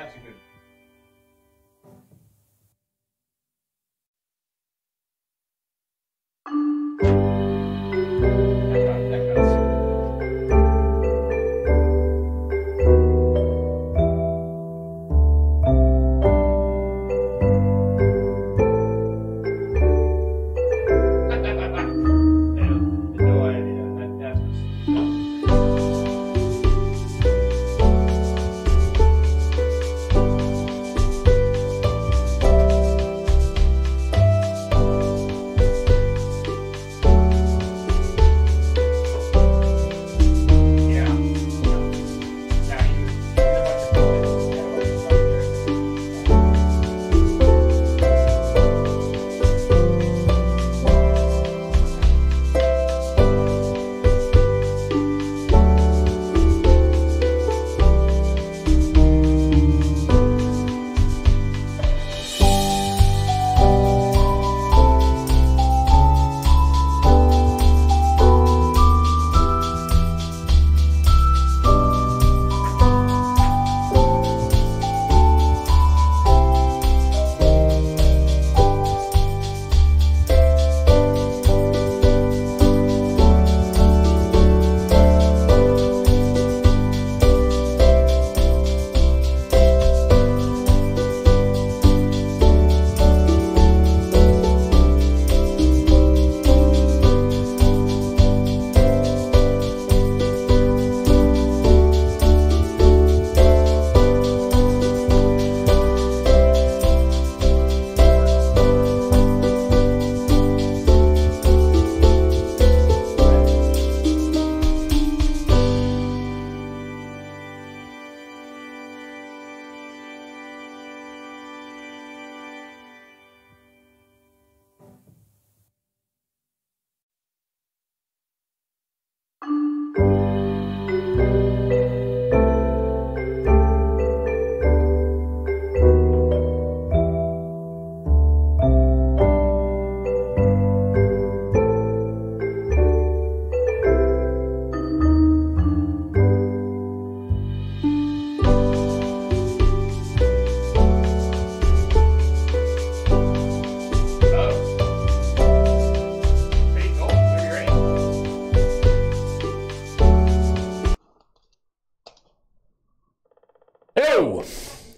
That's a good.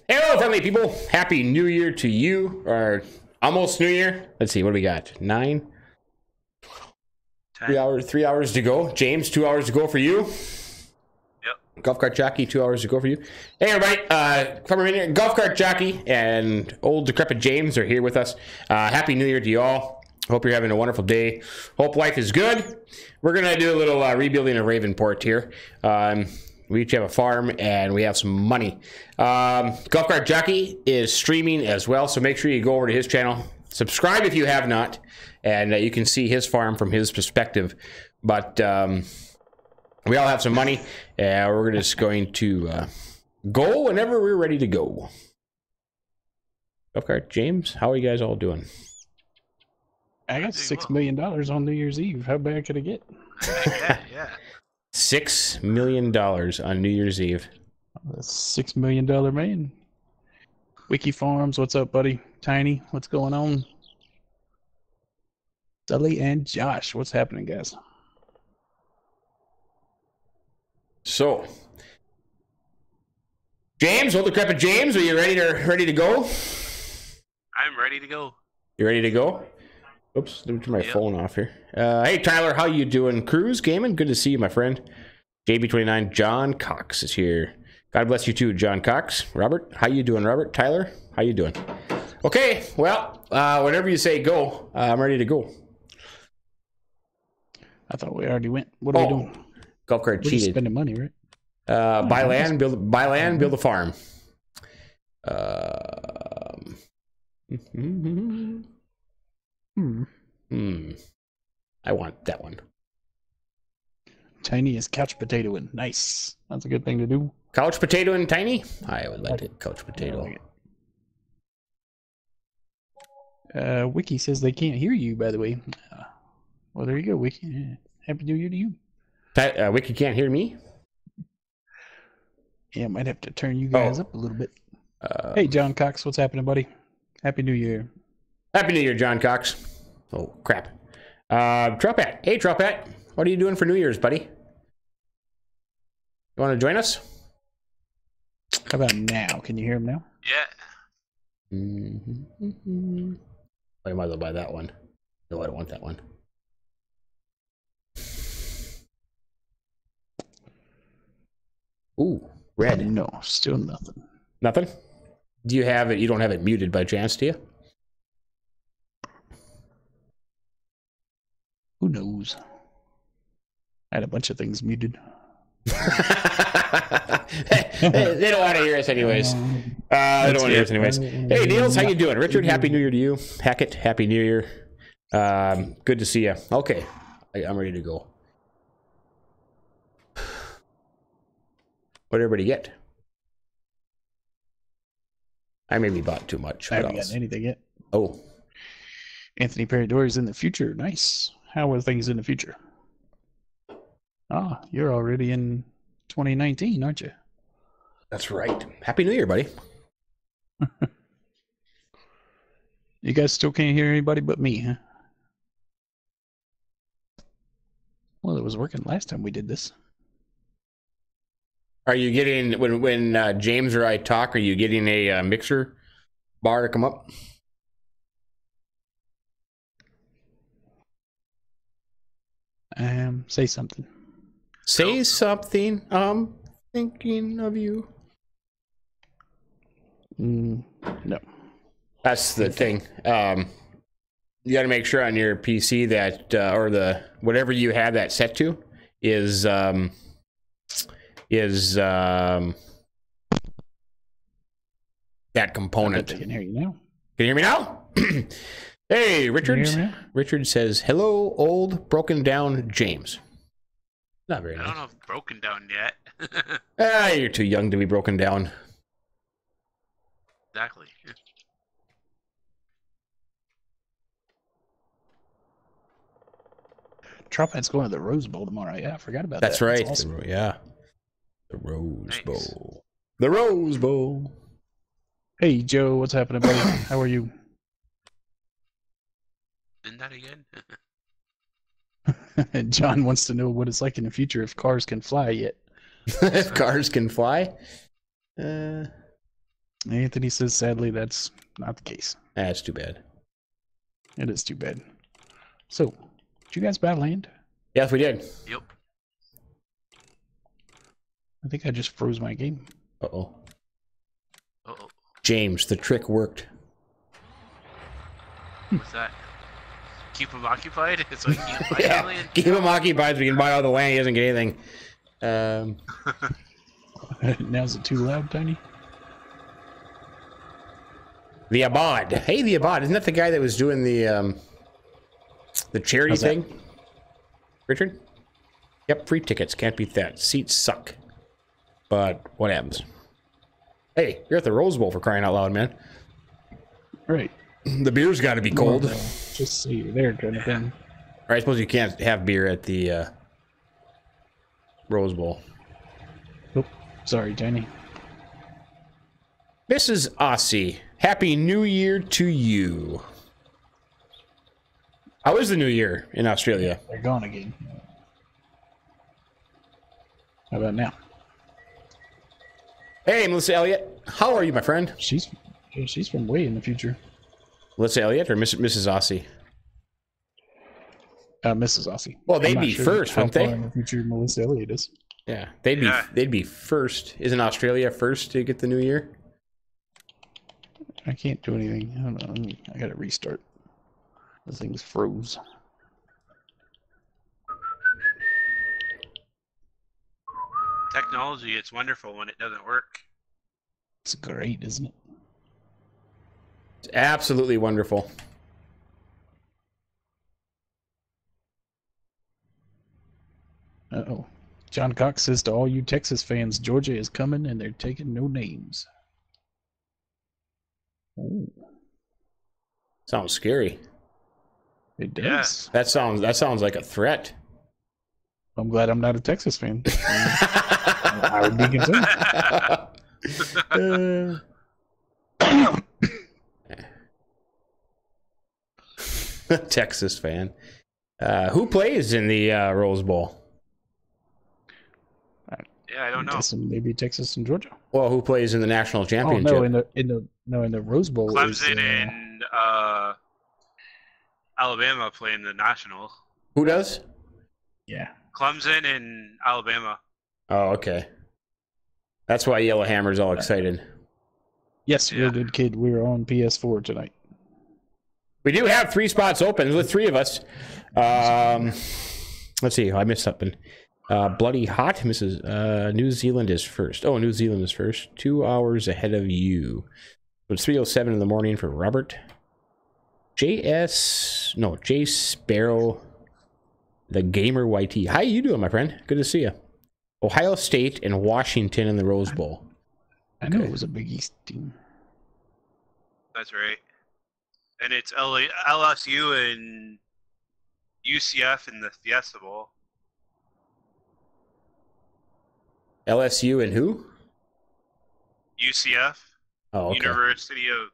Hello, friendly people. Happy New Year to you, or almost New Year. Let's see, what do we got? 9? 10. 3 hours to go. James, 2 hours to go for you. Yep. Golf Cart Jockey, 2 hours to go for you. Hey, everybody. Farmer Minn here. Golf Cart Jockey and old decrepit James are here with us. Happy New Year to you all. Hope you're having a wonderful day. Hope life is good. We're going to do a little rebuilding of Ravenport here. We each have a farm and we have some money. Golf Cart Jockey is streaming as well, so make sure you go over to his channel. Subscribe if you have not, and you can see his farm from his perspective. But we all have some money, and we're just going to go whenever we're ready to go. Golf Cart James, how are you guys all doing? I got $6 million on New Year's Eve. How bad could it get? Yeah. $6 million on New Year's Eve. That's $6 million man. Wiki Farms, what's up, buddy? Tiny, what's going on? Sully and Josh, what's happening, guys? So, James, old decrepit James, are you ready to go? I'm ready to go. You ready to go? Oops, let me turn my phone off here. Hey, Tyler, how you doing? Cruz Gaming, good to see you, my friend. JB29, John Cox is here. God bless you too, John Cox. Robert, how you doing, Robert? Tyler, how you doing? Okay, well, whenever you say go, I'm ready to go. I thought we already went. What are we doing? Golf cart We're cheated. just spending money, right? Buy land, build a farm. I want that one. Tiny is couch potatoing. Nice. That's a good thing to do. Couch potato and Tiny? I would like it. Couch potato. Wiki says they can't hear you, by the way. Well, there you go, Wiki. Happy New Year to you. Wiki can't hear me? Yeah, might have to turn you guys up a little bit. Hey, John Cox, what's happening, buddy? Happy New Year. Happy New Year, John Cox. Oh, crap. Trumpet. Hey, Trumpet. What are you doing for New Year's, buddy? You want to join us? How about now? Can you hear him now? Yeah. Mm-hmm. I might as well buy that one. No, I don't want that one. Ooh, red. No, still nothing. Nothing? Do you have it? You don't have it muted by chance, do you? Who knows? I had a bunch of things muted. They don't want to hear us anyways. They don't want to hear us anyways. Hey, Niels, how you doing? Richard, Happy New Year to you. Hackett, Happy New Year. Good to see you. Okay, I'm ready to go. What did everybody get? I maybe bought too much. I What haven't else? gotten anything yet. Oh, Anthony Peridori's in the future. Nice. How are things in the future? Ah, you're already in 2019, aren't you? that's right. Happy New Year, buddy. You guys still can't hear anybody but me, huh? Well, it was working last time we did this. Are you getting when James or I talk? Are you getting a mixer bar to come up? Say something. Say something. I'm thinking of you. No. That's the thing. You got to make sure on your PC that or the whatever you have that set to is that component. I can hear you now. Can you hear me now? Hey, Richard. Can you hear me? Richard says, "Hello, old broken down James." Not very I nice. don't know if broken down yet. Ah, you're too young to be broken down. Exactly. Trumpet's going to the Rose Bowl tomorrow. Yeah, I forgot about That's that. right. Awesome. Yeah. The Rose Nice. Bowl. The Rose Bowl. Hey, Joe, what's happening, buddy? How are you? Isn't that again? John wants to know what it's like in the future if cars can fly yet. If cars can fly. Anthony says, sadly, that's not the case. That's too bad. It is too bad. So, did you guys buy land? Yes, we did. Yep. I think I just froze my game. Uh-oh. Uh-oh. James, the trick worked. What's that? Keep him occupied? It's like keep him Yeah, land? keep him occupied so we can buy all the land. He doesn't get anything. Now is it too loud, Tiny? The Abad. Hey, the Abad. Isn't that the guy that was doing the charity How's that? thing? Richard? Yep, free tickets. Can't beat that. Seats suck. But what happens? Hey, you're at the Rose Bowl for crying out loud, man. Right. The beer's got to be cold. Well, just so you're there, kind of thing. Or I suppose you can't have beer at the Rose Bowl. Oh, sorry, Tiny. Mrs. Aussie, Happy New Year to you. How is the New Year in Australia? They're gone again. How about now? Hey, Melissa Elliott. How are you, my friend? She's from way in the future. Melissa Elliott or Mrs. Aussie? Mrs. Aussie. Well, they'd I'm not be sure first, how wouldn't they? far in the future Melissa Elliott is. Yeah, Yeah. they'd be first. Isn't Australia first to get the New Year? I can't do anything. Hold on, I gotta restart. This thing's froze. Technology, it's wonderful when it doesn't work. It's great, isn't it? It's absolutely wonderful. Uh-oh. John Cox says to all you Texas fans, Georgia is coming and they're taking no names. Oh, Sounds scary. it Yeah. does. That sounds like a threat. I'm glad I'm not a Texas fan. I would be concerned. Texas fan. Who plays in the Rose Bowl? Yeah, I don't know. Guessing maybe Texas and Georgia. Well, who plays in the national Oh championship? no, in the Rose Bowl. Clemson and Alabama play in the national. Who does? Yeah. Clemson and Alabama. Oh, okay. That's why Yellowhammer's all excited. Yes, Yeah. real good kid. We're on PS4 tonight. We do have 3 spots open with 3 of us. Let's see. I missed something. Bloody hot. New Zealand is first. Oh, New Zealand is first. 2 hours ahead of you. So it's 3:07 in the morning for Robert. J Sparrow, the Gamer YT. How you doing, my friend? Good to see you. Ohio State and Washington in the Rose Bowl. I know it was a Big East team. That's right. And it's LSU and UCF in the Fiesta Bowl. LSU and who? UCF, Oh, okay. University of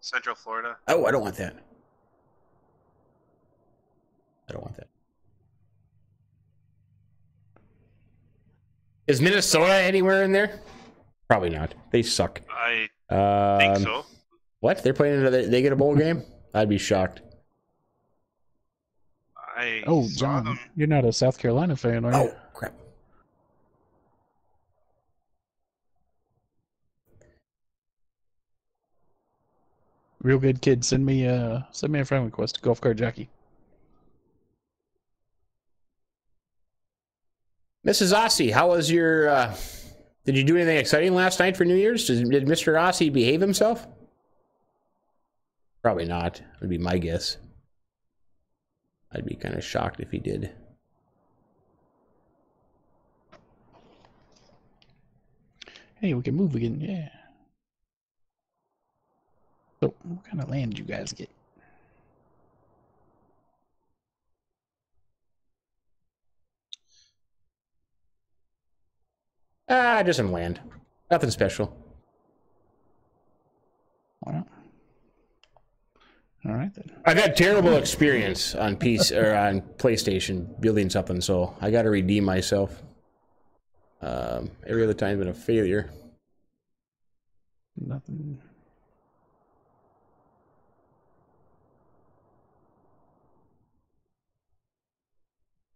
Central Florida. Oh, I don't want that. I don't want that. Is Minnesota anywhere in there? Probably not. They suck. I think so. What? They're playing another? They get a bowl game? I'd be shocked. Oh, John, you're not a South Carolina fan, are you? Oh, crap. Real good kid. Send me a friend request. Golf cart jockey. Mrs. Ossie, how was your... did you do anything exciting last night for New Year's? Did Mr. Ossie behave himself? Probably not. Would be my guess. I'd be kind of shocked if he did. Hey, we can move again. Yeah. So, what kind of land you guys get? Just some land. Nothing special. Well, all right then. I've had terrible experience on on PlayStation building something, so I got to redeem myself. Every other time's been a failure. Nothing.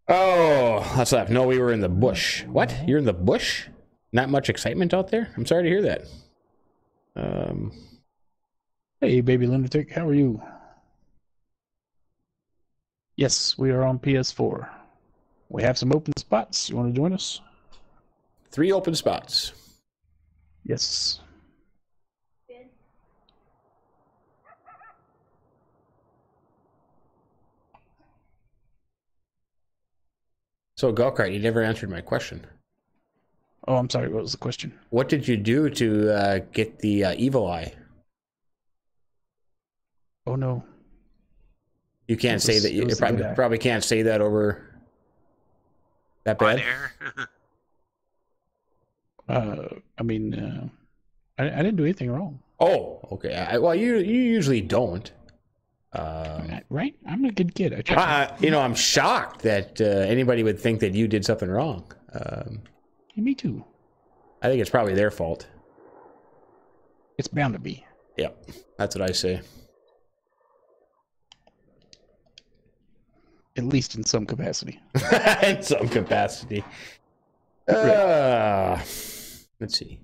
Oh, that's left. No, we were in the bush. What? You're in the bush? Not much excitement out there? I'm sorry to hear that. Hey, baby lunatic, how are you? Yes, we are on PS4. We have some open spots. You want to join us? 3 open spots. Yes. So, Golkart, you never answered my question. Oh, I'm sorry. What was the question? What did you do to get the evil eye? Oh no. You can't say that. You probably can't say that over that bad. On air. I mean, I didn't do anything wrong. Oh, okay. Well, you usually don't. Right? I'm a good kid. I try. I'm shocked that anybody would think that you did something wrong. Me too. I think it's probably their fault. It's bound to be. Yeah, that's what I say. At least in some capacity. In some capacity. Let's see.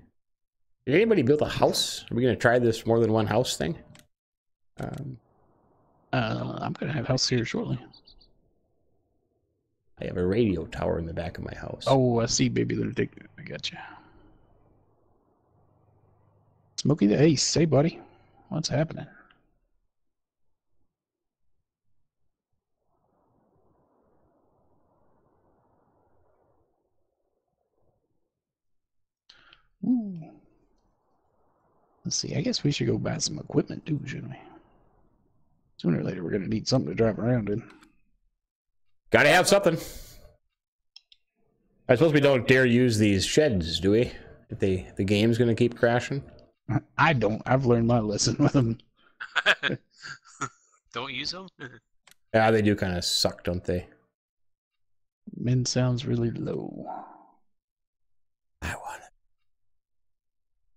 Did anybody build a house? Are we going to try this more than one house thing? I'm going to have a house here shortly. I have a radio tower in the back of my house. Oh, I see, baby lunatic. I got you. Smokey the Ace. Hey, buddy. What's happening? Ooh. Let's see. I guess we should go buy some equipment too, shouldn't we? Sooner or later, we're going to need something to drive around in. Gotta have something. I suppose we don't dare use these sheds, do we? If the game's going to keep crashing? I don't. I've learned my lesson with them. Don't use them? Yeah, they do kind of suck, don't they? Min sounds really low. I want it.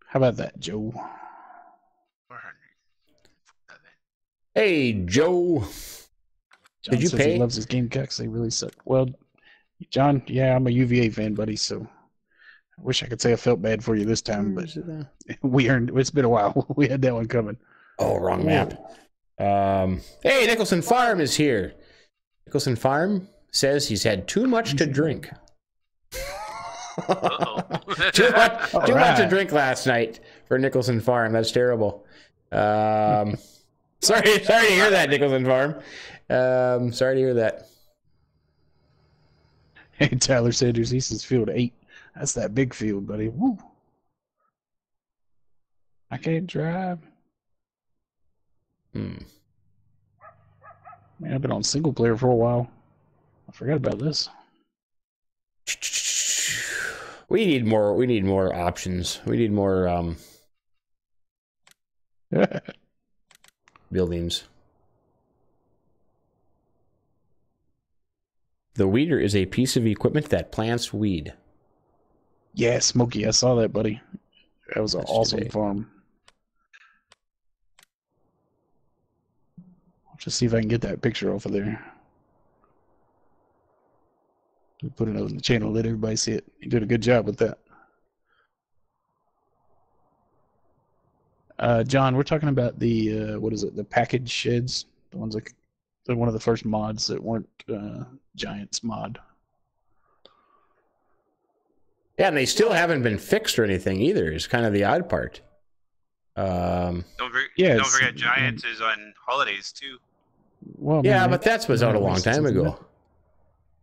How about that, Joe? 400. Hey, Joe. John Did you says pay? he loves his Gamecocks. They really suck. Well, John, yeah, I'm a UVA fan, buddy, so I wish I could say I felt bad for you this time, but we earned. It's been a while. We had that one coming. Oh, wrong map. Hey, Nicholson Farm is here. Nicholson Farm says he's had too much to drink. too much to drink last night for Nicholson Farm. That's terrible. Sorry to hear that, Nicholson Farm. Sorry to hear that. Hey, Tyler Sanders, Easton's field 8. That's that big field, buddy. Woo. I can't drive. Man, I've been on single player for a while. I forgot about this. We need more options. We need more buildings. The weeder is a piece of equipment that plants weed. Yeah, Smokey, I saw that, buddy. That was an awesome farm. I'll just see if I can get that picture off of there. We put it on the channel, let everybody see it. You did a good job with that. John, we're talking about the what is it? The package sheds, the ones like they're one of the first mods that weren't Giants mod. Yeah, and they still haven't been fixed or anything either. Is kind of the odd part. Don't forget Giants is on holidays too. Well, yeah, but that was out a long time ago.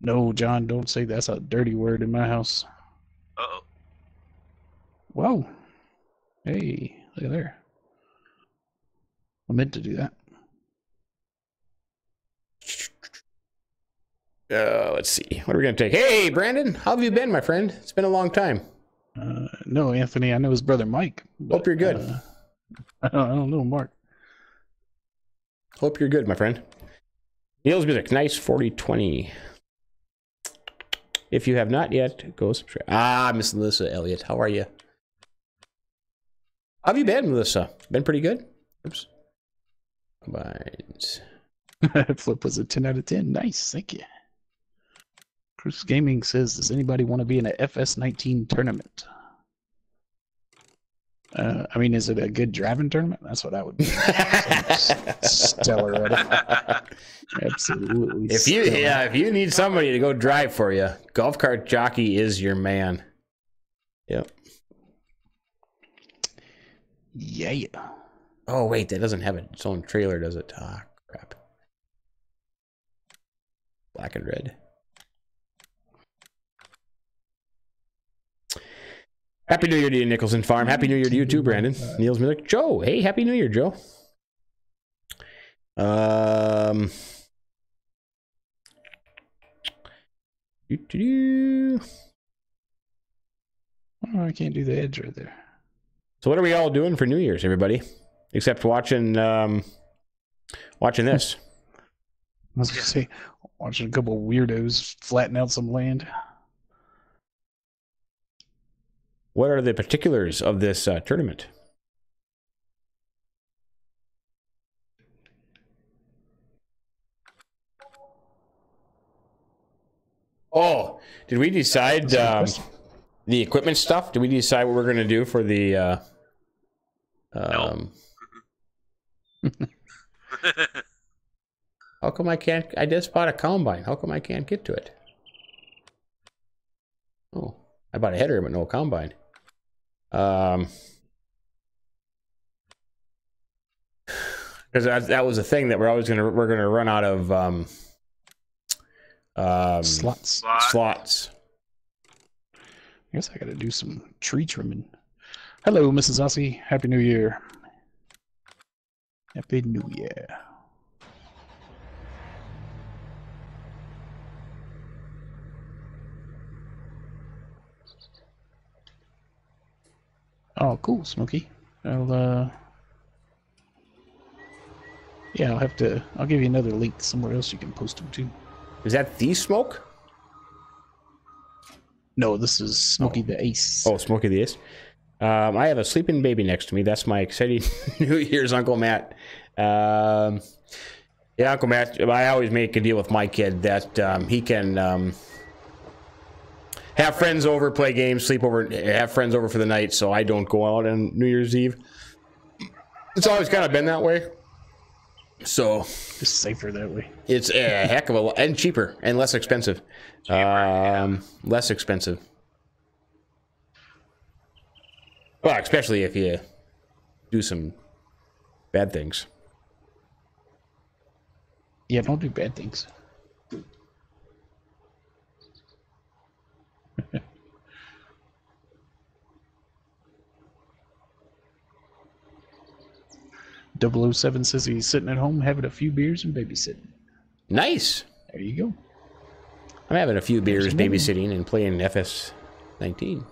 No, John, don't say that's a dirty word in my house. Uh-oh. Whoa. Hey, look at there. I meant to do that. Let's see. What are we going to take? Hey, Brandon, how have you been, my friend? It's been a long time. No, Anthony, I know his brother Mike. But, hope you're good. I don't know Mark. Hope you're good, my friend. Neil's music, nice 4020. If you have not yet, go subscribe. Ah, Miss Melissa Elliott, how are you? How have you been, Melissa? Been pretty good? Oops. Combines. Flip was a 10 out of 10. Nice, thank you. Cruise Gaming says, does anybody want to be in a FS19 tournament? I mean, is it a good driving tournament? That's what I would be. Stellar at it. Absolutely. If you need somebody to go drive for you, Golf Cart Jockey is your man. Yep. Yeah. Oh wait, that doesn't have its own trailer, does it? Ah, crap. Black and red. Happy New Year to you, Nicholson Farm. Happy New Year to you too, Brandon. Neil's music. Joe, hey, Happy New Year, Joe. Oh, I can't do the edge right there. So what are we all doing for New Year's, everybody? Except watching watching this. I was gonna say, watching a couple of weirdos flatten out some land. What are the particulars of this tournament? Oh, did we decide the equipment stuff? Did we decide what we're going to do for the... No. How come I can't... I just bought a combine. How come I can't get to it? Oh, I bought a header but no combine. Because that was a thing that we're gonna run out of Slots. I guess I gotta do some tree trimming. Hello, Mrs. Ossie. Happy New Year. Happy New Year. Oh, cool, Smokey. I'll, Yeah, I'll give you another link somewhere else you can post them to. Is that the smoke? No, this is Smokey the Ace. Oh, Smokey the Ace. I have a sleeping baby next to me. That's my exciting New Year's Uncle Matt. Yeah, Uncle Matt, I always make a deal with my kid that he can have friends over, play games, sleep over, have friends over for the night, so I don't go out on New Year's Eve. It's always kind of been that way. So it's safer that way. It's a heck of a lot, and cheaper and less expensive. Less expensive. Well, especially if you do some bad things. Yeah, don't do bad things. 007 says he's sitting at home having a few beers and babysitting. Nice. There you go. I'm having a few beers, babysitting, and playing FS19.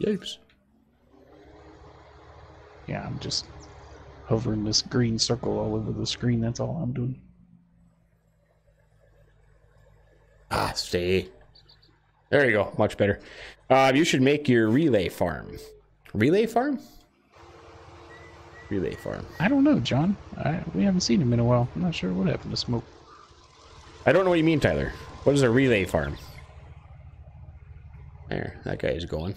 Yikes. Yeah, I'm just hovering this green circle all over the screen. That's all I'm doing. Ah, stay. There you go. Much better. You should make your relay farm. Relay farm? Relay farm. I don't know, John. We haven't seen him in a while. I'm not sure what happened to Smoke. I don't know what you mean, Tyler. What is a relay farm? There, that guy is going.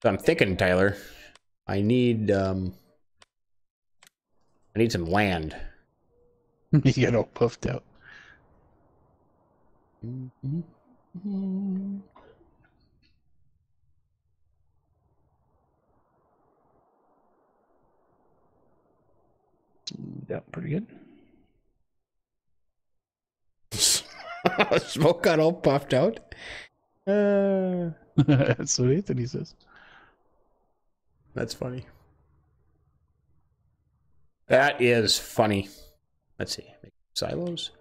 So I'm thinking, Tyler, I need some land. You get all puffed out. Yeah, pretty good. Smoke got all puffed out. That's what Anthony says. That's funny. That is funny. Let's see. Silos.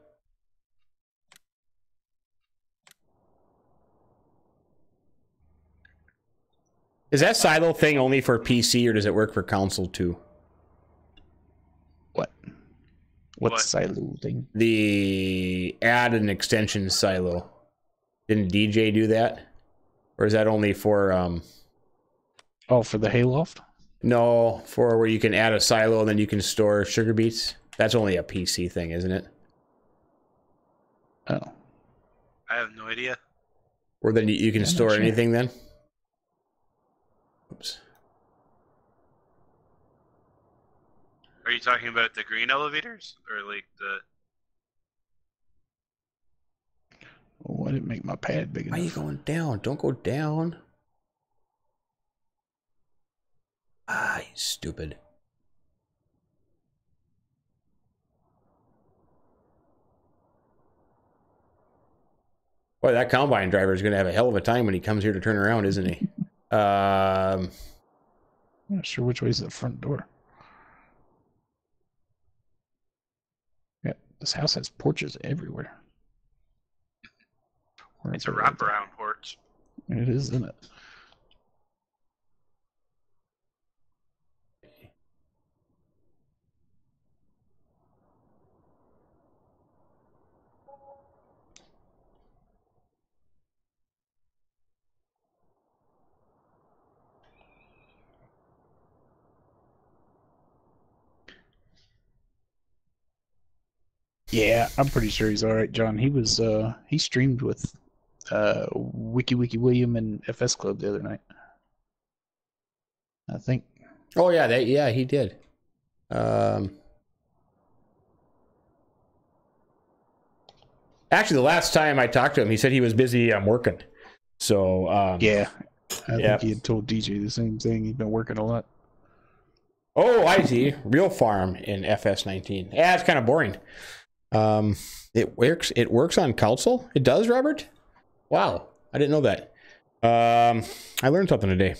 Is that silo thing only for PC or does it work for console too? What silo thing? The add an extension silo. Didn't DJ do that? Or is that only for Oh, for the hayloft? No, for where you can add a silo and then you can store sugar beets. That's only a PC thing, isn't it? Oh. I have no idea. Or then you can store anything then? Oops. Are you talking about the green elevators? Or like the... Oh, I didn't make my pad big enough. Why are you going down? Don't go down. Ah, you stupid. Boy, that combine driver is going to have a hell of a time when he comes here to turn around, isn't he? I'm not sure which way is the front door. Yeah, this house has porches everywhere. It's a wraparound porch. It is, isn't it? Yeah, I'm pretty sure he's all right, John. He was he streamed with Wiki William and FS Club the other night. I think. Oh yeah, yeah, he did. Actually, the last time I talked to him, he said he was busy working. So yeah, I think he had told DJ the same thing. He's been working a lot. Oh, I see. Real farm in FS19. Yeah, it's kind of boring. It works on console. It does, Robert? Wow, I didn't know that. I learned something today.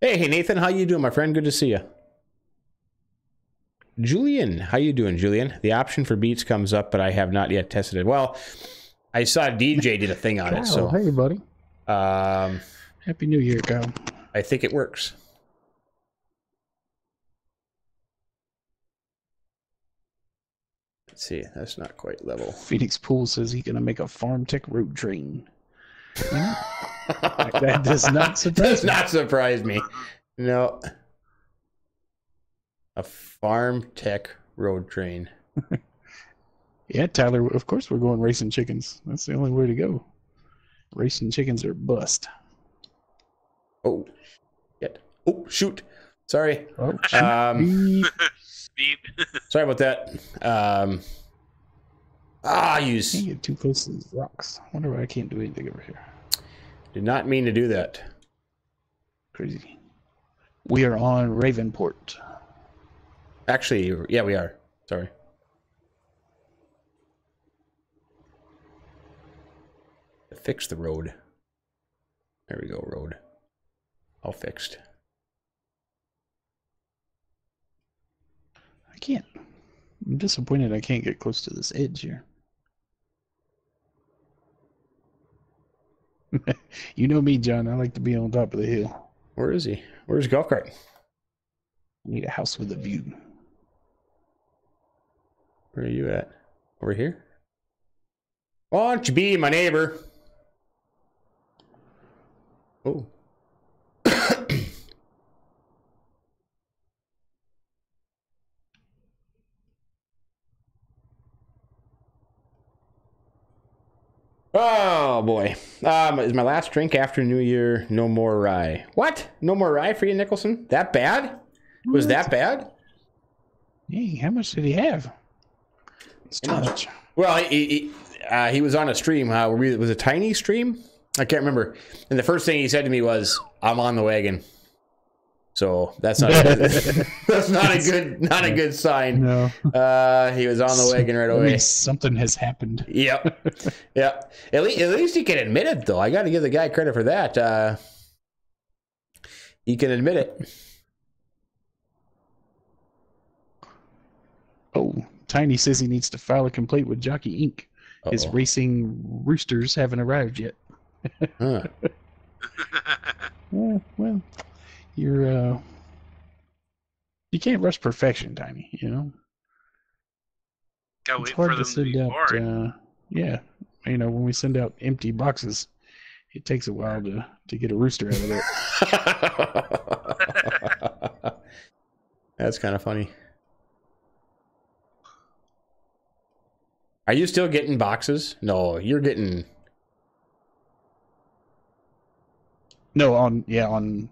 Hey Nathan, how you doing, my friend? Good to see you. Julian, how you doing, Julian? The option for beats comes up, but I have not yet tested it. Well, I saw DJ did a thing on it, so hey buddy. Happy New Year, Kyle. I think it works. Let's see, that's not quite level. Phoenix Pool says he's gonna make a farm tech road train. That does not surprise me. No. A farm tech road train. Yeah, Tyler, of course we're going racing chickens. That's the only way to go. Racing chickens are bust. Oh, shit. Oh, shoot. Sorry. Oh, Beep. Sorry about that. You can't get too close to these rocks. I wonder why I can't do anything over here. Did not mean to do that. Crazy. We are on Ravenport. Actually, yeah, we are. Sorry. Fix the road. There we go, road. All fixed. I can't. I'm disappointed I can't get close to this edge here. You know me, John. I like to be on top of the hill. Where is he? Where's golf cart? I need a house with a view. Where are you at? Over here? Why don't you be my neighbor? Oh. Oh boy. Is my last drink after New Year no more rye? What? No more rye for you, Nicholson? That bad? Was that bad? Hey, how much did he have? It's too much. Well, he was on a stream. It was a tiny stream. I can't remember. And the first thing he said to me was, "I'm on the wagon." So that's not that's not a good sign. No. He was on the wagon right away. Something has happened. Yep. Yeah. At least he can admit it, though. I got to give the guy credit for that. He can admit it. Oh, Tiny says he needs to file a complaint with Jockey Inc. His racing roosters haven't arrived yet. Huh. Yeah, well, you can't rush perfection, Tiny. You know. Gotta It's wait hard for to them to be send out. born. Yeah, you know, when we send out empty boxes, it takes a while to get a rooster out of there. That's kind of funny. Are you still getting boxes? No, you're getting. No, on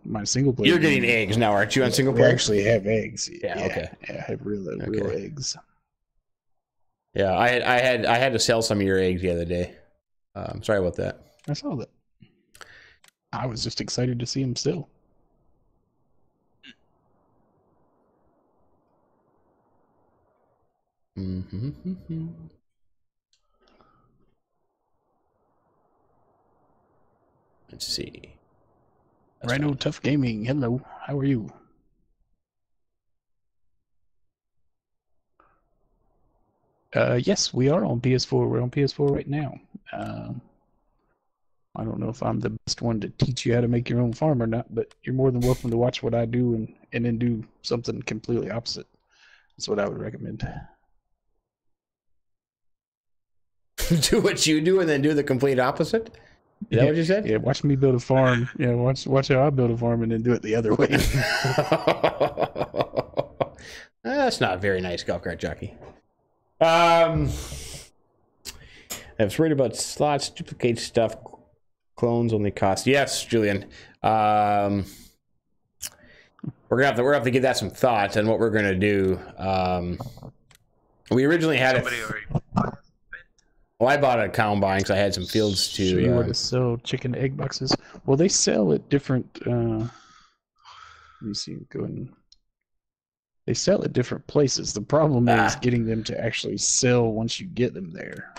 my single player. You're getting eggs now, aren't you? On single player, we actually have eggs. Yeah. Okay. Yeah, I have real eggs. Yeah, I had to sell some of your eggs the other day. Sorry about that. I saw that. I was just excited to see him still. Mm-hmm. Let's see. Rhino Tough Gaming. Hello. How are you? Yes, we are on PS4. We're on PS4 right now. I don't know if I'm the best one to teach you how to make your own farm or not, but you're more than welcome to watch what I do and then do something completely opposite. That's what I would recommend. Do what you do and then do the complete opposite? Is that what you said? Yeah, watch me build a farm. Yeah, watch how I build a farm and then do it the other way. That's not very nice, golf cart jockey. I was worried about slots, duplicate stuff, clones only cost. Yes, Julian. We're gonna have to give that some thought on what we're gonna do. We originally had it. Well, I bought a combine because I had some fields to. Show you where to sell chicken egg boxes. Well, they sell at different. Let me see. They sell at different places. The problem is getting them to actually sell once you get them there.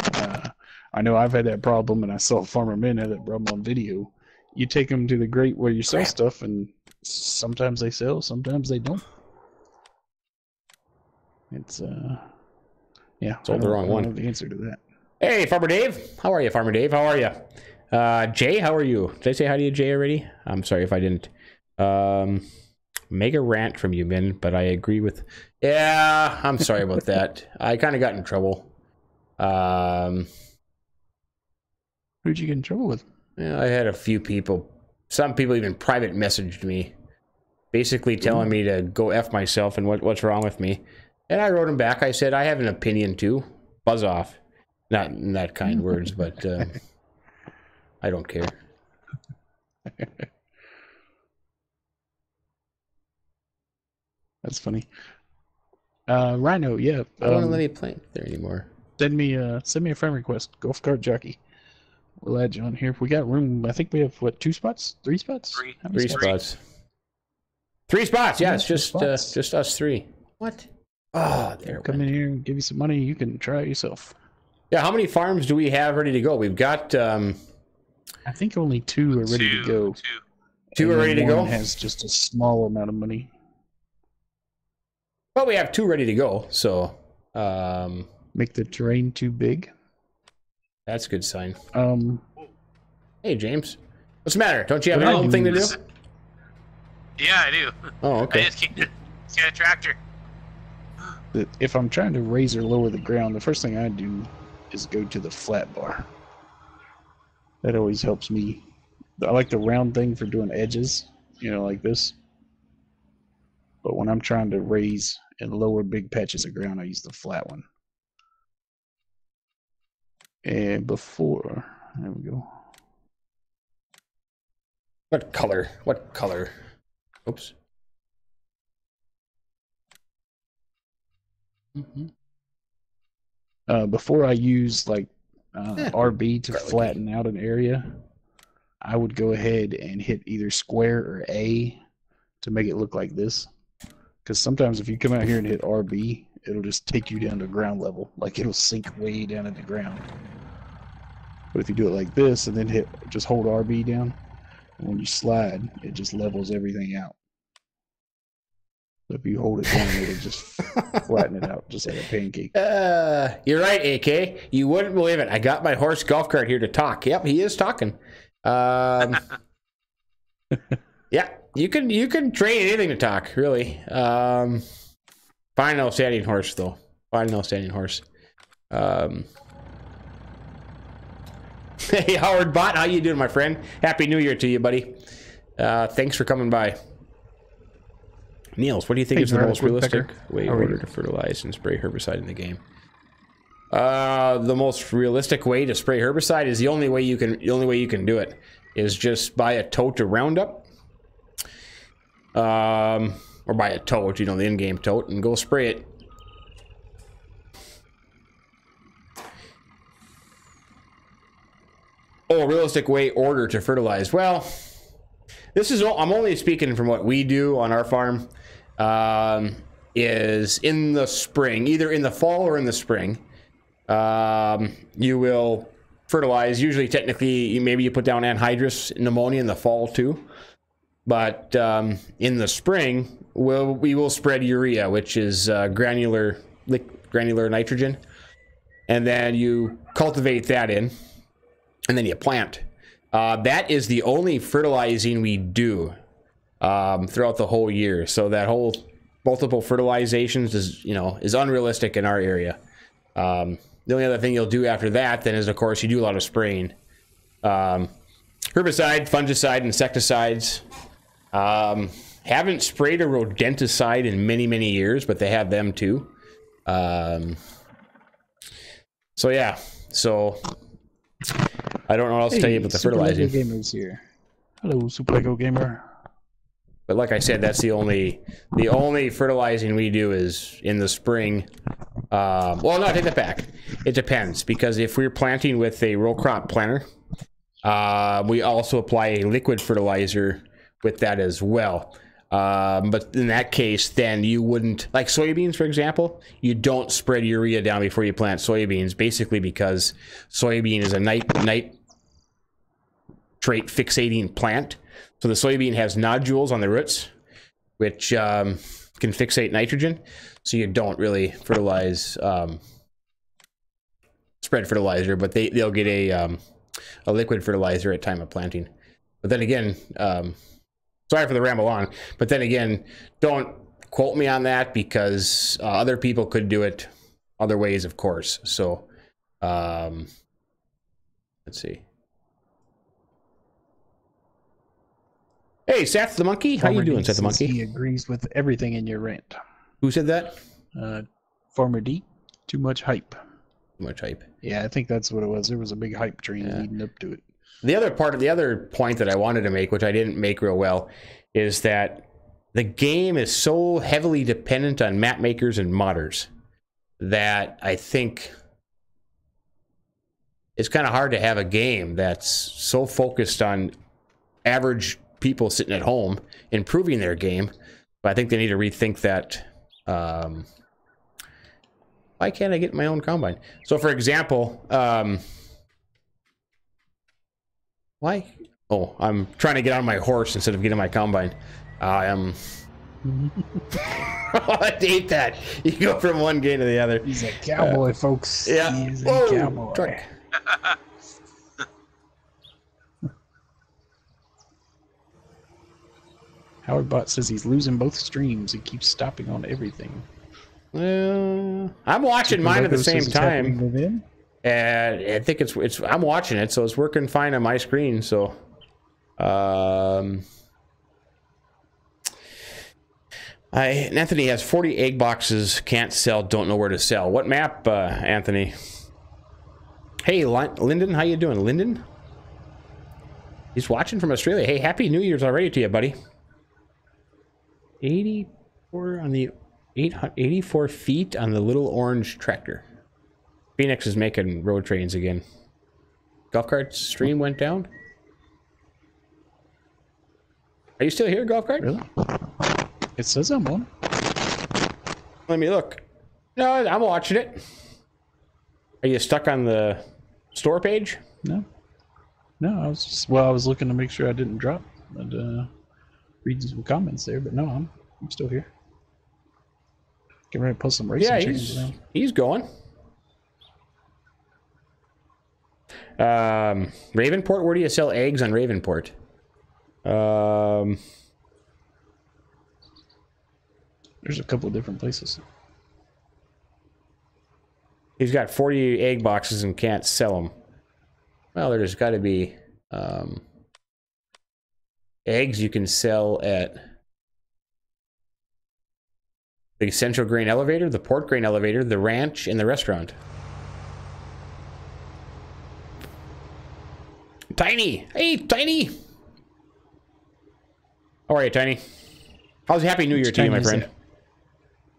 I know I've had that problem, and I saw Farmer Minn had that problem on video. You take them to the grate where you sell stuff, and sometimes they sell, sometimes they don't. It's yeah. Sold the wrong one. I don't know the answer to that. Hey, Farmer Dave. How are you, Farmer Dave? How are you? Jay, how are you? Did I say hi to you, Jay, already? I'm sorry if I didn't. Mega rant from you, Min, but I agree with... Yeah, I'm sorry about that. I kind of got in trouble. Who'd you get in trouble with? Yeah, I had a few people. Some people even private messaged me, basically telling me to go F myself and what's wrong with me. And I wrote them back. I said, I have an opinion too. Buzz off. Not in that kind words, but I don't care. That's funny. Rhino, yeah. I don't want to let me play there anymore. Send me a friend request. Golf cart jockey. We'll add you on here. If we got room, I think we have what, 2 spots? 3 spots? Three spots. 3 spots. Yeah, it's just us 3. What? Oh, there. Come in here and give you some money. You can try it yourself. Yeah, how many farms do we have ready to go? We've got. I think only 2 are ready to go. 2 are ready to go. One has just a small amount of money. Well, we have 2 ready to go. So. Make the terrain too big. That's a good sign. Hey, James. What's the matter? Don't you have anything thing to do? Yeah, I do. Oh, okay. I just get a tractor. If I'm trying to raise or lower the ground, the first thing I do is go to the flat bar. That always helps me. I like the round thing for doing edges, you know, like this. But when I'm trying to raise and lower big patches of ground, I use the flat one. And before, there we go. What color? What color? Oops. Before I use like RB to flatten out an area, I would go ahead and hit either square or A to make it look like this. Because sometimes if you come out here and hit RB, it'll just take you down to ground level. Like it'll sink way down in the ground. But if you do it like this and then just hold RB down, and when you slide, it just levels everything out. So if you hold it down, it'll just flatten it out, just like a pancake. You're right, AK. You wouldn't believe it. I got my horse golf cart here to talk. Yep, he is talking. Yeah, you can train anything to talk, really. Fine, no standing horse, though. Fine, no standing horse. Hey, Howard Bot, how you doing, my friend? Happy New Year to you, buddy. Thanks for coming by. Niels, what do you think is the most realistic way order to fertilize and spray herbicide in the game? The most realistic way to spray herbicide is the only way you can do it is just buy a tote of Roundup, or buy a tote, you know, the in-game tote, and go spray it. Oh, realistic way order to fertilize. Well, this is I'm only speaking from what we do on our farm. Is in the spring, either in the fall or in the spring, you will fertilize. Usually, technically, maybe you put down anhydrous and ammonia in the fall too. But in the spring, we will spread urea, which is granular nitrogen, and then you cultivate that in, and then you plant. That is the only fertilizing we do throughout the whole year. So that whole multiple fertilizations is unrealistic in our area. The only other thing you'll do after that then is, of course, you do a lot of spraying. Herbicide, fungicide, insecticides. Haven't sprayed a rodenticide in many years, but they have them too. So yeah, so I don't know what else to tell you about the fertilizing. Super Lego Gamer's here. Hello, Super Lego Gamer. But like I said, that's the only fertilizing we do is in the spring. Well, no, I take that back. It depends, because if we're planting with a row crop planter, we also apply a liquid fertilizer with that as well. But in that case, then you wouldn't, like soybeans, for example, you don't spread urea down before you plant soybeans, basically because soybean is a nitrate fixating plant. So the soybean has nodules on the roots, which can fixate nitrogen. So you don't really fertilize spread fertilizer, but they'll get a liquid fertilizer at time of planting. But then again, sorry for the ramble on, but then again, don't quote me on that because other people could do it other ways, of course. So let's see. Hey, Seth the monkey, how you doing, Seth the monkey? He agrees with everything in your rant. Who said that? Farmer D. Too much hype. Too much hype. Yeah, I think that's what it was. There was a big hype train leading up to it. The other point that I wanted to make, which I didn't make real well, is that the game is so heavily dependent on map makers and modders that I think it's kind of hard to have a game that's so focused on average people sitting at home improving their game. But I think they need to rethink that. Why can't I get my own combine? So for example, why? Oh, I'm trying to get on my horse instead of getting my combine. I am. I hate that. You go from one game to the other. He's a cowboy, folks. Yeah. He's a cowboy. Truck. Howard Bot says he's losing both streams. He keeps stopping on everything. I'm watching mine at the same time. And I think it's I'm watching it, so it's working fine on my screen. So Anthony has 40 egg boxes, can't sell, don't know where to sell. What map, Anthony? Hey, Lyndon, how you doing, Lyndon? He's watching from Australia. Hey, happy New Year's already to you, buddy. 84 on the 84 feet on the little orange tractor. Phoenix is making road trains again. Golf cart stream went down. Are you still here, golf cart? Really? It says I'm on. Let me look. No, I'm watching it. Are you stuck on the store page? No. No, I was just, well, I was looking to make sure I didn't drop and reading some comments there, but no, I'm still here. Getting ready to put some racing chains around. He's going. Ravenport, where do you sell eggs on Ravenport? There's a couple of different places. He's got 40 egg boxes and can't sell them. Well, there's got to be eggs you can sell at the Central Grain Elevator, the Port Grain Elevator, the ranch, and the restaurant. Tiny! Hey, Tiny! How are you, Tiny? How's Happy New Year to you, my friend?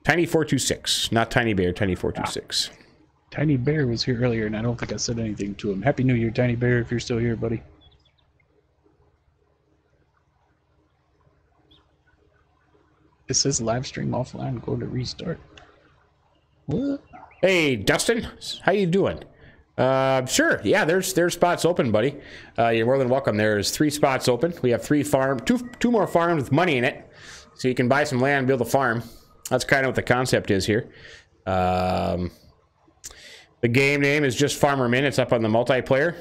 Tiny426, not Tiny Bear, Tiny426. Tiny Bear was here earlier, and I don't think I said anything to him. Happy New Year, Tiny Bear, if you're still here, buddy. It says live stream offline, go to restart. What? Hey, Dustin, how you doing? Sure, yeah, there's spots open, buddy. You're more than welcome. There's 3 spots open. We have 2 more farms with money in it, so you can buy some land, build a farm. That's kind of what the concept is here. The game name is just Farmer Minn. It's up on the multiplayer.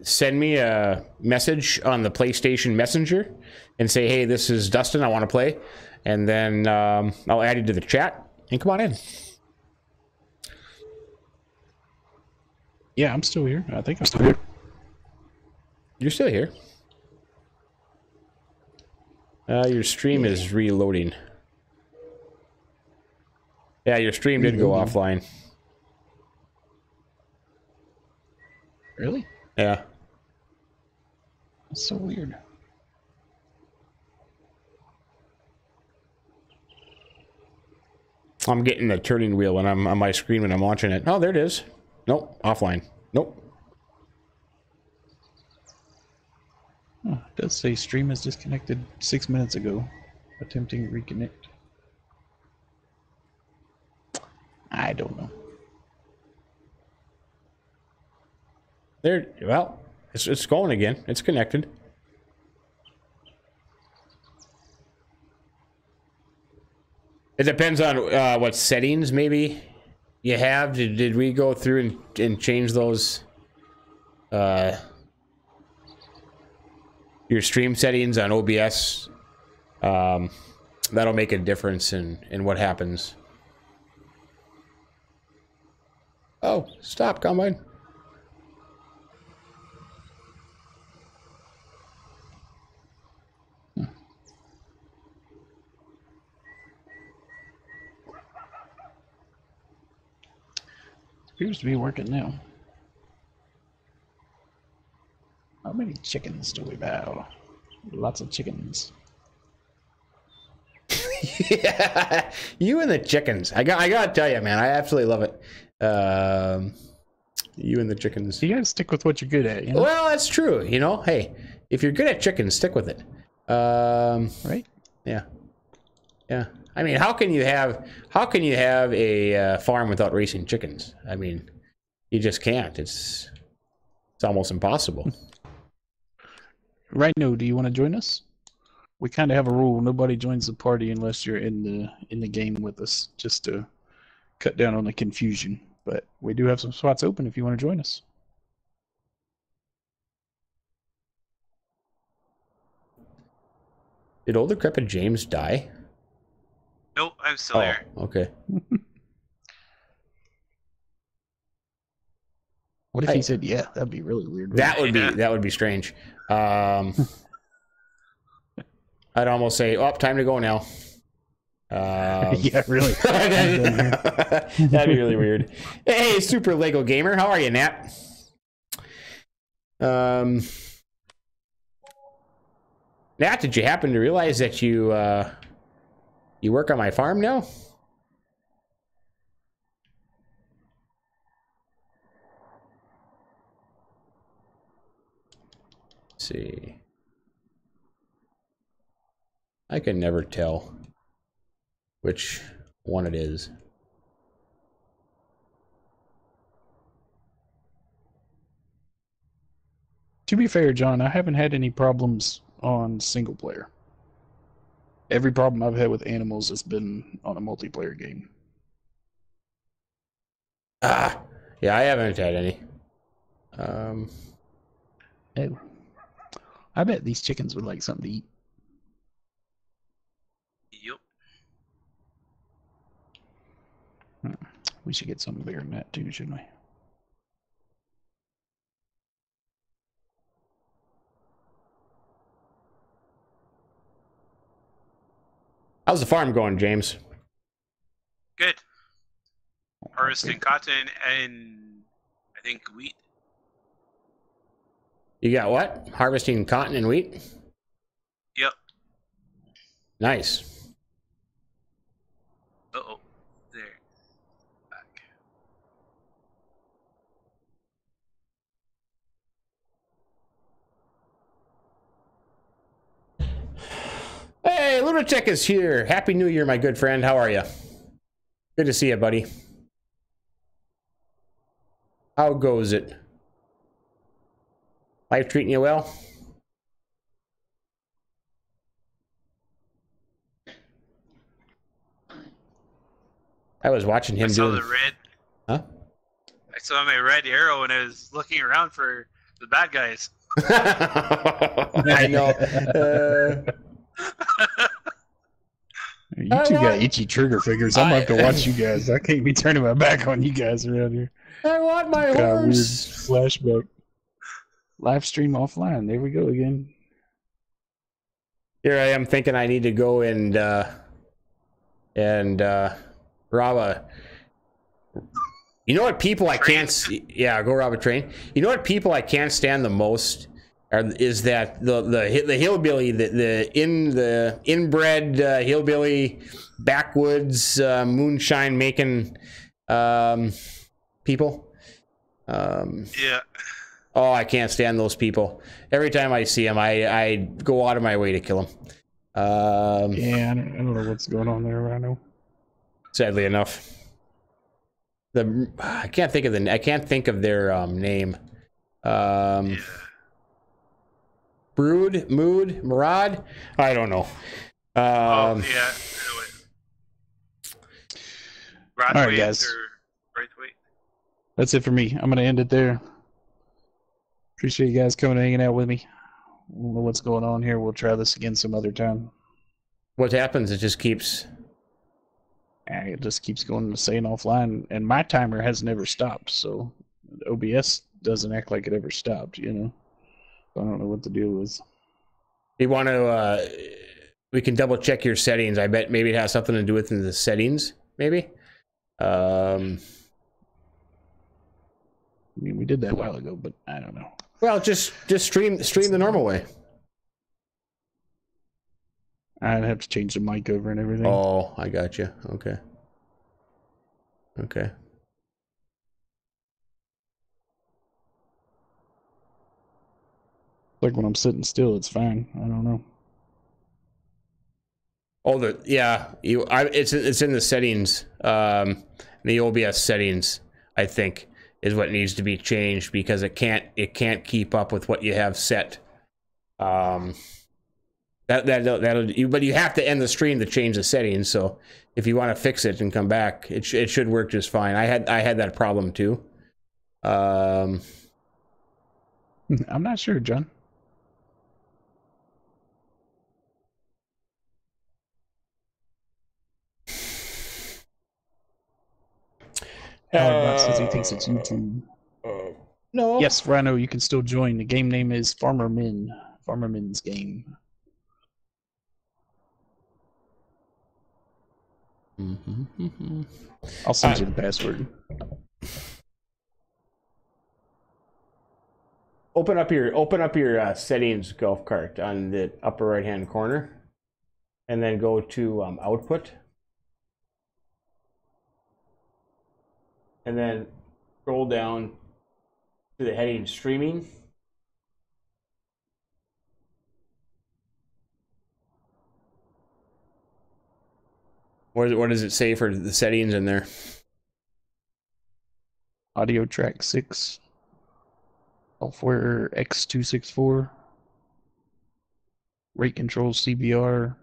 Send me a message on the PlayStation Messenger and say, hey, this is Dustin, I want to play. And then I'll add you to the chat and come on in. Yeah, I'm still here. I think I'm still here. You're still here. Your stream is reloading. Yeah, your stream did go offline. Really? Yeah. That's so weird. I'm getting the turning wheel when I'm on my screen when I'm watching it. Oh, there it is. Nope, offline. Nope. Oh, it does say stream is disconnected 6 minutes ago. Attempting to reconnect. I don't know. There, well, it's going again. It's connected. It depends on what settings maybe you have? Did we go through and change those? Your stream settings on OBS. That'll make a difference in what happens. Oh, stop, Combine. Appears to be working now. How many chickens do we have? Lots of chickens. Yeah, you and the chickens. I gotta tell you, man, I absolutely love it. You and the chickens. You gotta stick with what you're good at. You know? Well, that's true. You know, hey, if you're good at chickens, stick with it. Right? Yeah. Yeah. I mean, how can you have a farm without raising chickens? I mean, you just can't. It's almost impossible. Rhino, do you want to join us? We kind of have a rule: nobody joins the party unless you're in the game with us, just to cut down on the confusion. But we do have some spots open if you want to join us. Did old decrepit James die? Nope, I'm still here. Okay. What if he said, "Yeah"? That'd be really weird. That would be strange. I'd almost say, "Oh, time to go now." Yeah, really. That'd be really weird. Hey, Super Lego Gamer, how are you, Nat? Nat, did you happen to realize that you work on my farm now? Let's see. I can never tell which one it is. To be fair, John, I haven't had any problems on single player. Every problem I've had with animals has been on a multiplayer game. Yeah, I haven't had any. Hey, I bet these chickens would like something to eat. Yep. We should get something bigger than that too, shouldn't we? How's the farm going, James? Good. Harvesting cotton and I think wheat. You got what? Harvesting cotton and wheat? Yep. Nice. Uh-oh. There. Back. Hey, Lunatic is here. Happy New Year, my good friend. How are you? Good to see you, buddy. How goes it? Life treating you well? I was watching him doing... I saw the red. Huh? I saw my red arrow and I was looking around for the bad guys. I know. You two got itchy trigger fingers. I'm going to have to watch you guys. I can't be turning my back on you guys around here. I want my horse. Weird flashback. Live stream offline. There we go again. Here I am thinking I need to go and rob a... You know what people I can't see? Yeah, go rob a train. You know what people I can't stand the most is that the hillbilly, the inbred hillbilly backwoods moonshine making people. Yeah. Oh, I can't stand those people. Every time I see them, I go out of my way to kill them. Yeah, I don't know what's going on there, I know. Sadly enough. I can't think of their name. Yeah. Brood, Mood, Murad? I don't know. Yeah. All right, guys. Braithwaite. That's it for me. I'm gonna end it there. Appreciate you guys coming and hanging out with me. I don't know what's going on here. We'll try this again some other time. What happens? It just keeps. It just keeps going to staying offline, and my timer has never stopped. So OBS doesn't act like it ever stopped. You know, I don't know what the deal is. You want to? We can double check your settings. I bet maybe it has something to do with the settings. Maybe. I mean, we did that a while ago, but I don't know. Well, just stream the normal way. I'd have to change the mic over and everything. Oh, I got you. Okay. Okay. Like when I'm sitting still, it's fine. I don't know. Oh, it's in the settings. The OBS settings, I think, is what needs to be changed because it can't keep up with what you have set. But you have to end the stream to change the settings. So if you want to fix it and come back, it should work just fine. I had that problem too. I'm not sure, John. Says he thinks it's YouTube. No. Yes, Rhino, you can still join. The game name is Farmer Minn. Farmer Minn's game. I'll send you the password. Open up your settings golf cart on the upper right hand corner, and then go to output, and then scroll down to the heading streaming. What does it say for the settings in there? Audio track 6. Software X264. Rate control CBR.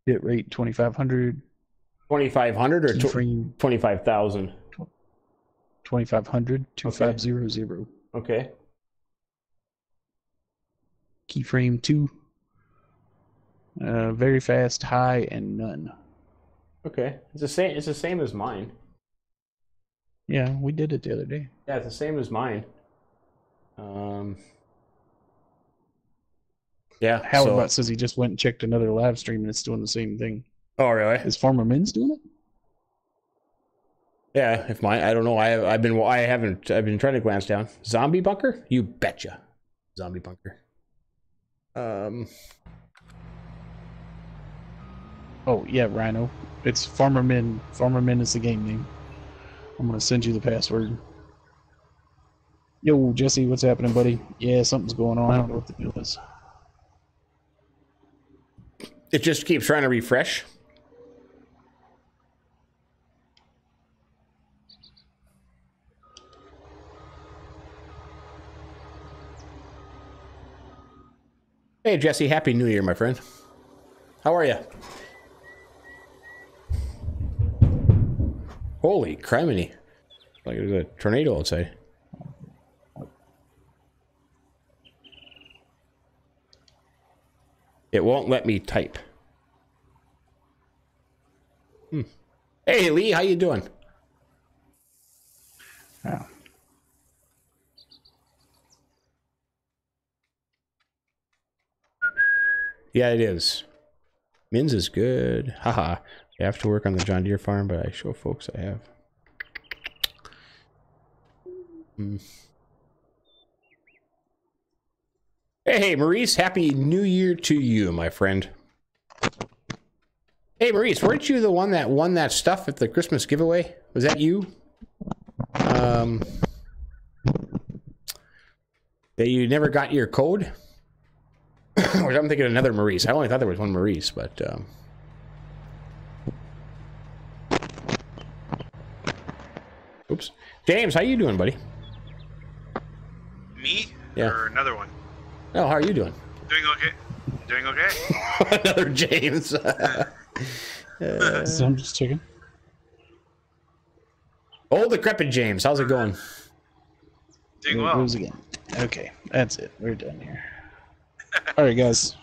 Bit rate 2500. 2500 or 25,000? 2500. 2500. Okay. Keyframe 2. Very fast, high, and none. Okay, it's the same as mine. Yeah, we did it the other day. Yeah, it's the same as mine. Yeah. Howard says he just went and checked another live stream and it's doing the same thing. Oh, really? Is Farmer Minn's doing it? Yeah, if mine, I don't know. I've been trying to glance down. Zombie bunker? You betcha. Zombie bunker. Oh yeah, Rhino. It's Farmer Minn. Farmer Minn is the game name. I'm gonna send you the password. Yo, Jesse, what's happening, buddy? Yeah, something's going on. I don't know what the deal is. It just keeps trying to refresh. Hey, Jesse, Happy New Year, my friend. How are you? Holy criminy. Like there's a tornado outside. It won't let me type. Hey, Lee, how you doing? Yeah. Yeah, it is. Minn's is good. Haha. I have to work on the John Deere farm, but I show folks I have. Hey, Maurice, Happy New Year to you, my friend. Hey, Maurice, weren't you the one that won that stuff at the Christmas giveaway? Was that you? That you never got your code? Or I'm thinking another Maurice. I only thought there was one Maurice, but... Oops. James, how you doing, buddy? Me? Yeah. Or another one? Oh, how are you doing? Doing okay. Doing okay. Another James. So I'm just checking. Old decrepit James, how's it going? Doing well. Again. Okay, that's it. We're done here. All right, guys.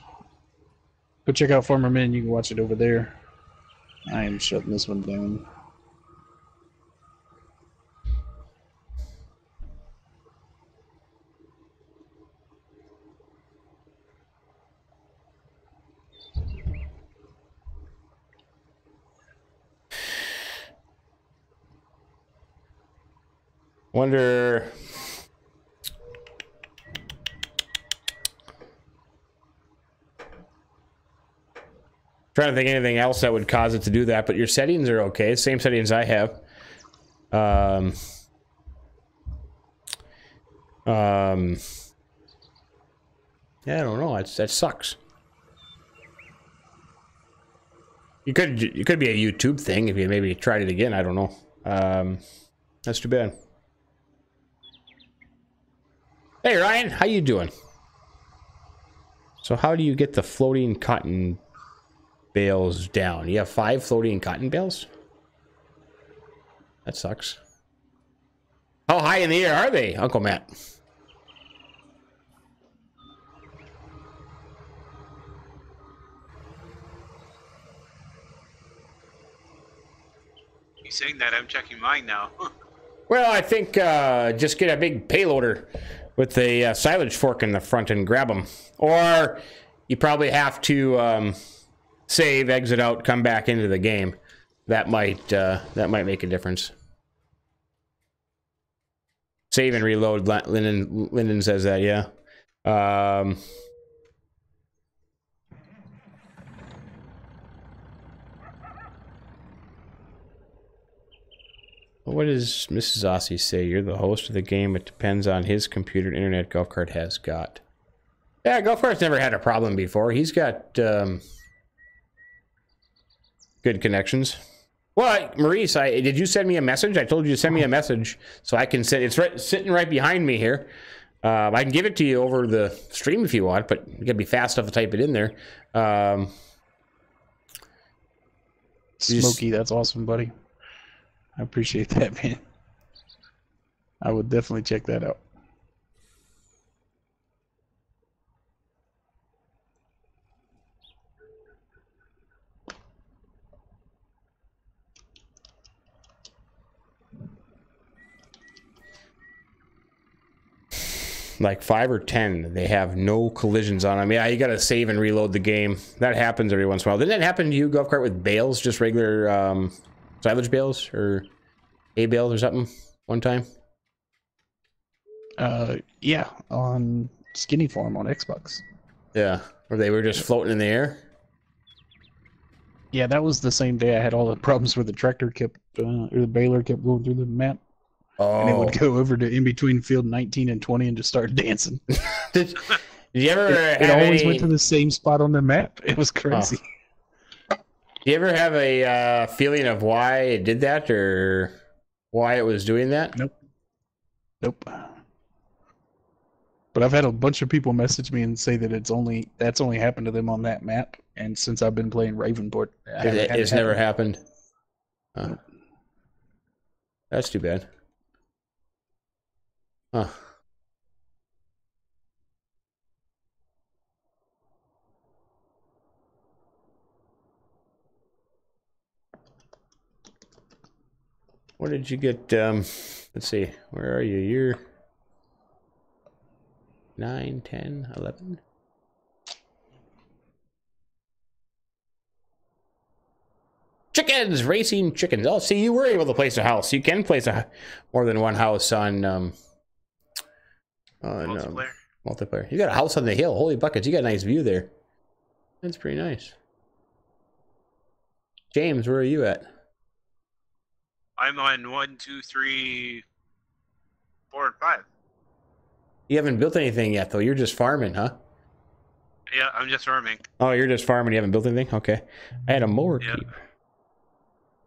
Go check out Farmer Minn. You can watch it over there. I am shutting this one down. Wonder. Trying to think of anything else that would cause it to do that, but your settings are okay. Same settings I have. Yeah, I don't know. That sucks. It could be a YouTube thing if you maybe tried it again. I don't know. That's too bad. Hey Ryan, how you doing? So how do you get the floating cotton bales down? You have 5 floating cotton bales? That sucks. How high in the air are they, Uncle Matt? You saying that? I'm checking mine now. Well, I think just get a big payloader with a silage fork in the front and grab them. Or you probably have to save, exit out, come back into the game. That might make a difference. Save and reload. Lyndon says that, yeah. What does Mrs. Aussie say? You're the host of the game. It depends on his computer and internet Golf Cart has got. Yeah, Golf Cart's never had a problem before. He's got good connections. Well, Maurice, did you send me a message? I told you to send me a message so I can send. It's sitting right behind me here. I can give it to you over the stream if you want, but you gotta be fast enough to type it in there. Smokey, that's awesome, buddy. I appreciate that, man. I would definitely check that out. Like 5 or 10, they have no collisions on them. Yeah, you gotta save and reload the game. That happens every once in a while. Didn't that happen to you, Golf Cart, with bales? Just regular silage bales or hay bales or something one time? Yeah, on Skinny Farm on Xbox. Yeah, where they were just floating in the air? Yeah, that was the same day I had all the problems where the tractor kept, or the baler kept going through the map. Oh. And it would go over to in between field 19 and 20 and just start dancing. Did you ever it always went to the same spot on the map. It was crazy. Oh. Do you ever have a feeling of why it did that or why it was doing that? Nope. But I've had a bunch of people message me and say that that's only happened to them on that map. And since I've been playing Ravenport, it's never happened. That's too bad. Huh. What did you get? Let's see. Where are you? You're 9, 10, 11. Chickens! Racing chickens. Oh, see, you were able to place a house. You can place more than one house on multiplayer. You got a house on the hill. Holy buckets! You got a nice view there. That's pretty nice. James, where are you at? I'm on 1, 2, 3, 4, and 5. You haven't built anything yet, though. You're just farming, huh? Yeah, I'm just farming. Oh, you're just farming. You haven't built anything. Okay. I had a mower keep.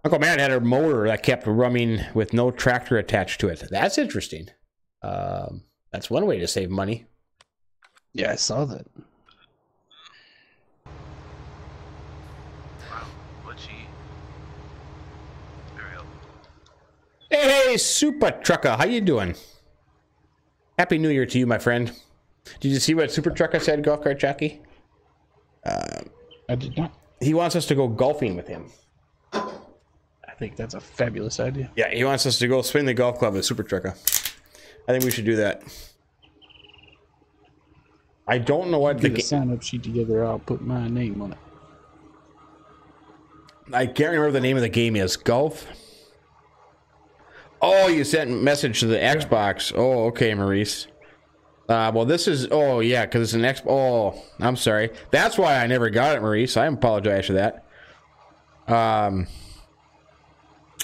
Uncle Matt had a mower that kept running with no tractor attached to it. That's interesting. That's one way to save money. Yeah, I saw that. Wow, glitchy. Very helpful. Hey, Hey, Super Trucker, how you doing? Happy New Year to you, my friend. Did you see what Super Trucker said, Golf Cart Jockey? I did not. He wants us to go golfing with him. I think that's a fabulous idea. Yeah, he wants us to go swing the golf club with Super Trucker. I think we should do that. I don't know what Get a sign-up sheet together. I'll put my name on it. I can't remember the name of the game is. Golf? Oh, you sent a message to the Xbox. Oh, okay, Maurice. Well, this is... Oh, yeah, because it's an Xbox... Oh, I'm sorry. That's why I never got it, Maurice. I apologize for that. I'll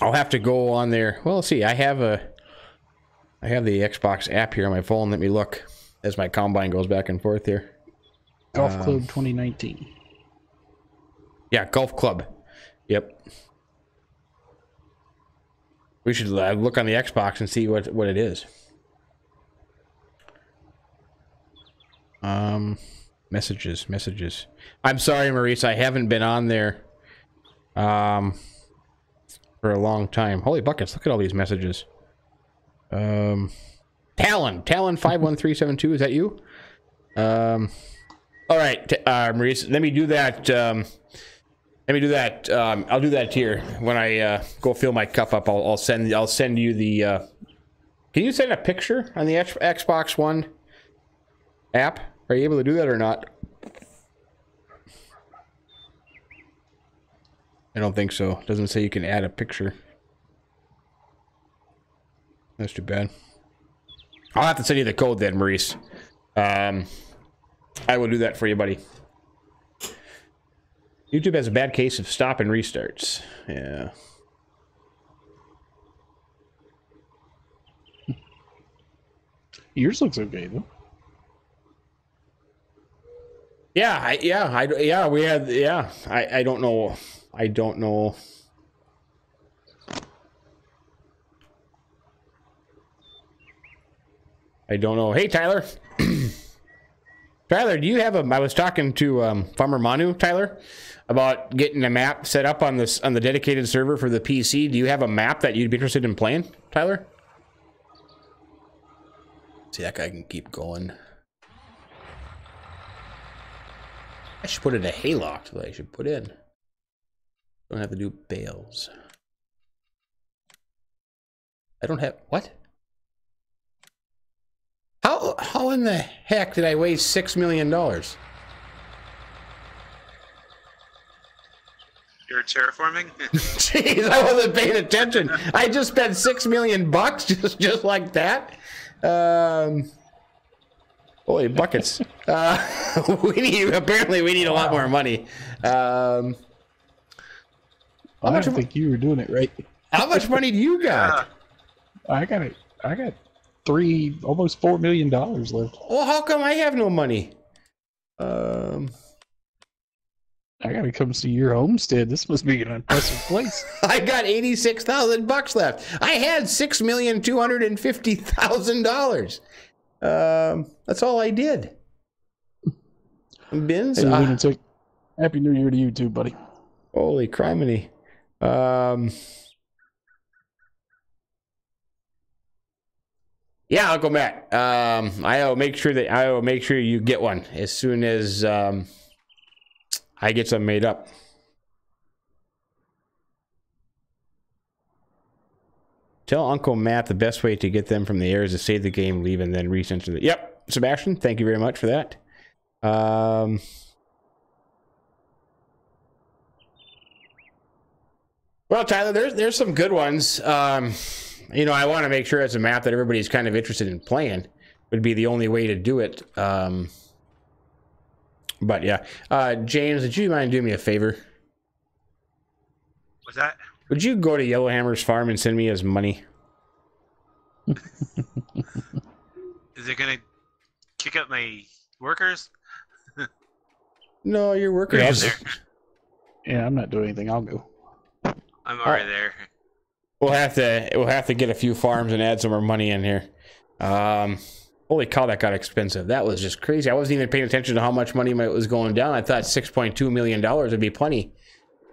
have to go on there. Well, let's see. I have the Xbox app here on my phone. Let me look as my combine goes back and forth here. Golf Club 2019. Yeah, Golf Club. Yep. We should look on the Xbox and see what it is. Messages. I'm sorry, Maurice. I haven't been on there for a long time. Holy buckets! Look at all these messages. Talon 51372. Is that you? All right, Maurice. Let me do that. I'll do that here when I go fill my cup up. I'll send you the. Can you send a picture on the Xbox One app? Are you able to do that or not? I don't think so. It doesn't say you can add a picture. That's too bad. I'll have to send you the code then, Maurice. I will do that for you, buddy. YouTube has a bad case of stop and restarts. Yeah. Yours looks okay though. I don't know. I don't know. Hey, Tyler. Tyler, do you have I was talking to Farmer Manu, Tyler, about getting a map set up on the dedicated server for the PC. Do you have a map that you'd be interested in playing, Tyler? See, that guy can keep going. I should put in a hayloft that I should put in. Don't have to do bales. I don't have what? How in the heck did I waste $6 million? You're terraforming? Jeez, I wasn't paying attention. I just spent $6 million just like that. Holy buckets. Apparently we need a lot more money. I don't think you were doing it right. How much money do you got? I got almost $4 million left. Well, how come I have no money? I gotta come see your homestead. This must be an impressive place. I got $86,000 left. I had $6,250,000. That's all I did. Bins. Hey, lunatic. Happy New Year to you too, buddy. Holy criminy. Yeah, Uncle Matt. I'll make sure you get one as soon as I get some made up. Tell Uncle Matt the best way to get them from the air is to save the game, leave, and then recenter it. Yep, Sebastian, thank you very much for that. Well, Tyler, there's some good ones. You know, I want to make sure it's a map that everybody's kind of interested in playing. Would be the only way to do it. But yeah, James, would you mind doing me a favor? What's that? Would you go to Yellowhammer's farm and send me his money? Is it gonna kick up my workers? No, your workers. Yeah, I'm not doing anything. I'll go. I'm already there. We'll have to get a few farms and add some more money in here. Holy cow, that got expensive. That was just crazy. I wasn't even paying attention to how much money was going down. I thought $6.2 million would be plenty,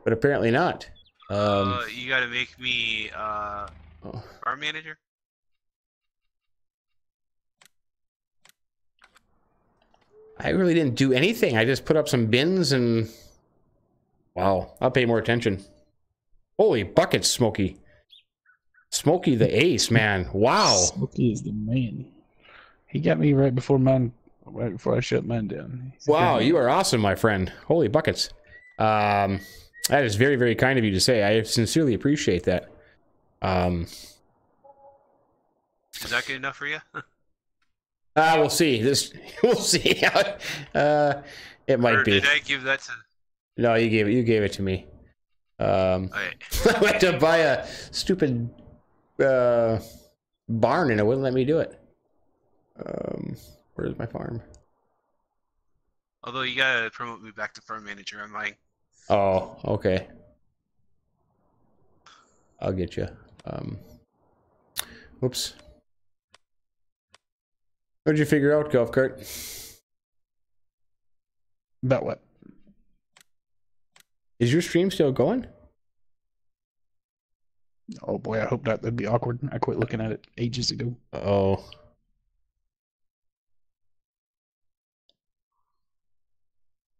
but apparently not. You gotta make me Oh. Farm manager? I really didn't do anything. I just put up some bins and... Wow, I'll pay more attention. Holy buckets, Smokey. Smokey the ace, man. Wow. Smokey is the man. He got me right before I shut mine down. Wow, you are awesome, my friend. Holy buckets. That is very, very kind of you to say. I sincerely appreciate that. Is that good enough for you? We'll see. We'll see. It might be. Did I give that to? No, you gave it to me. Okay. I went to buy a stupid barn and it wouldn't let me do it. Where's my farm? Although you gotta promote me back to farm manager on mine. Oh, okay. I'll get you. Whoops. What'd you figure out, golf cart? About what? Is your stream still going? Oh boy, I hope not. That'd be awkward. I quit looking at it ages ago. Oh.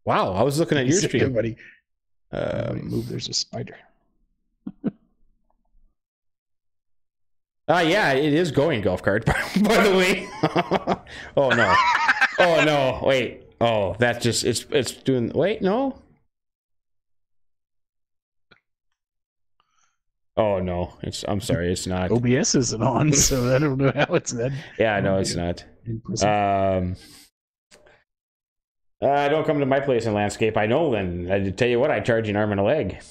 Wow, I was looking at your stream. Everybody move, there's a spider. Yeah, it is going, golf cart, by the way. Oh no. Oh no, wait. Oh, that's just it's doing wait, no. Oh no, I'm sorry, it's not. OBS isn't on, so I don't know how it's that. Yeah, no, it's not. Don't come to my place in landscape. I know. Then I tell you what, I charge you an arm and a leg.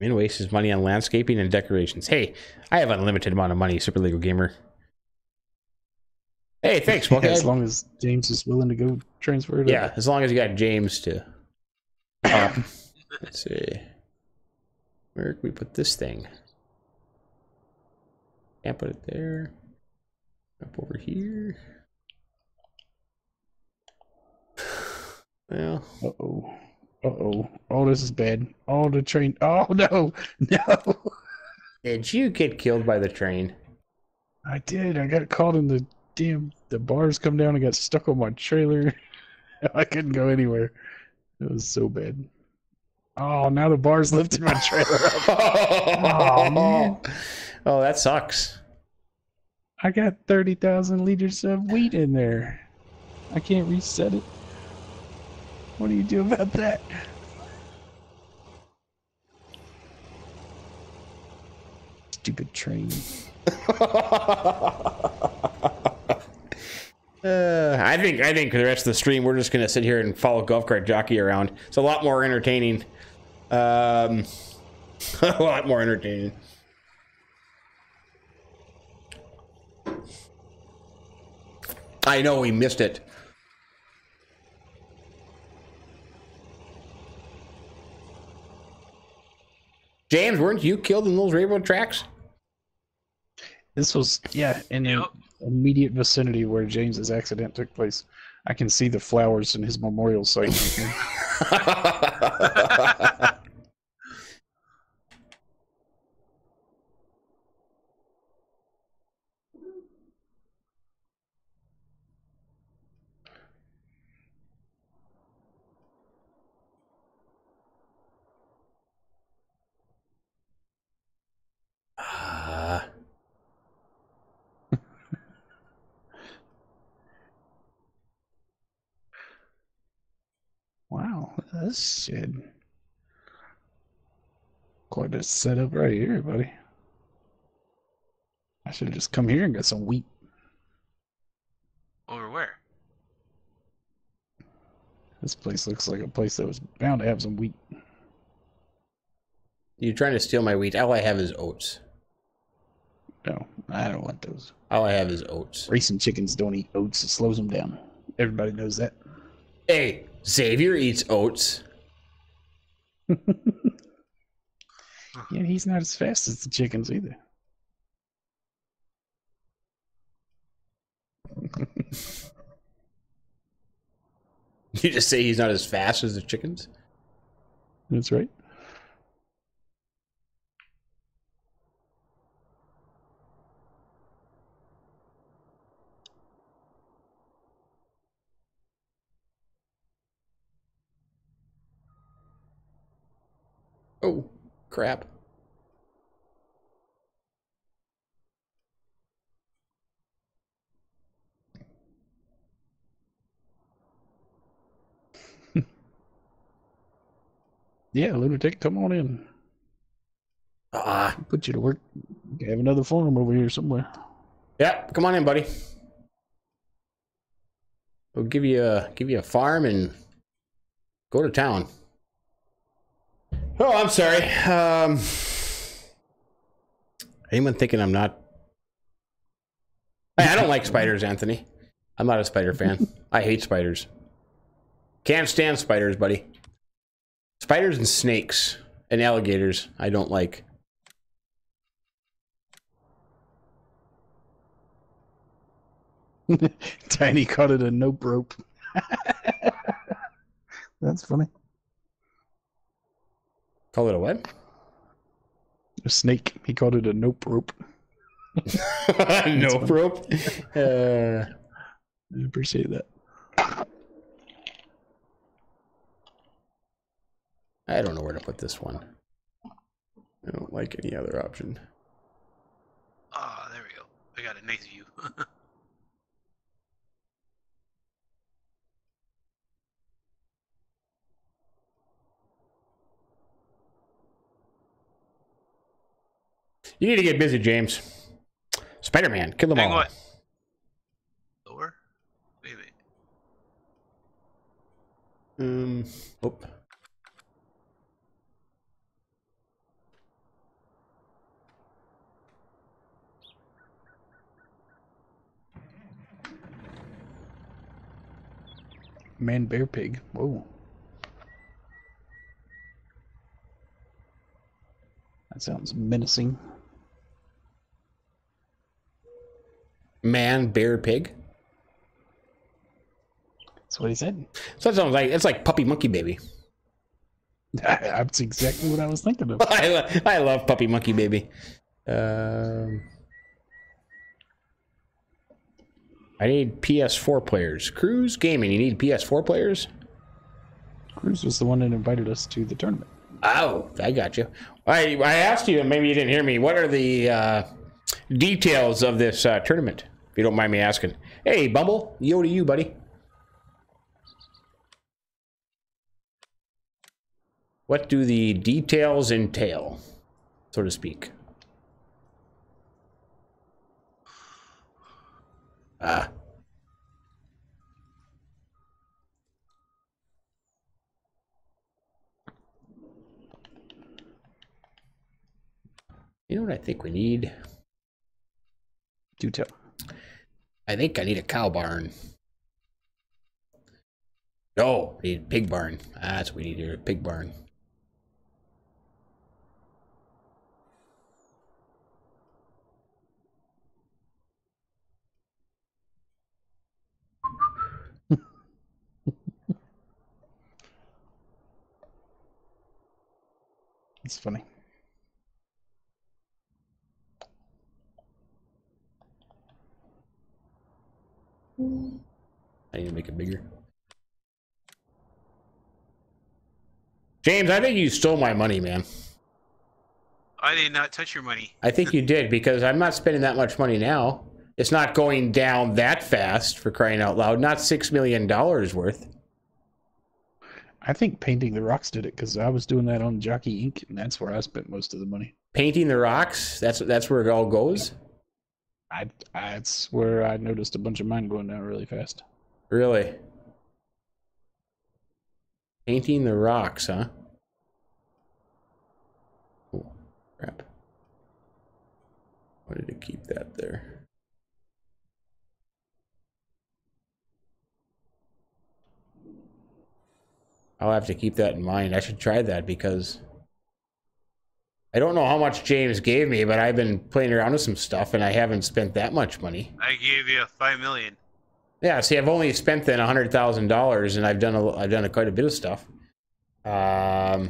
Min wastes his money on landscaping and decorations. Hey, I have unlimited amount of money, Super Legal Gamer. Hey, thanks, Smokey. As long as James is willing to go transfer it. Yeah, as long as you got James to. Let's see. Where can we put this thing? Can't put it there. Up over here. Well. Uh-oh. Uh-oh. Oh, this is bad. Oh, the train. Oh, no. No. Did you get killed by the train? I did. I got caught in the bars come down and got stuck on my trailer. I couldn't go anywhere. It was so bad. Oh, now the bars lifted my trailer up. Oh, man. Oh, that sucks. I got 30,000 liters of wheat in there. I can't reset it. What do you do about that? Stupid train. I think for the rest of the stream we're just gonna sit here and follow Golf Cart Jockey around. It's a lot more entertaining. A lot more entertaining. I know we missed it. James, weren't you killed in those railroad tracks? This was, yeah, in the immediate vicinity where James's accident took place. I can see the flowers in his memorial site. Wow, this shit. Quite a setup right here, buddy. I should have just come here and got some wheat. Over where? This place looks like a place that was bound to have some wheat. You're trying to steal my wheat. All I have is oats. No, I don't want those. All I have is oats. Racing chickens don't eat oats. It slows them down. Everybody knows that. Hey, Xavier eats oats. Yeah, he's not as fast as the chickens either. You just say he's not as fast as the chickens? That's right. Oh, crap. Yeah, lunatic, come on in. Put you to work. You have another farm over here somewhere. Yeah, come on in, buddy. We'll give you a farm and go to town. Oh, I'm sorry. Anyone thinking I'm not? Hey, I don't like spiders, Anthony. I'm not a spider fan. I hate spiders. Can't stand spiders, buddy. Spiders and snakes and alligators, I don't like. Tiny called it a nope rope. That's funny. Call it a what? A snake. He called it a nope rope. Nope rope? I appreciate that. I don't know where to put this one. I don't like any other option. Oh, there we go. I got a nice view. You need to get busy, James. Spider-Man, kill them all. What? Lower? Wait. Oh. Man, bear, pig. Whoa. That sounds menacing. Man, bear, pig. That's what he said. So that sounds like it's like puppy monkey baby. That's exactly what I was thinking of. I love puppy monkey baby. I need PS4 players. Cruise Gaming, you need PS4 players? Cruz was the one that invited us to the tournament. Oh, I got you. I asked you, and maybe you didn't hear me. What are the details of this tournament, if you don't mind me asking? Hey, Bumble, yo to you, buddy. What do the details entail, so to speak? You know what I think we need? Do tell. I think I need a cow barn. No, I need a pig barn. That's what we need here, a pig barn. It's funny. I need to make it bigger. James, I think you stole my money, man. I did not touch your money. I think you did, because I'm not spending that much money now. It's not going down that fast, for crying out loud. Not $6 million worth. I think Painting the Rocks did it, because I was doing that on Jockey Inc., and that's where I spent most of the money. Painting the Rocks? That's where it all goes? That's where I noticed a bunch of mine going down really fast. Really? Painting the Rocks, huh? Oh, crap. Why did it keep that there? I'll have to keep that in mind. I should try that, because I don't know how much James gave me, but I've been playing around with some stuff and I haven't spent that much money. I gave you $5 million. Yeah, see, I've only spent then $100,000, and I've done quite a bit of stuff. I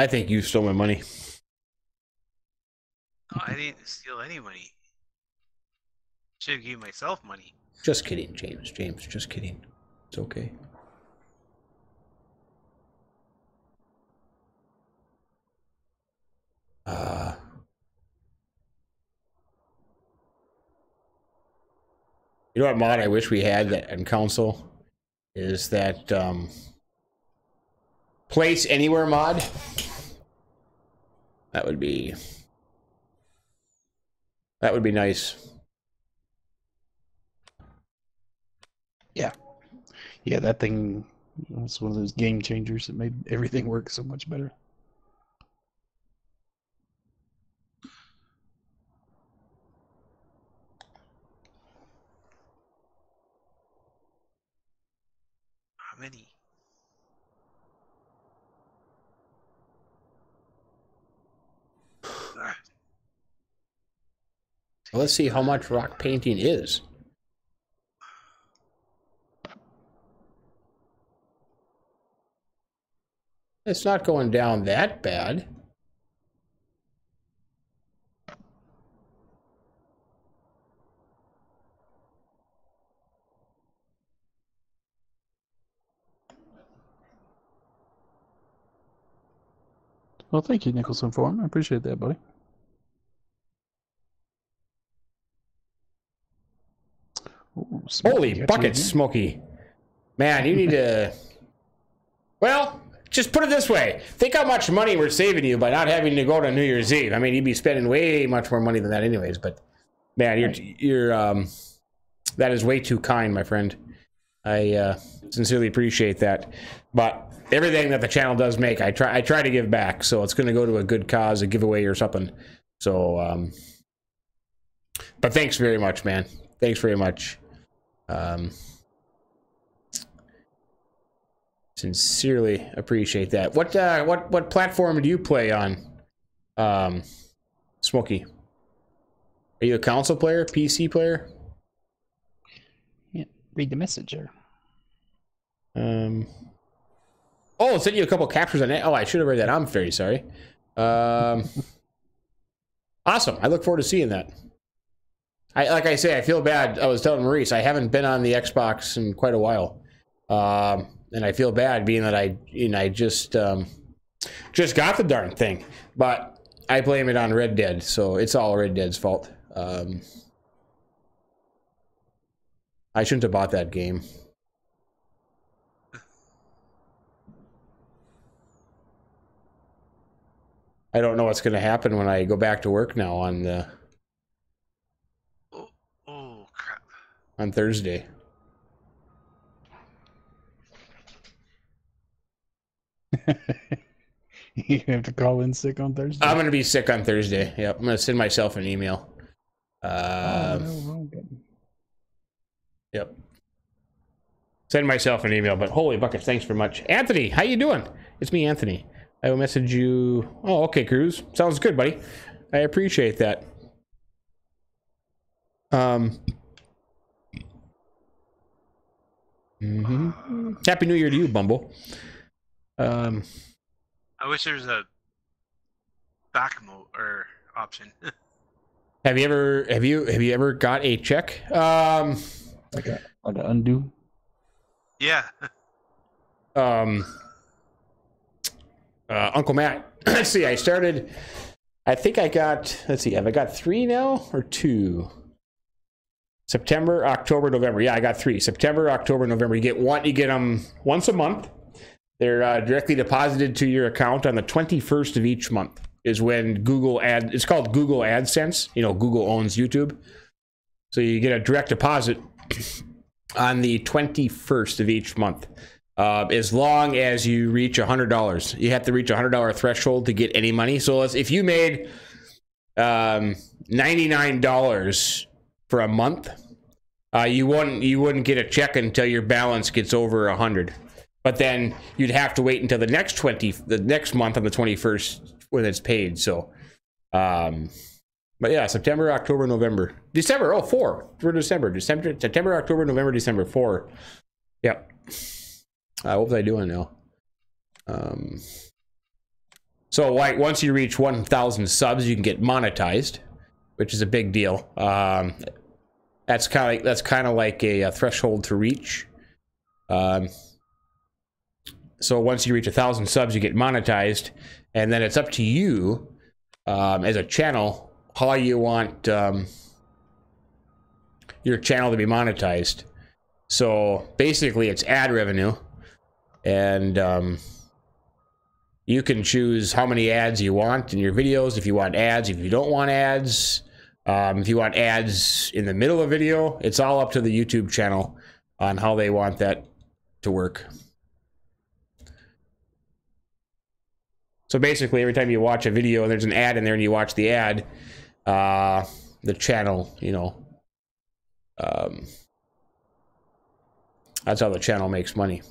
think you stole my money. No, I didn't steal any money. Should have given myself money. Just kidding, James. James, just kidding. It's okay. You know what mod I wish we had that in console is that place anywhere mod. That would be nice. Yeah. Yeah, that thing was one of those game changers that made everything work so much better. How many? Well, let's see how much rock painting is. It's not going down that bad. Well, thank you, Nicholson Forum. I appreciate that, buddy. Ooh, holy buckets, Smokey. Man, you need to... Well, just put it this way. Think how much money we're saving you by not having to go to New Year's Eve. I mean, you'd be spending way much more money than that anyways, but... Man, you're that is way too kind, my friend. I sincerely appreciate that. But everything that the channel does make, I try to give back. So it's going to go to a good cause, a giveaway or something. So, but thanks very much, man. Thanks very much. Sincerely appreciate that. What platform do you play on, Smokey? Are you a console player, PC player? Yeah, read the messenger. Oh, it sent you a couple captures on it. Oh, I should have read that. I'm very sorry. Awesome. I look forward to seeing that. Like I say, I feel bad. I was telling Maurice, I haven't been on the Xbox in quite a while. And I feel bad being that I just got the darn thing. But I blame it on Red Dead, so it's all Red Dead's fault. I shouldn't have bought that game. I don't know what's going to happen when I go back to work now on the... Oh crap. On Thursday. You have to call in sick on Thursday? I'm going to be sick on Thursday. Yep, I'm going to send myself an email. Yep. Send myself an email, but holy buckets, thanks very much. Anthony, how you doing? It's me, Anthony. I will message you. Oh, okay, Cruz. Sounds good, buddy. I appreciate that. Happy New Year to you, Bumble. I wish there was a back mode or option. Have you ever got a check? Like an undo? Yeah. Uncle Matt. Let's see. I started. I think I got. Let's see. Have I got 3 now or 2? September, October, November. Yeah, I got 3. September, October, November. You get them once a month. They're directly deposited to your account on the 21st of each month. Is when it's called Google AdSense. You know, Google owns YouTube. So you get a direct deposit on the 21st of each month. As long as you reach $100. You have to reach a $100 threshold to get any money. So if you made $99 for a month, you wouldn't get a check until your balance gets over 100. But then you'd have to wait until the next month on the 21st when it's paid. So, but yeah, September, October, November, December. Oh, 4 for December. September, October, November, December. 4. Yep. What was I doing now? So like once you reach 1,000 subs, you can get monetized, which is a big deal. That's kind of like a threshold to reach. So once you reach 1,000 subs, you get monetized, and then it's up to you as a channel how you want your channel to be monetized. So basically it's ad revenue, and you can choose how many ads you want in your videos, if you want ads, if you don't want ads, if you want ads in the middle of a video. It's all up to the YouTube channel on how they want that to work. So basically, every time you watch a video and there's an ad in there and you watch the ad, the channel, you know, that's how the channel makes money.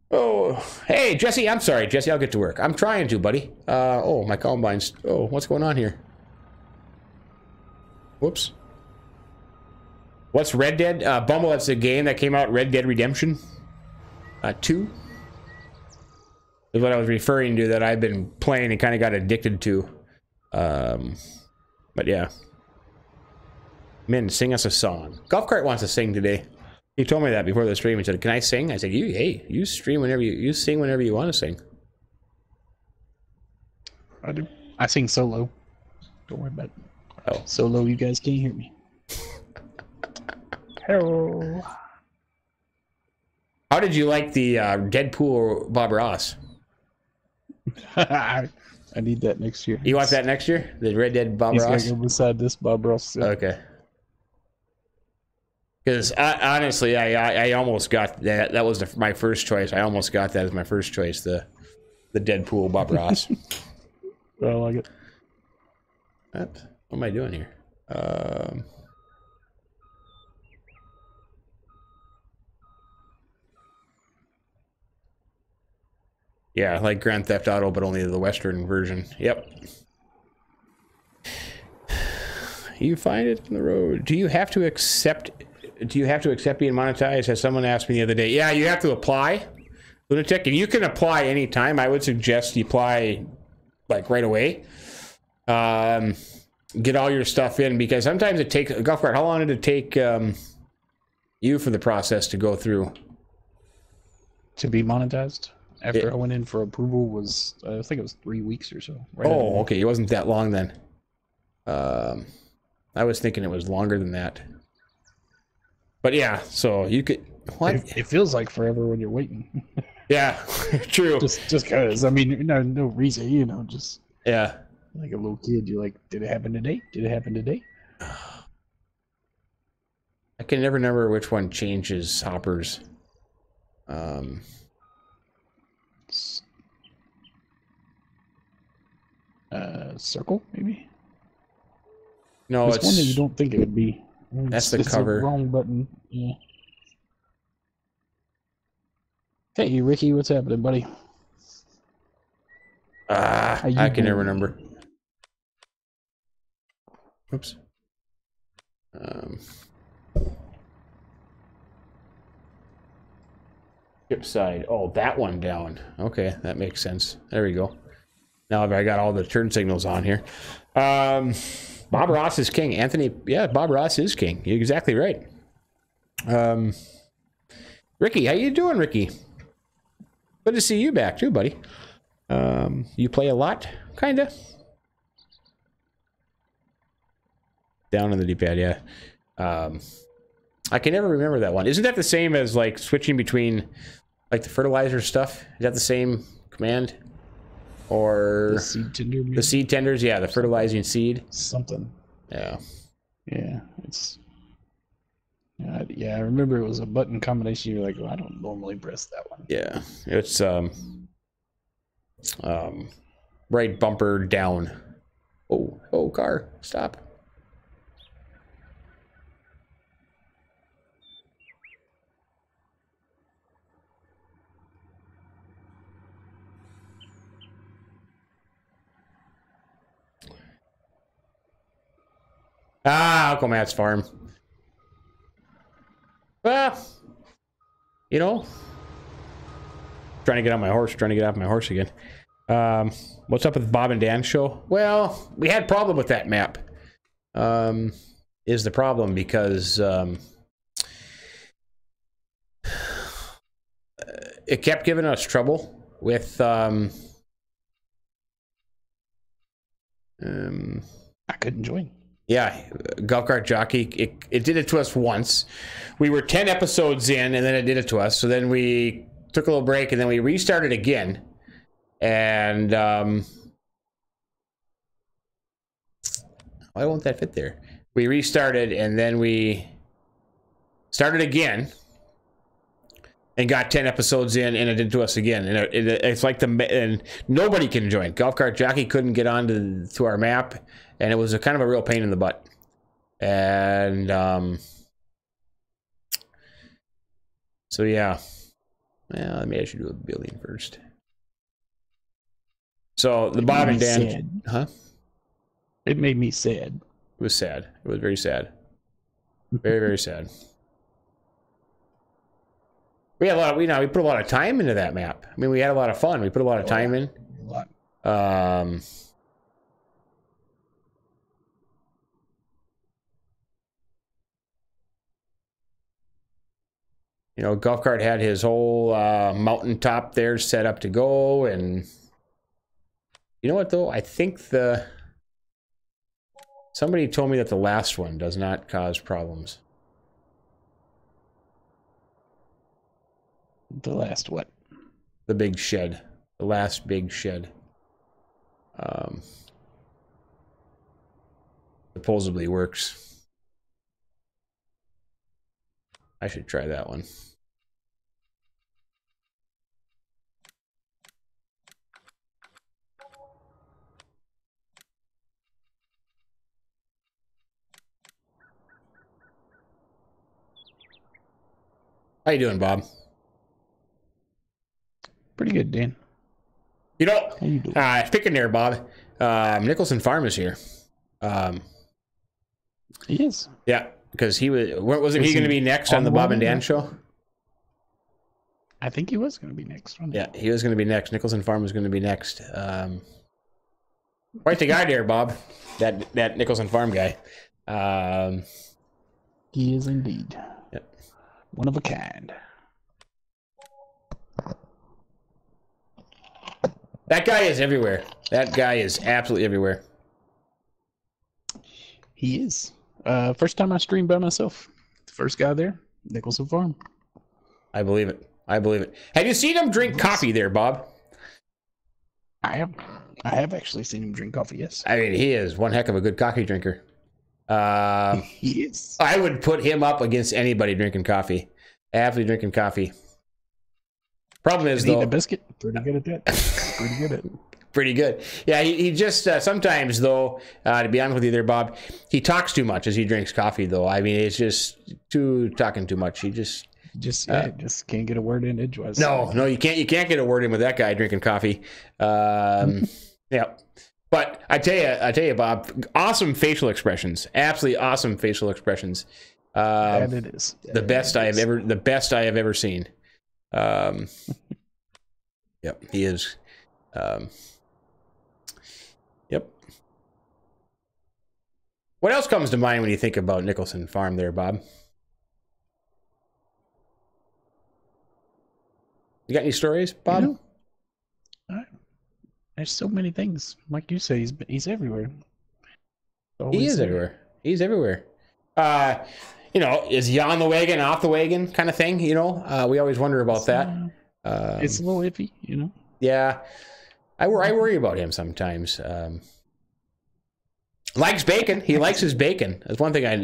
Oh, hey, Jesse, I'm sorry, Jesse, I'll get to work. I'm trying to, buddy. Oh, my combine's, oh, what's going on here? Whoops. What's Red Dead? Bumble, that's a game that came out, Red Dead Redemption 2. Is what I was referring to, that I've been playing and kind of got addicted to. But yeah. Minn, sing us a song. Golf Cart wants to sing today. He told me that before the stream. He said, "Can I sing?" I said, "Hey, you stream whenever you sing whenever you want to sing." I do. I sing solo. Don't worry about it. Oh, solo, you guys can't hear me. Hello. How did you like the Deadpool Bob Ross? I need that next year. You want that next year? The Red Dead Bob Ross? He's gonna go beside this Bob Ross. Yeah. Okay. Because honestly, I almost got that. That was my first choice. I almost got that as my first choice. The Deadpool Bob Ross. I like it. What am I doing here? Yeah, like Grand Theft Auto, but only the Western version. Yep. You find it on the road. Do you have to accept being monetized? As someone asked me the other day. Yeah, you have to apply, Lunatic, and you can apply anytime. I would suggest you apply like right away. Get all your stuff in, because sometimes it takes Golf Cart. How long did it take you for the process to go through? To be monetized? After I went in for approval was, I think it was 3 weeks or so. Right. Oh, okay. It wasn't that long then. I was thinking it was longer than that. But yeah, so you could... What? It feels like forever when you're waiting. Yeah, true. Just because. I mean, no reason, you know, just... Yeah. Like a little kid, you're like, did it happen today? Did it happen today? I can never remember which one changes hoppers. Circle, maybe? No, it's one that you don't think it would be. That's the cover. The wrong button. Yeah. Hey, Ricky, what's happening, buddy? I can never remember. Oops. Ship side. Oh, that one down. Okay, that makes sense. There we go. Now I got all the turn signals on here. Bob Ross is king. Anthony, yeah, Bob Ross is king. You're exactly right. Ricky, how you doing, Ricky? Good to see you back too, buddy. You play a lot, kinda. Down on the D-pad, yeah. I can never remember that one. Isn't that the same as like switching between like the fertilizer stuff? Is that the same command? Or the seed tender? Maybe? The seed tenders, yeah, the fertilizing seed. Something. Yeah. Yeah, it's... yeah, I remember it was a button combination. You're like, oh, I don't normally press that one. Yeah, it's right bumper down. Oh, car, stop. Uncle Matt's farm. Well, you know, trying to get on my horse, trying to get off my horse again. What's up with Bob and Dan's show? Well, we had a problem with that map. Is the problem because it kept giving us trouble with couldn't join. Yeah, Golf Cart Jockey, it did it to us once. We were 10 episodes in, and then it did it to us. So then we took a little break, and then we restarted again. And why won't that fit there? We restarted, and then we started again and got 10 episodes in, and it did to us again. And it's like and nobody can join. Golf Cart Jockey couldn't get on to our map, and it was a kind of a real pain in the butt. And so yeah, well, maybe I should do a building first. So the Bob and Dan, sad. huh? It made me sad. It was sad. It was very sad. Very, very sad. We had a lot of, we put a lot of time into that map. I mean, we had a lot of fun. We put a lot of time in. A lot. You know, Golf Cart had his whole mountaintop there set up to go, and you know what though? I think somebody told me that the last one does not cause problems. The last what? The big shed. The last big shed. Supposedly works. I should try that one. How you doing, Bob? Pretty good, Dan. You know, speaking there, Bob, Nicholson Farm is here. He is. Yeah, because wasn't he going to be next on the Bob and Dan show? I think he was going to be next. Yeah, he was going to be next. Nicholson Farm was going to be next. Quite the guy there, Bob. That Nicholson Farm guy. He is indeed. Yeah. One of a kind. That guy is everywhere. That guy is absolutely everywhere. He is. First time I streamed by myself. The first guy there, Nicholson Farm. I believe it. I believe it. Have you seen him drink coffee there, Bob? I have actually seen him drink coffee, yes. I mean, he is one heck of a good coffee drinker. He is. I would put him up against anybody drinking coffee. Absolutely drinking coffee. Problem is, though, eating a biscuit. Pretty good at that. Pretty good at it. Pretty good. Yeah, he just sometimes, though, to be honest with you there, Bob, he talks too much as he drinks coffee, though. I mean, it's just talking too much. He just can't get a word in edgewise. No, you can't get a word in with that guy drinking coffee. Yeah. But I tell you, Bob, awesome facial expressions. Absolutely awesome facial expressions. That it is. The best I have ever seen. Yep, he is. Yep. What else comes to mind when you think about Nicholson Farm there, Bob? You got any stories, Bob? You know, there's so many things. Like you say, he's everywhere. He is everywhere. He's everywhere. You know, is he on the wagon, off the wagon kind of thing? You know, we always wonder about that. It's a little iffy, you know. Yeah, I worry about him sometimes. Likes bacon. He likes his bacon. That's one thing. And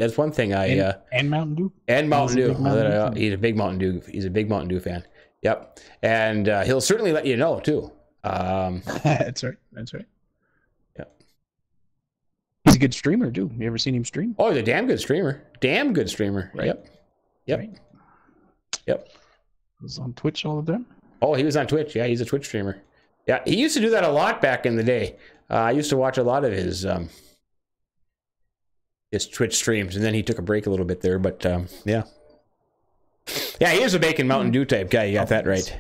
Mountain Dew. And Mountain Dew. He's a big Mountain Dew. He's a big Mountain Dew fan. Yep, and he'll certainly let you know too. That's right. That's right. Yep. He's a good streamer too. You ever seen him stream? Oh, he's a damn good streamer. Damn good streamer. Right. Yep. Right. Yep. He was on Twitch all the time. Oh, he was on Twitch. Yeah, he's a Twitch streamer. Yeah, he used to do that a lot back in the day. I used to watch a lot of his Twitch streams, and then he took a break a little bit there. But yeah. Yeah, he is a bacon Mountain Dew type guy. You got that right.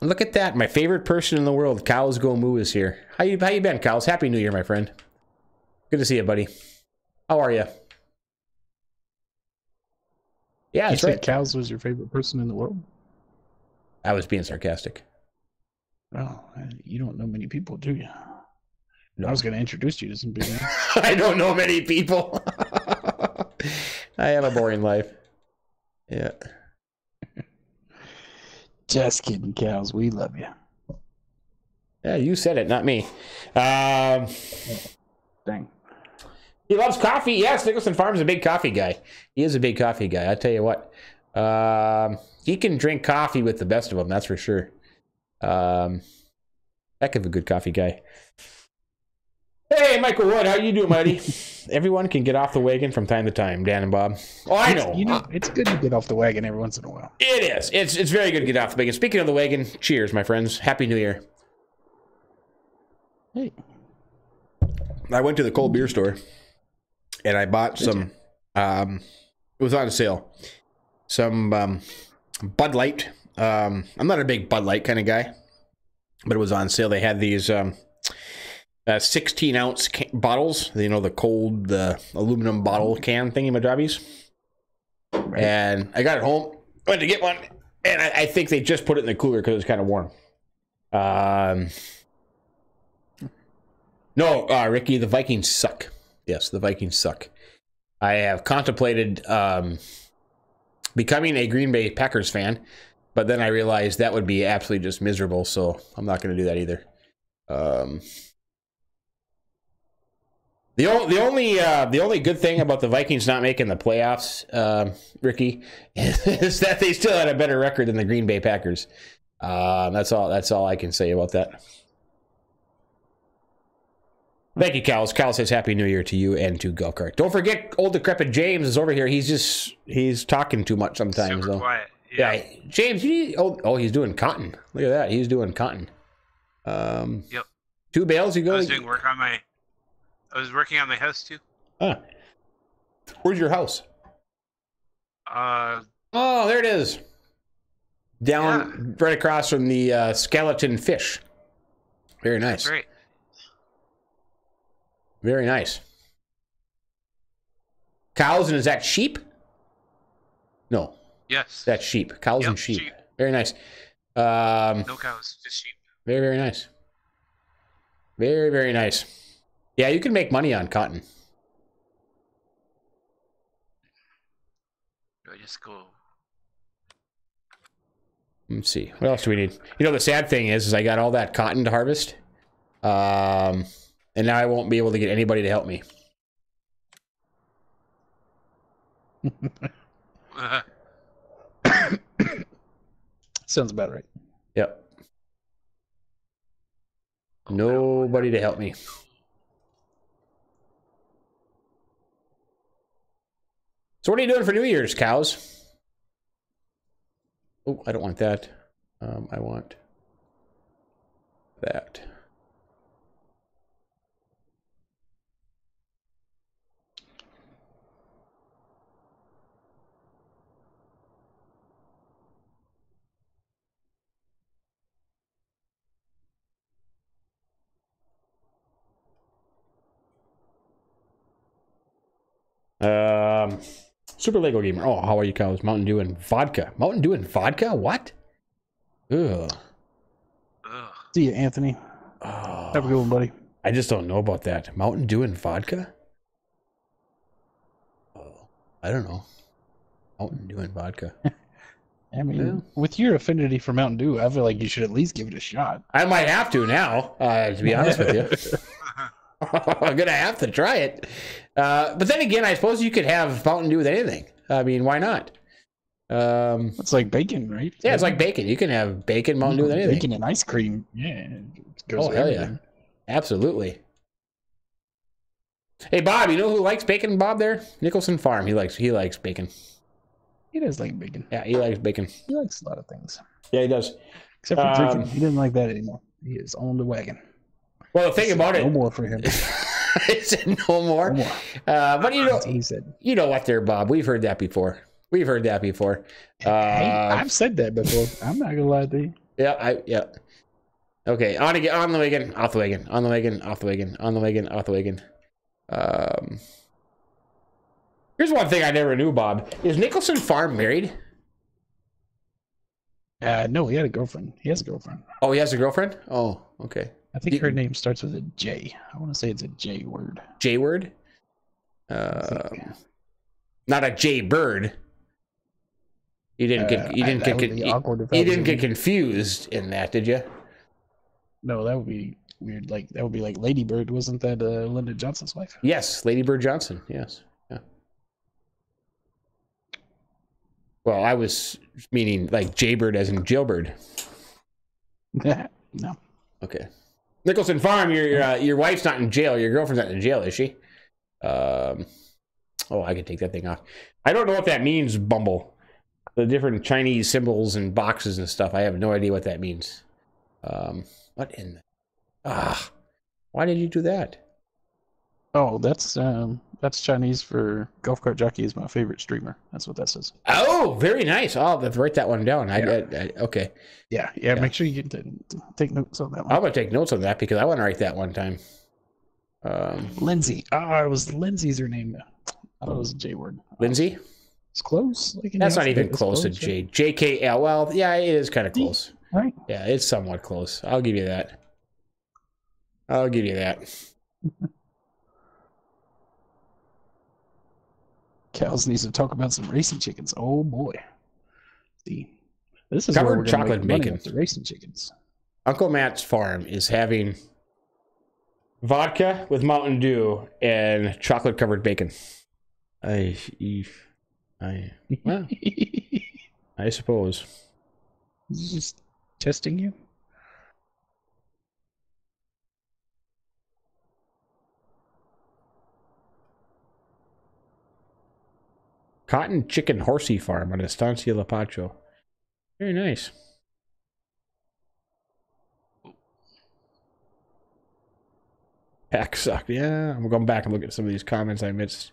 Look at that. My favorite person in the world, Cows Go Moo, is here. How you been, Cows? Happy New Year, my friend. Good to see you, buddy. How are you? Yeah, that's right. Cows was your favorite person in the world? I was being sarcastic. Well, you don't know many people, do you? No. I was going to introduce you to some people. I don't know many people. I have a boring life. Yeah. Just kidding, cows. We love you. Yeah, you said it, not me. Dang. He loves coffee. Yes, Nicholson Farm's a big coffee guy. He is a big coffee guy. I tell you what. He can drink coffee with the best of them, that's for sure. Heck of a good coffee guy. Hey, Michael Wood, how you doing, buddy? Everyone can get off the wagon from time to time, Dan and Bob. Oh, I know. You know, it's good to get off the wagon every once in a while. It is. It's very good to get off the wagon. Speaking of the wagon, cheers, my friends. Happy New Year. Hey. I went to the cold beer store, and I bought some, it was on sale, some Bud Light. I'm not a big Bud Light kind of guy, but it was on sale. They had these 16-ounce bottles, you know, the aluminum bottle can thingy-majobbies. Right. And I got it home, went to get one, and I think they just put it in the cooler because it was kind of warm. No, Ricky, the Vikings suck. Yes, the Vikings suck. I have contemplated becoming a Green Bay Packers fan, but then I realized that would be absolutely just miserable, so I'm not going to do that either. The only good thing about the Vikings not making the playoffs, Ricky, is that they still had a better record than the Green Bay Packers. That's all I can say about that. Thank you, Cal. Cal says Happy New Year to you and to Golf Cart. Don't forget, old decrepit James is over here. He's talking too much sometimes. Super though. Quiet. Yeah, James. He's doing cotton. Look at that. He's doing cotton. Yep. 2 bales. You go. I was doing work on my. I was working on my house too. Huh. Where's your house? Oh, there it is. Down right across from the skeleton fish. Very nice. Great. Very nice. Cows, and is that sheep? No. Yes. That's sheep. Cows and sheep. Very nice. No cows, just sheep. Very, very nice. Very, very nice. Yeah, you can make money on cotton. I just go. Let's see. What else do we need? You know, the sad thing is I got all that cotton to harvest. And now I won't be able to get anybody to help me. Sounds about right. Yep. Nobody to help me. So what are you doing for New Year's, cows? Oh, I don't want that. I want that. Super Lego Gamer. Oh, how are you, cows? Mountain Dew and vodka. Mountain Dew and vodka? What? Ugh. See you, Anthony. Oh, have a good one, buddy. I just don't know about that. Mountain Dew and vodka? Oh, I don't know. Mountain Dew and vodka. I mean, with your affinity for Mountain Dew, I feel like you should at least give it a shot. I might have to now, to be honest with you. I'm gonna have to try it, but then again, I suppose you could have Mountain Dew with anything. I mean, why not? It's like bacon, right? Yeah, it's like bacon. You can have bacon Mountain Dew with anything. Bacon and ice cream. Yeah, it goes hell yeah, absolutely. Hey, Bob, you know who likes bacon? Bob there, Nicholson Farm. He likes bacon. He does like bacon. Yeah, he likes bacon. He likes a lot of things. Yeah, he does. Except for drinking. He didn't like that anymore. He is on the wagon. Well, the thing about it, no more for him. I said no more. No more. But you know, he said, you know what, there, Bob. We've heard that before. Hey, I've said that before. I'm not gonna lie to you. Yeah. Okay, on again, on the wagon, off the wagon, on the wagon, off the wagon, on the wagon, off the wagon. Here's one thing I never knew, Bob. Is Nicholson Farm married? No, he had a girlfriend. He has a girlfriend. Oh, he has a girlfriend? Oh, okay. I think her name starts with a J. I want to say it's a J word. J word? Not a J bird. You didn't get confused in that, did you? No, that would be weird. Like that would be like Lady Bird. Wasn't that Lyndon Johnson's wife? Yes, Lady Bird Johnson. Yes. Yeah. Well, I was meaning like Jaybird as in jailbird. No. Okay. Nicholson Farm, your wife's not in jail. Your girlfriend's not in jail, is she? Oh, I can take that thing off. I don't know what that means, Bumble. The different Chinese symbols and boxes and stuff. I have no idea what that means. What in the... why did you do that? Oh, that's Chinese for Golf Cart Jockey is my favorite streamer. That's what that says. Oh, very nice. I'll write that one down. Yeah. Okay. Yeah. Make sure you get to take notes on that one. I'm going to take notes on that because I want to write that one time. Lindsay. It was Lindsay's her name. I thought it was a J word. Lindsay? It's close. That's not even close to J. JKL. Well, yeah, it is kind of close. Right. Yeah, it's somewhat close. I'll give you that. Cows needs to talk about some racing chickens. Oh boy. See, this is covered where we're chocolate bacon. The racing chickens. Uncle Matt's farm is having vodka with Mountain Dew and chocolate covered bacon. Well, I suppose. Is he just testing you? Cotton Chicken Horsey Farm on Estancia La Pacho. Very nice. Pack sucked. Yeah, I'm going back and look at some of these comments I missed.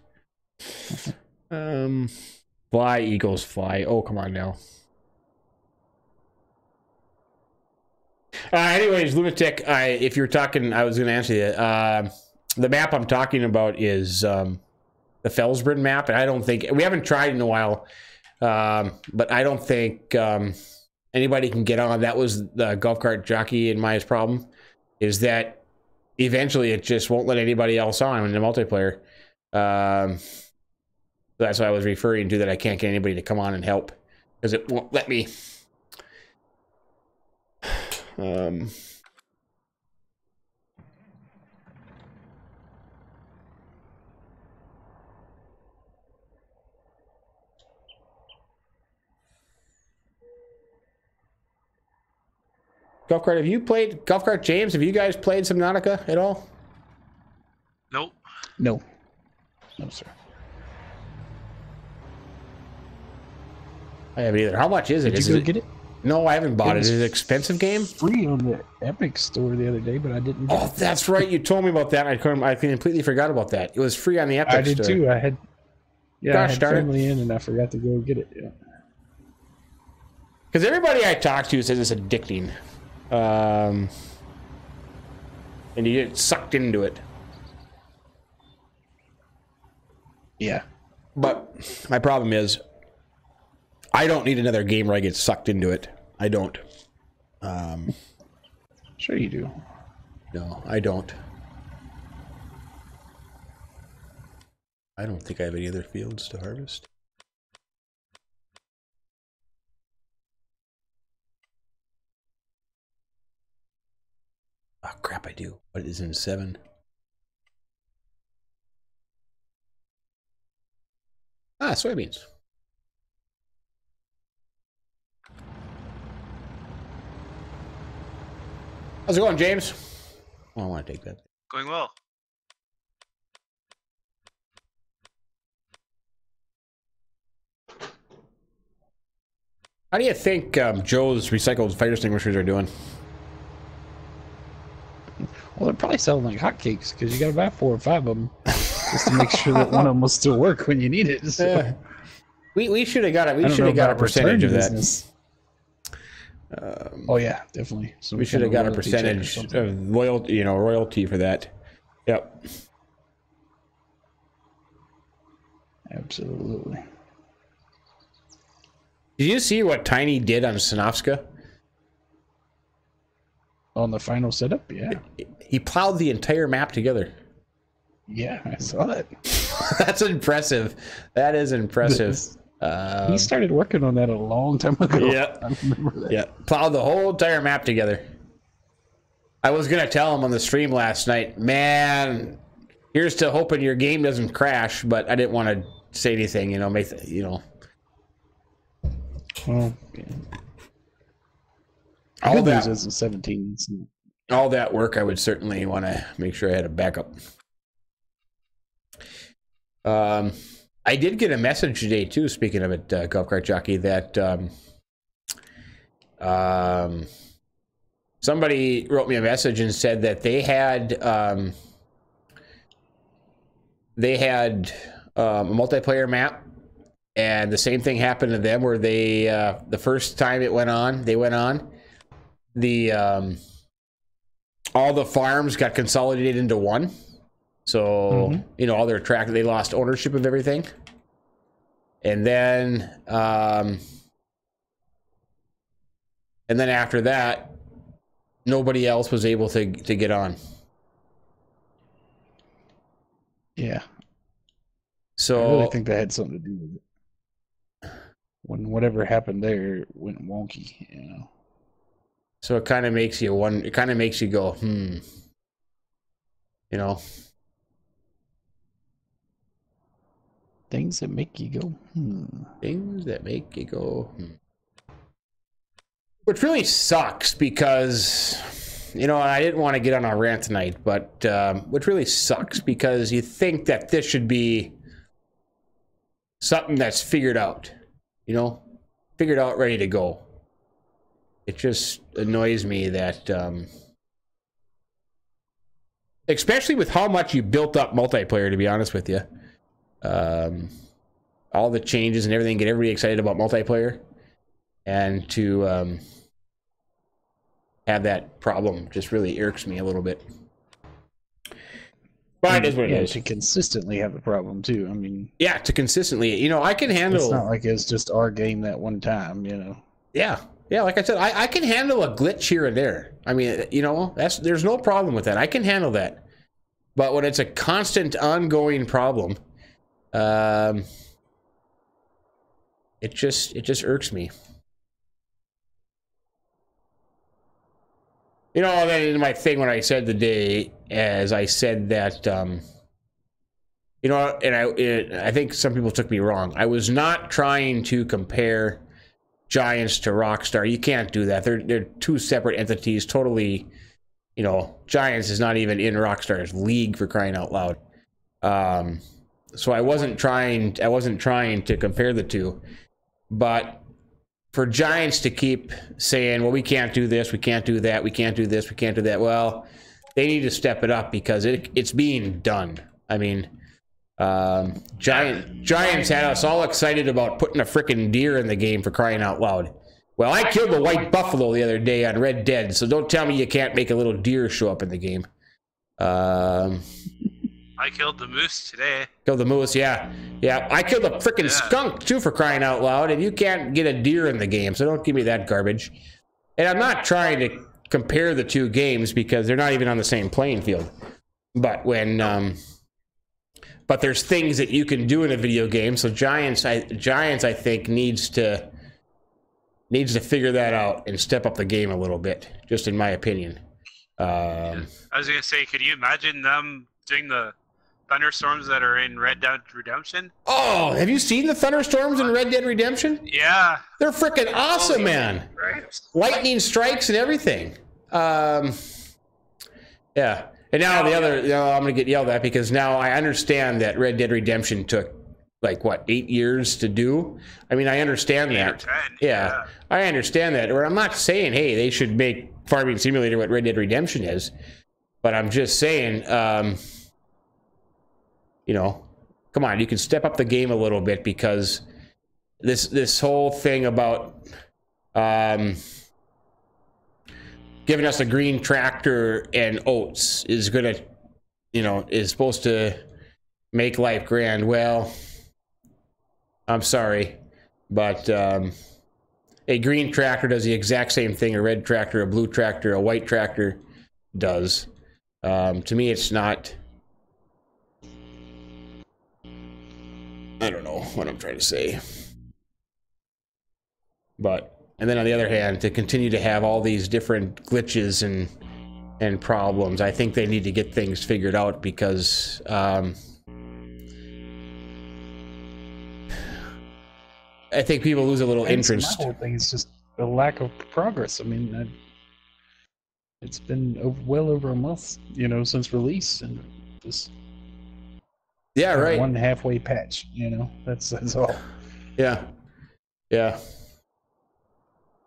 Fly, Eagles, fly. Oh, come on now. Anyways, Lunatic, if you're talking, I was going to answer you. The map I'm talking about is... the Felsbrunn map, and I don't think we haven't tried in a while, but I don't think anybody can get on. That was the Golf Cart Jockey and Maya's problem, is that eventually it just won't let anybody else on in the multiplayer. That's what I was referring to, that I can't get anybody to come on and help because it won't let me. Golf Cart, have you played Golf Cart James? Have you guys played Subnautica at all? Nope. No, sir. I haven't either. How much is it? Did you go get it? No, I haven't bought it. Is it an expensive game? Free on the Epic Store the other day, but I didn't. Oh, that's right. You told me about that. I completely forgot about that. It was free on the Epic Store. I did too. I had family in, and I forgot to go get it. Yeah. Because everybody I talk to says it's addicting. And you get sucked into it. Yeah. But my problem is, I don't need another game where I get sucked into it. I don't. Sure you do. No, I don't. I don't think I have any other fields to harvest. Oh, crap, I do. What is in 7? Soybeans. How's it going, James? Oh, I want to take that. Going well. How do you think Joe's recycled fire extinguishers are doing? Well, they're probably selling like hotcakes because you got to buy 4 or 5 of them just to make sure that one of them will still work when you need it. So. We should have got it. We should have got a percentage of that. Oh yeah, definitely. We should have got a percentage of royalty for that. Yep. Absolutely. Did you see what Tiny did on Sinofska? On the final setup, yeah. He plowed the entire map together. Yeah, I saw that. That's impressive. That is impressive. He started working on that a long time ago. Yeah. I remember that. Yeah. Plowed the whole entire map together. I was going to tell him on the stream last night, man, here's to hoping your game doesn't crash, but I didn't want to say anything, you know, Well, yeah. All that is in 17. all that work, I would certainly want to make sure I had a backup. I did get a message today too, speaking of it, Golf Cart Jockey, that somebody wrote me a message and said that they had a multiplayer map, and the same thing happened to them, where they the first time they went on, the all the farms got consolidated into one. So, you know, all their track, they lost ownership of everything. And then after that, nobody else was able to get on. Yeah. So I really think that had something to do with it. When whatever happened there went wonky, you know. So it kind of makes you wonder, it kind of makes you go, you know. Things that make you go, Things that make you go, Which really sucks because, you know, I didn't want to get on a rant tonight, but which really sucks because you think that this should be something that's figured out, you know, figured out, ready to go. It just annoys me that, especially with how much you built up multiplayer, to be honest with you. All the changes and everything, get everybody excited about multiplayer, and to have that problem just really irks me a little bit. But it is what it is. To consistently have a problem too. I mean, yeah, to consistently, you know, I can handle. It's not like it's just our game that one time, you know. Yeah, like I said, I can handle a glitch here and there. I mean, you know, there's no problem with that. I can handle that. But when it's a constant, ongoing problem, it just irks me. You know, that is my thing when I said today, as I said that, you know, and I think some people took me wrong. I was not trying to compare Giants to Rockstar. You can't do that. They're two separate entities, totally. You know, Giants is not even in Rockstar's league, for crying out loud. So I wasn't trying to compare the two, but for Giants to keep saying, well, we can't do this, we can't do that, we can't do this, we can't do that, well, they need to step it up because it's being done. I mean, Giants had us all excited about putting a frickin' deer in the game, for crying out loud. Well, I killed a white buffalo the other day on Red Dead, so don't tell me you can't make a little deer show up in the game. I killed the moose today. Killed the moose, yeah. Yeah, I killed a frickin' skunk, too, for crying out loud, and you can't get a deer in the game, so don't give me that garbage. And I'm not trying to compare the two games because they're not even on the same playing field. But when, but there's things that you can do in a video game, so Giants, I think, needs to figure that out and step up the game a little bit, just in my opinion. I was going to say, could you imagine them doing the thunderstorms that are in Red Dead Redemption? Oh, have you seen the thunderstorms in Red Dead Redemption? Yeah. They're freaking awesome, man. Right. Lightning strikes and everything. Yeah. And now I'm going to get yelled at because now I understand that Red Dead Redemption took, like, what, 8 years to do? I mean, I understand that. 10, yeah, I understand that. Or I'm not saying, hey, they should make Farming Simulator what Red Dead Redemption is. But I'm just saying, you know, come on, you can step up the game a little bit because this whole thing about giving us a green tractor and oats is gonna, you know, is supposed to make life grand. Well, I'm sorry, but a green tractor does the exact same thing a red tractor, a blue tractor, a white tractor does. To me, it's not. I don't know what I'm trying to say. But, and then on the other hand, to continue to have all these different glitches and problems, I think they need to get things figured out because I think people lose a little interest. My whole thing is just a lack of progress. I mean, it's been well over a month, since release, and just right. One halfway patch, that's all. Yeah.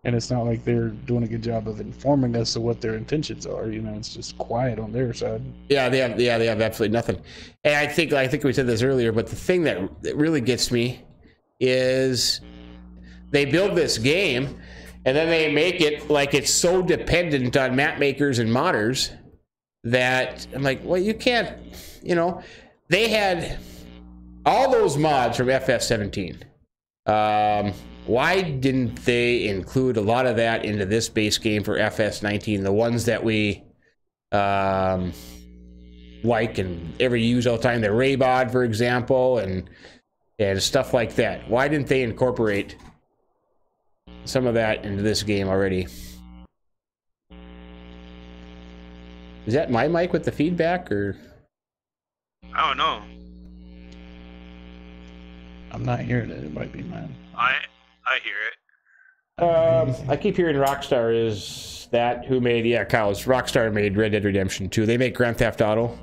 And it's not like they're doing a good job of informing us of what their intentions are. It's just quiet on their side. Yeah, they have absolutely nothing. And I think we said this earlier, but the thing that really gets me is they build this game and then they make it like it's so dependent on map makers and modders that I'm like, well, you can't, they had all those mods from FS17. Why didn't they include a lot of that into this base game for FS19? The ones that we like and ever use all the time, the Raybod, for example, and stuff like that. Why didn't they incorporate some of that into this game already? Is that my mic with the feedback, or? I don't know. I'm not hearing it. It might be mine. I hear it. I keep hearing Rockstar is that who made, Kyle's Rockstar made Red Dead Redemption 2. They make Grand Theft Auto.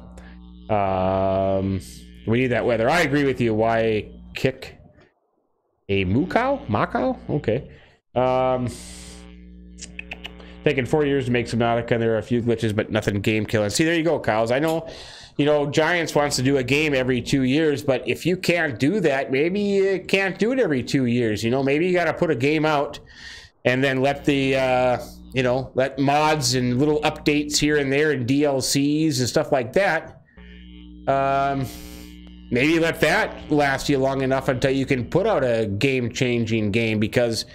We need that weather. I agree with you. Why kick a Macau? Okay. Taking 4 years to make Subnautica, and there are a few glitches, but nothing game killing. See, there you go, Kyle's. I know, Giants wants to do a game every 2 years, but if you can't do that, maybe you can't do it every 2 years. Maybe you got to put a game out and then let the, let mods and little updates here and there and DLCs and stuff like that. Maybe let that last you long enough until you can put out a game-changing game, because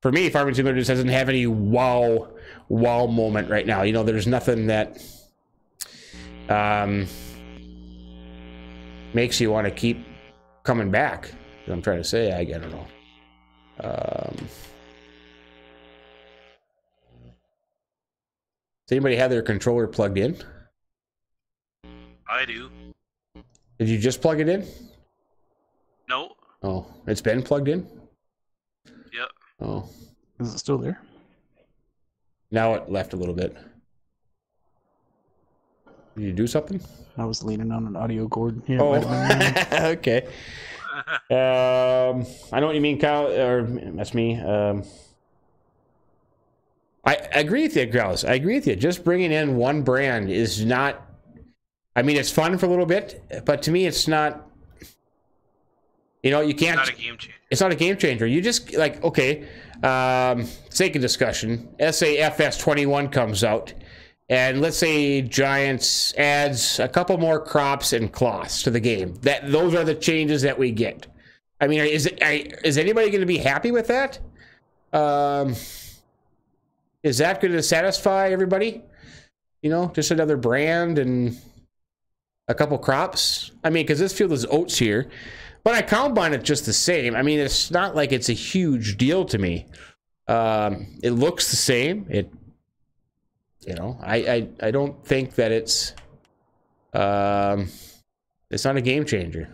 for me, Farming Simulator just doesn't have any wow moment right now. There's nothing that makes you want to keep coming back. I'm trying to say, I don't know. Does anybody have their controller plugged in? I do. Did you just plug it in? No. Oh, it's been plugged in? Yep. Oh. Is it still there? Now it left a little bit. Did you do something? I was leaning on an audio cord. Yeah, oh, okay. I know what you mean, Kyle, or that's me. I agree with you, Grouse. I agree with you. Just bringing in one brand is not... I mean, it's fun for a little bit, but to me, it's not... you can't... It's not a game changer. It's not a game changer. You just, okay, sake of discussion, let's say FS21 comes out, and let's say Giants adds a couple more crops and cloths to the game. Those are the changes that we get. I mean, is anybody going to be happy with that? Is that going to satisfy everybody? Just another brand and a couple crops? I mean, because this field is oats here, but I combine it just the same. I mean, it's not like it's a huge deal to me. It looks the same. I don't think that it's not a game changer.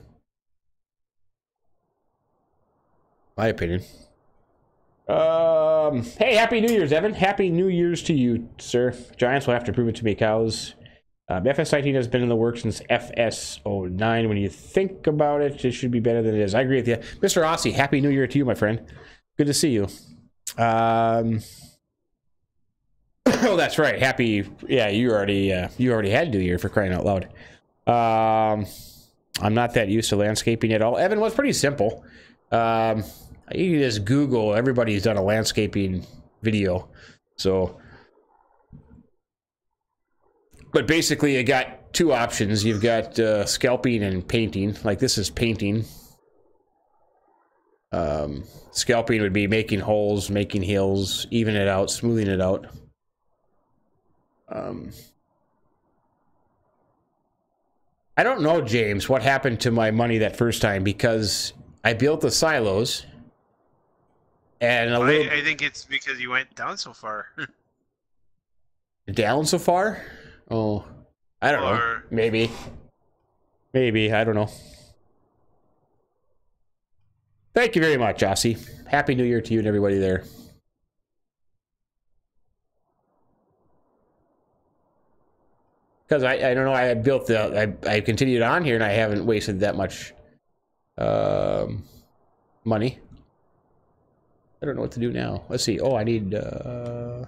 My opinion. Hey, Happy New Year's, Evan. Happy New Year's to you, sir. Giants will have to prove it to me, cows. FS19 has been in the works since FS09. When you think about it, it should be better than it is. I agree with you. Mr. Aussie, Happy New Year to you, my friend. Good to see you. Oh, that's right. Happy. Yeah, you already had New Year, for crying out loud. I'm not that used to landscaping at all. Evan was pretty simple. You can just Google. Everybody's done a landscaping video. So, but basically, you got two options. You've got scalping and painting. Like this is painting. Scalping would be making holes, making hills, even it out, smoothing it out. I don't know, James, what happened to my money that first time, because I built the silos and I think it's because you went down so far. Down so far? Oh, I don't know. Maybe, I don't know. Thank you very much, Aussie. Happy New Year to you and everybody there. Because I don't know, I had built I continued on here and I haven't wasted that much money. I don't know what to do now. Let's see. Oh, I need how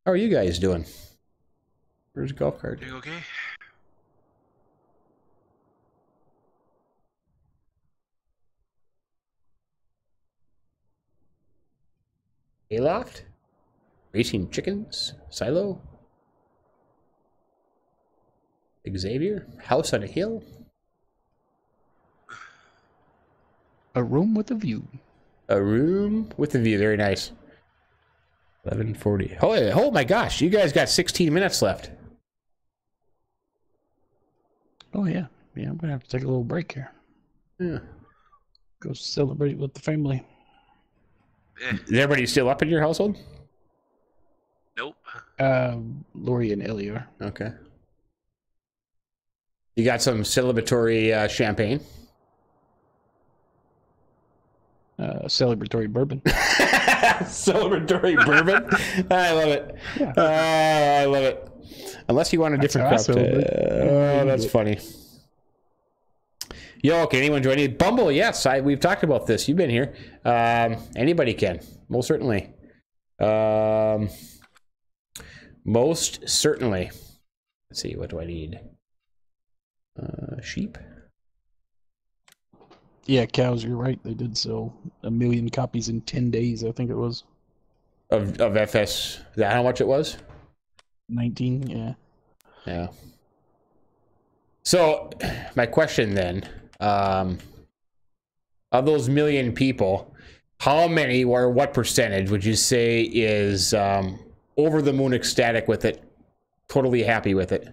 are you guys doing? Where's the golf cart? You okay? Hayloft? Racing chickens? Silo? Xavier? House on a hill? A room with a view. A room with a view. Very nice. 11:40. Oh my gosh, you guys got 16 minutes left. Oh yeah. Yeah, I'm gonna have to take a little break here. Yeah. Go celebrate with the family. Is everybody still up in your household? Nope. Lori and Ellie are. Okay. You got some celebratory champagne? Celebratory bourbon. Celebratory bourbon? I love it. Yeah. I love it. Unless you want a different cup. Oh, that's funny. Yo, okay, anyone join me? Bumble, yes, we've talked about this. You've been here. Anybody can. Most certainly. Most certainly. Let's see, what do I need? Sheep? Yeah, cows, you're right. They did sell 1 million copies in 10 days, I think it was. Of FS. Is that how much it was? 19, yeah. Yeah. So, my question then, of those 1 million people, how many or what percentage would you say is over the moon ecstatic with it, totally happy with it?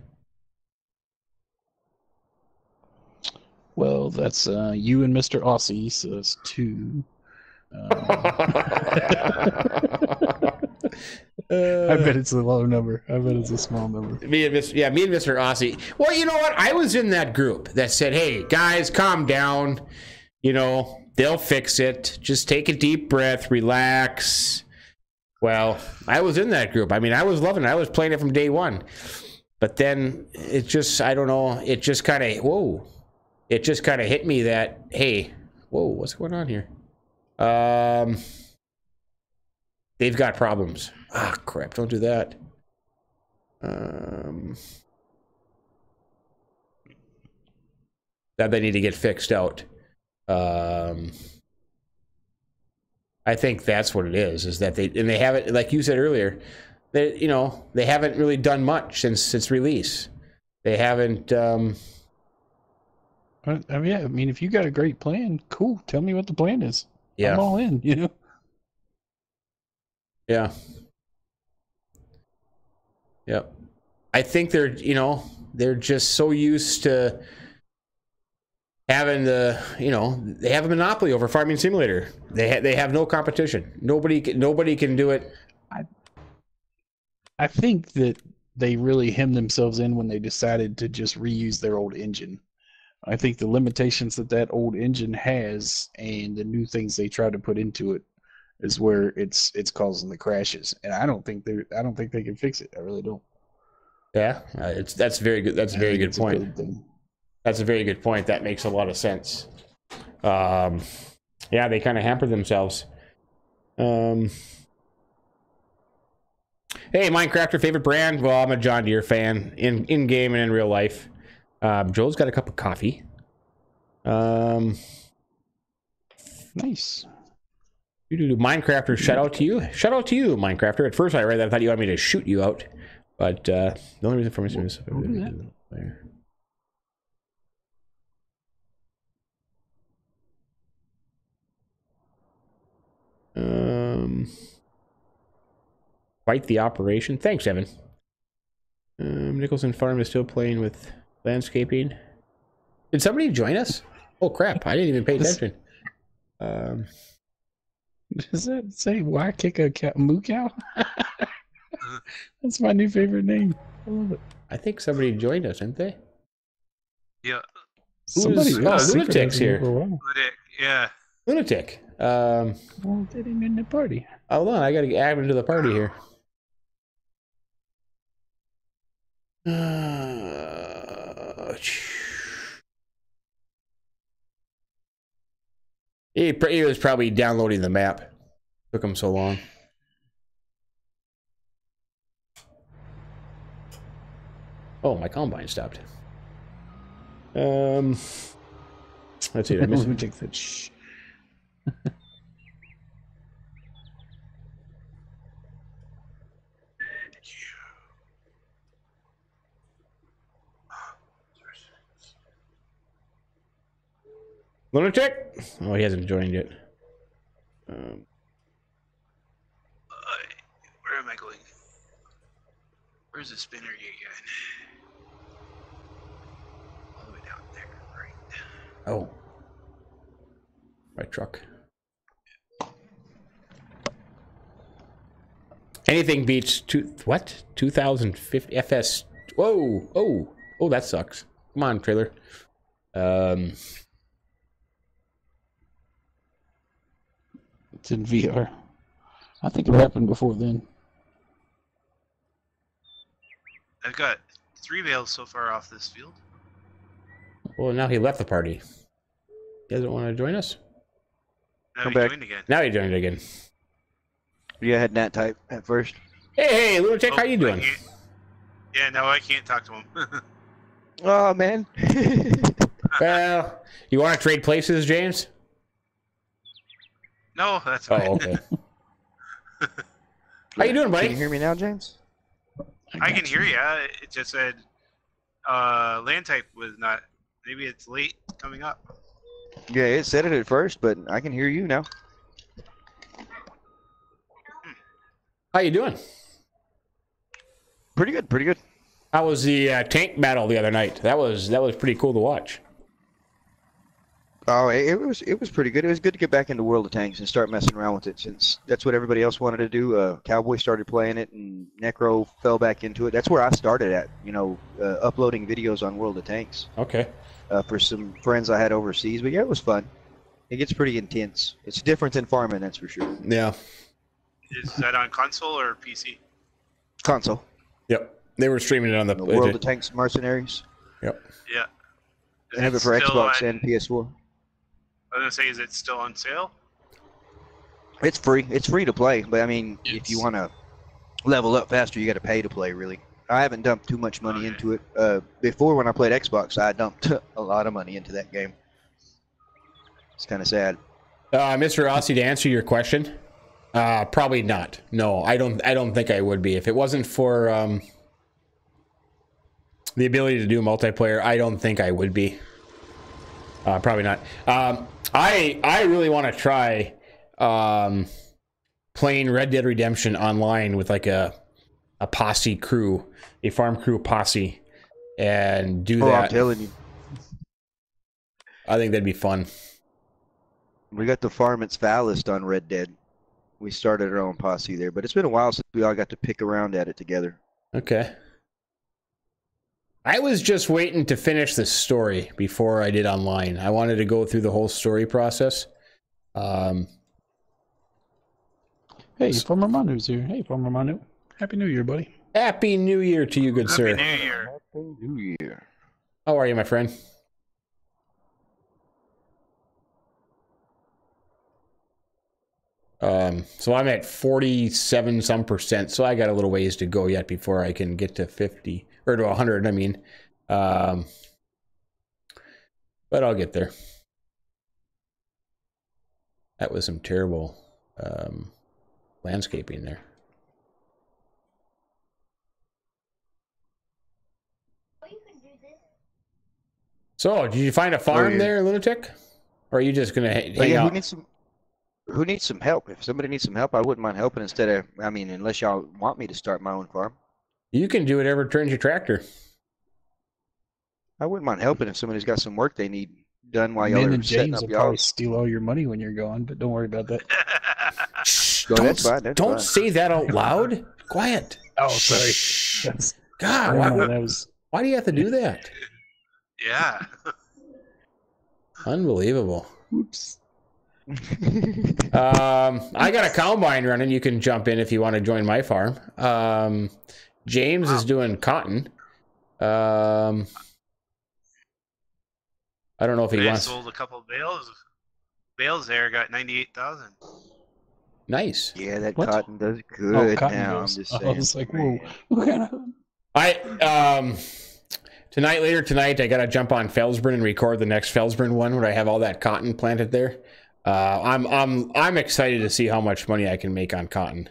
Well, that's you and Mr. Aussie, so that's 2. I bet it's a low number. I bet it's a small number. Me and Mr. Aussie. Well, you know what? I was in that group that said, hey, guys, calm down. You know, they'll fix it. Just take a deep breath, relax. Well, I was in that group. I mean, I was loving it. I was playing it from day one. But then it just, I don't know, it just kind of, whoa. It just kind of hit me that, hey, whoa, what's going on here? They've got problems. Ah, crap, don't do that. That they need to get fixed out. I think that's what it is that they haven't, like you said earlier, they haven't really done much since its release. They haven't, I mean, if you got a great plan, cool. Tell me what the plan is. Yeah. I'm all in, you know? Yeah. Yep. I think they're just so used to having they have a monopoly over Farming Simulator. They have no competition. Nobody can do it. I think that they really hemmed themselves in when they decided to just reuse their old engine. I think the limitations that old engine has and the new things they try to put into it is where it's causing the crashes. And I don't think they can fix it. I really don't. Yeah, that's very good. That's a very good point. That's a very good point. That makes a lot of sense. Yeah, they kind of hampered themselves. Hey, Minecrafter favorite brand? Well, I'm a John Deere fan in game and in real life. Joel's got a cup of coffee. Nice. Minecrafter, shout out to you. Shout out to you, Minecrafter. At first I read that, I thought you wanted me to shoot you out. But the only reason for me is Quite the operation. Thanks, Evan. Nicholson Farm is still playing with landscaping. Did somebody join us? Oh crap! I didn't even pay attention. Does that say why kick a moo cow? That's my new favorite name. I love it. I think somebody joined us, didn't they? Yeah. Lunatic's here. Yeah. Lunatic. Well, they didn't in the party. Hold on, I gotta add him to the party here. He was probably downloading the map. Took him so long. Oh, my combine stopped. Let's see. I missed that. Lunatic? Oh, he hasn't joined yet. Where am I going? Where's the spinner again? All the way down there, right? Oh. My truck. Anything beats 2050 FS. Whoa. Oh, that sucks. Come on, trailer. It's in VR. I think it happened before then. I've got 3 bales so far off this field. Well, now he left the party. He doesn't want to join us? Now Come he back. joined again. Now he joined again. Yeah, I had Nat type at first. Hey, Lunatic, how you doing? Yeah, no, I can't talk to him. Oh, man. Well, you want to trade places, James? No, that's fine. Oh, okay. How you doing, buddy? Can you hear me now, James? I can hear you. It just said land type was not. Maybe it's late coming up. Yeah, it said it at first, but I can hear you now. How you doing? Pretty good, pretty good. How was the tank battle the other night? That was pretty cool to watch. Oh, it was pretty good. It was good to get back into World of Tanks and start messing around with it, since that's what everybody else wanted to do. Cowboy started playing it, and Necro fell back into it. That's where I started at, uploading videos on World of Tanks. Okay. For some friends I had overseas, but yeah, it was fun. It gets pretty intense. It's different than farming, that's for sure. Yeah. Is that on console or PC? Console. Yep. They were streaming it on the World of Tanks Mercenaries. Yep. Yeah. They have it for Xbox and PS4. I was gonna say, is it still on sale? It's free. It's free to play, but I mean, if you want to level up faster, you got to pay to play. Really, I haven't dumped too much money into it. Before, when I played Xbox, I dumped a lot of money into that game. It's kind of sad. Mr. Rossi, to answer your question, probably not. No, I don't think I would be if it wasn't for the ability to do multiplayer. I don't think I would be. Probably not. I really want to try playing Red Dead Redemption online with like a posse crew, a farm crew posse, and do that. I'm telling you. I think that'd be fun. We got the Farmance Valist on Red Dead. We started our own posse there, but it's been a while since we all got to pick around at it together. Okay. I was just waiting to finish the story before I did online. I wanted to go through the whole story process. Hey, Farmer Manu's here. Hey, Farmer Manu. Happy New Year, buddy. Happy New Year to you, good sir. Happy New Year. Happy New Year. How are you, my friend? So I'm at 47 some percent, so I got a little ways to go yet before I can get to 50 or to 100. I mean, but I'll get there. That was some terrible landscaping there. So, did you find a farm there, Lunatic? Or are you just gonna hang out? We need some. Who needs some help? If somebody needs some help, I wouldn't mind helping instead of, I mean, unless y'all want me to start my own farm. You can do whatever turns your tractor. I wouldn't mind helping if somebody's got some work they need done while y'all Min are and setting James up will probably y'all. steal all your money when you're gone, but don't worry about that. Shh, No, that's fine, that's don't fine. say that out loud. Quiet. Oh, sorry. God, why do you have to do that? Yeah. Unbelievable. Oops. I got a combine running. You can jump in if you want to join my farm. James is doing cotton. I don't know if he wants. Sold a couple of bales. Bales there got 98,000. Nice. Yeah, that What? cotton does good Cotton now. goes. I'm just I saying. was like, whoa. What kind of... Later tonight, I gotta jump on Felsburn and record the next Felsburn one where I have all that cotton planted there. I'm excited to see how much money I can make on cotton.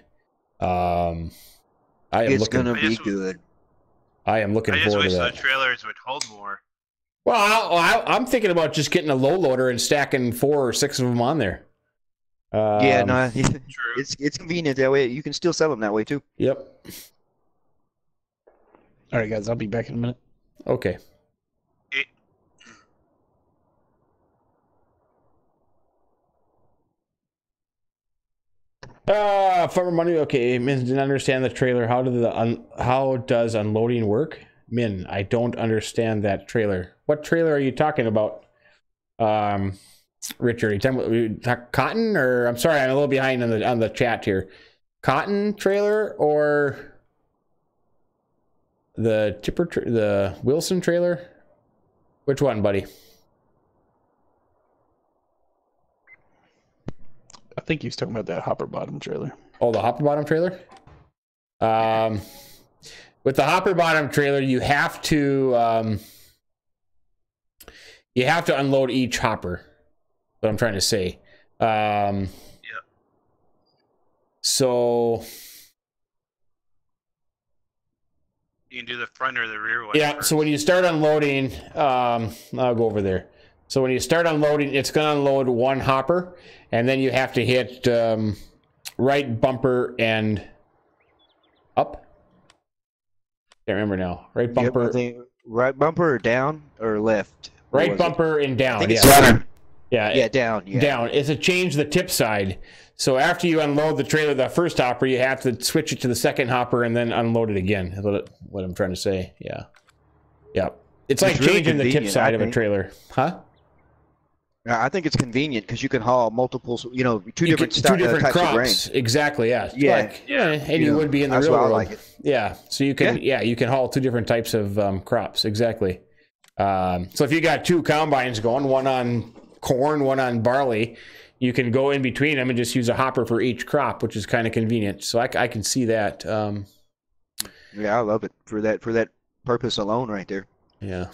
It's gonna be good. I am looking forward to that. I just wish the trailers would hold more. Well, I'm thinking about just getting a low loader and stacking 4 or 6 of them on there. Yeah, no, True. it's convenient that way. You can still sell them that way too. Yep. All right, guys, I'll be back in a minute. Okay. Farmer Money. Okay, Min didn't understand the trailer. How does unloading work? Min, I don't understand that trailer. What trailer are you talking about? Richard, are you talking cotton, or I'm sorry, I'm a little behind on the chat here. Cotton trailer or the the Wilson trailer? Which one, buddy? I think he was talking about that hopper bottom trailer. Oh, the hopper bottom trailer? With the hopper bottom trailer, you have to unload each hopper. What I'm trying to say. Yep. So You can do the front or the rear one. yeah, first. so when you start unloading, I'll go over there. So when you start unloading, it's going to unload one hopper, and then you have to hit right bumper and up. Can't remember now. Right bumper. Yep, I think right bumper or down or left. Right bumper and down. I think Yeah. it's Yeah, down. Yeah. down. It's a change the tip side. So after you unload the trailer, the first hopper, you have to switch it to the second hopper and then unload it again. Is what I'm trying to say. Yeah. Yeah. It's like really changing the tip convenient, side I of a think. trailer. Huh? I think it's convenient because you can haul multiples, two You different get two different types of grain. crops. Exactly, yeah. Yeah. And you would be in the That's real why I world. like it. Yeah. So you can you can haul two different types of crops. Exactly. So if you got two combines going, one on corn, one on barley, you can go in between them and just use a hopper for each crop, which is kind of convenient. So I can see that. Yeah, I love it for that purpose alone, right there. Yeah.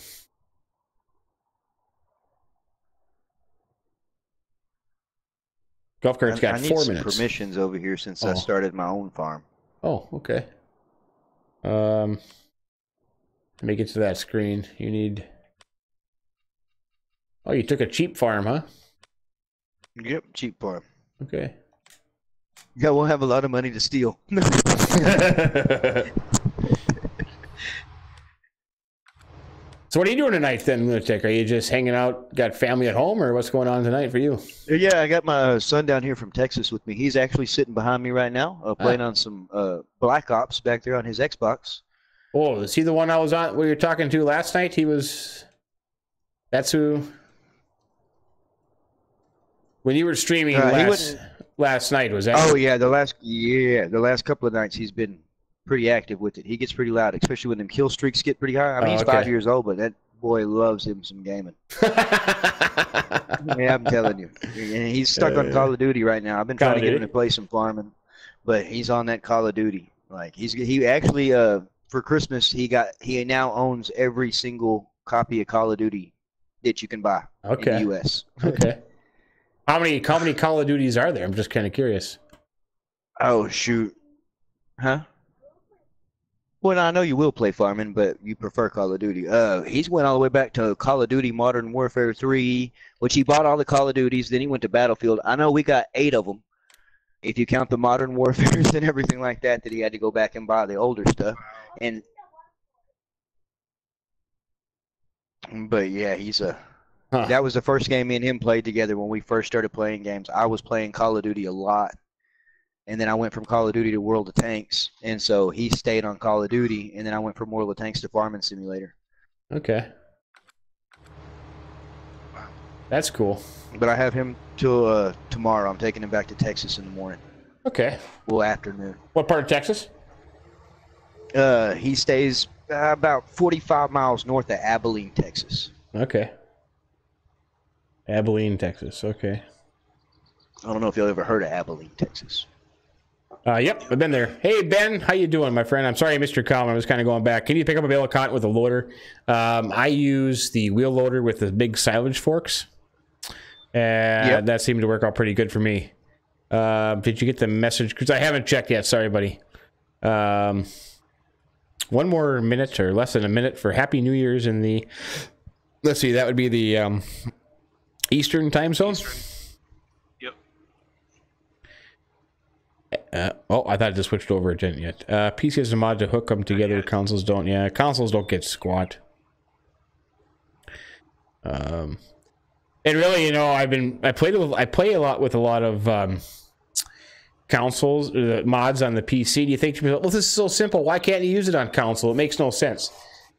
Golf cart's got I need 4 some minutes. permissions over here since I started my own farm. Oh, okay. Let me get to that screen. You need. Oh, you took a cheap farm, huh? Yep, cheap farm. Okay. Yeah, we'll have a lot of money to steal. So what are you doing tonight then, Lunatic? Are you just hanging out, got family at home, or what's going on tonight for you? Yeah, I got my son down here from Texas with me. He's actually sitting behind me right now, playing on some Black Ops back there on his Xbox. Oh, is he the one I was on? We were talking to last night. He was. That's who. When you were streaming last night, was that? Oh yeah, the last couple of nights he's been pretty active with it. He gets pretty loud, especially when them kill streaks get pretty high. I mean, he's 5 years old, but that boy loves him some gaming. Yeah, I'm telling you. And he's stuck on Call of Duty right now. I've been trying to get him to play some farming, but he's on that Call of Duty. Like he actually for Christmas he now owns every single copy of Call of Duty that you can buy in the US. Okay. How many Call of Duties are there? I'm just kind of curious. Oh shoot. Huh? Well, I know you will play Farming, but you prefer Call of Duty. He's went all the way back to Call of Duty Modern Warfare 3, which he bought all the Call of Duties. Then he went to Battlefield. I know we got 8 of them. If you count the Modern Warfares and everything like that, that he had to go back and buy the older stuff. But yeah, that was the first game me and him played together when we first started playing games. I was playing Call of Duty a lot, and then I went from Call of Duty to World of Tanks, and so he stayed on Call of Duty, and then I went from World of Tanks to Farming Simulator. Okay. Wow. That's cool. But I have him till tomorrow. I'm taking him back to Texas in the morning. Okay. Well, afternoon. What part of Texas? He stays about 45 miles north of Abilene, Texas. Okay. Abilene, Texas. Okay. I don't know if you've ever heard of Abilene, Texas. Yep, I've been there. Hey, Ben, how you doing, my friend? I'm sorry I missed your comment. I was kind of going back. Can you pick up a bale of cotton with a loader? I use the wheel loader with the big silage forks. And that seemed to work out pretty good for me. Did you get the message? Because I haven't checked yet. Sorry, buddy. 1 more minute or less than a minute for Happy New Year's in the... Let's see, that would be the Eastern time zone? Eastern. Yep. Oh, I thought it just switched over. It didn't yet. PC has a mod to hook them together. Consoles don't. Yeah, consoles don't get squat. And really, you know, I play a lot with a lot of consoles, mods on the PC. Do you think to yourself, well, this is so simple. Why can't you use it on console? It makes no sense.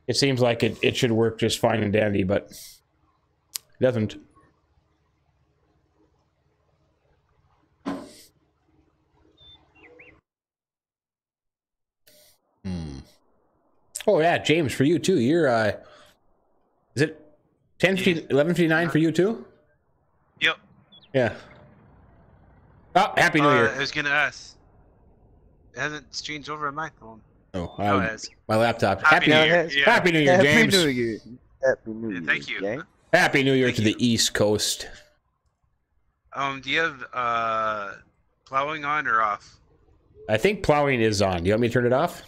It seems like it should work just fine and dandy, but it doesn't. Oh yeah, James, for you too. You're is it 11:59 for you too? Yep. Yeah. Oh, Happy New Year. I was gonna ask. It hasn't changed over on my phone. Oh, No, it has. my laptop. Happy New Year. Yeah. Happy New Year, James. Happy New Year. Happy New Year. Thank you. Gang. Happy New Year Thank to you. the East Coast. Do you have plowing on or off? I think plowing is on. Do you want me to turn it off?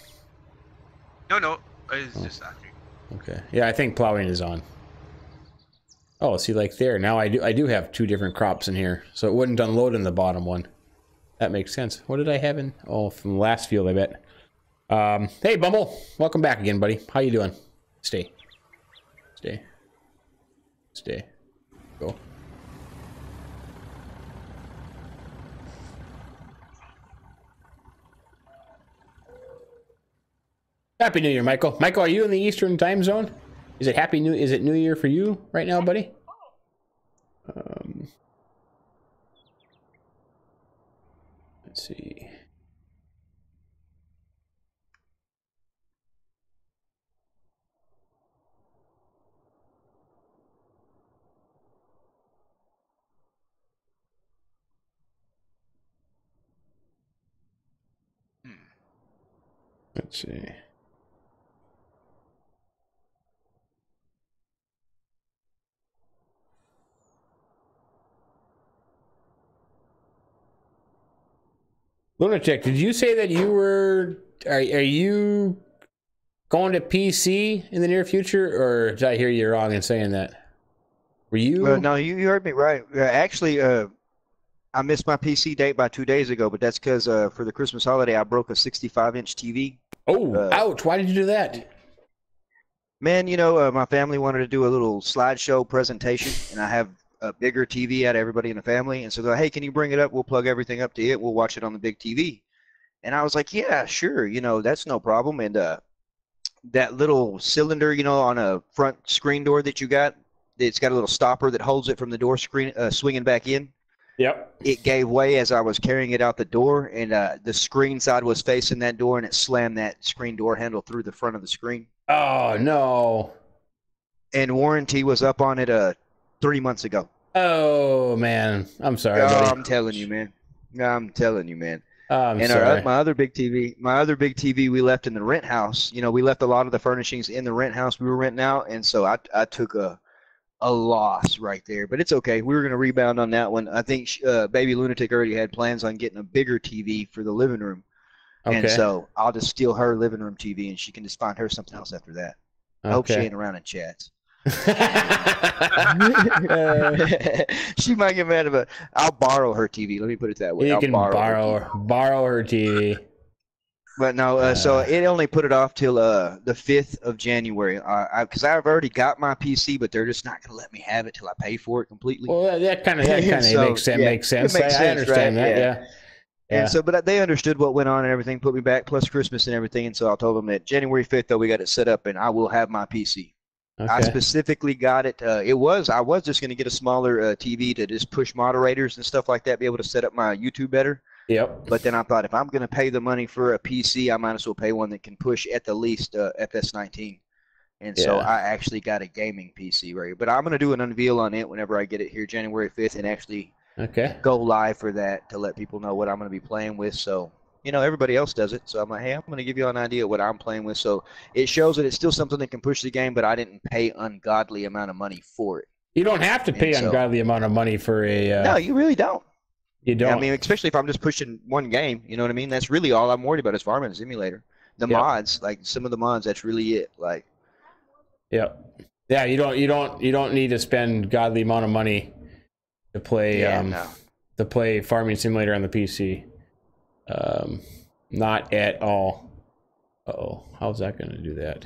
No. I was just asking. Okay. Yeah, I think plowing is on. Oh, see, like there. Now I do have 2 different crops in here, so it wouldn't unload in the bottom one. That makes sense. What did I have in? Oh, from the last field, I bet. Hey, Bumble. Welcome back again, buddy. How you doing? Stay. Go. Happy New Year, Michael. Michael, are you in the Eastern time zone? Is it New Year for you right now, buddy? Let's see. Let's see. Lunatic, did you say that you were... Are you going to PC in the near future, or did I hear you wrong in saying that? Were you... No, you heard me right. Actually, I missed my PC date by 2 days ago, but that's because for the Christmas holiday, I broke a 65-inch TV. Oh, ouch. Why did you do that? Man, you know, my family wanted to do a little slideshow presentation, and I have a bigger TV out of everybody in the family. And so they're like, hey, can you bring it up? We'll plug everything up to it. We'll watch it on the big TV. And I was like, yeah, sure. You know, that's no problem. And that little cylinder, you know, on a front screen door that you got, it's got a little stopper that holds it from the door screen swinging back in. Yep. It gave way as I was carrying it out the door, and the screen side was facing that door, and it slammed that screen door handle through the front of the screen. Oh, no. And warranty was up on it 3 months ago. Oh, man. I'm sorry, Oh, buddy. I'm telling you, man. I'm telling you, man. I'm And sorry. my other big TV, we left in the rent house. You know, we left a lot of the furnishings in the rent house we were renting out, and so I took a loss right there. But it's okay. We were going to rebound on that one. I think Baby Lunatic already had plans on getting a bigger TV for the living room. Okay. And so I'll just steal her living room TV, and she can just find her something else after that. I hope she Okay. ain't around in chats. She might get mad about. I'll borrow her TV. Let me put it that way. You I'll can borrow her TV. But no, so it only put it off till the 5th of January. Because I've already got my PC, but they're just not going to let me have it till I pay for it completely. Well, that kind of So, makes sense. yeah, Makes sense. it makes I sense, understand right? that. Yeah. Yeah. And so, but they understood what went on and everything, put me back, plus Christmas and everything. And so I told them that January 5th, though, we got it set up, and I will have my PC. Okay. I specifically got it. I was just going to get a smaller TV to just push moderators and stuff like that, be able to set up my YouTube better. Yep. But then I thought, if I'm going to pay the money for a PC, I might as well pay one that can push at the least FS19. And so I actually got a gaming PC right here. But I'm going to do an unveil on it whenever I get it here January 5th and actually go live for that to let people know what I'm going to be playing with. So, everybody else does it. So I'm like, hey, I'm going to give you an idea of what I'm playing with. So it shows that it's still something that can push the game, but I didn't pay ungodly amount of money for it. You don't have to pay ungodly amount of money for a... No, you really don't. You don't. I mean, especially if I'm just pushing one game, you know what I mean? That's really all I'm worried about is Farming Simulator. The mods, like some of the mods, that's really it. Like, yeah, you don't need to spend godly amount of money to play to play Farming Simulator on the PC. Not at all. Uh-oh, how's that going to do that?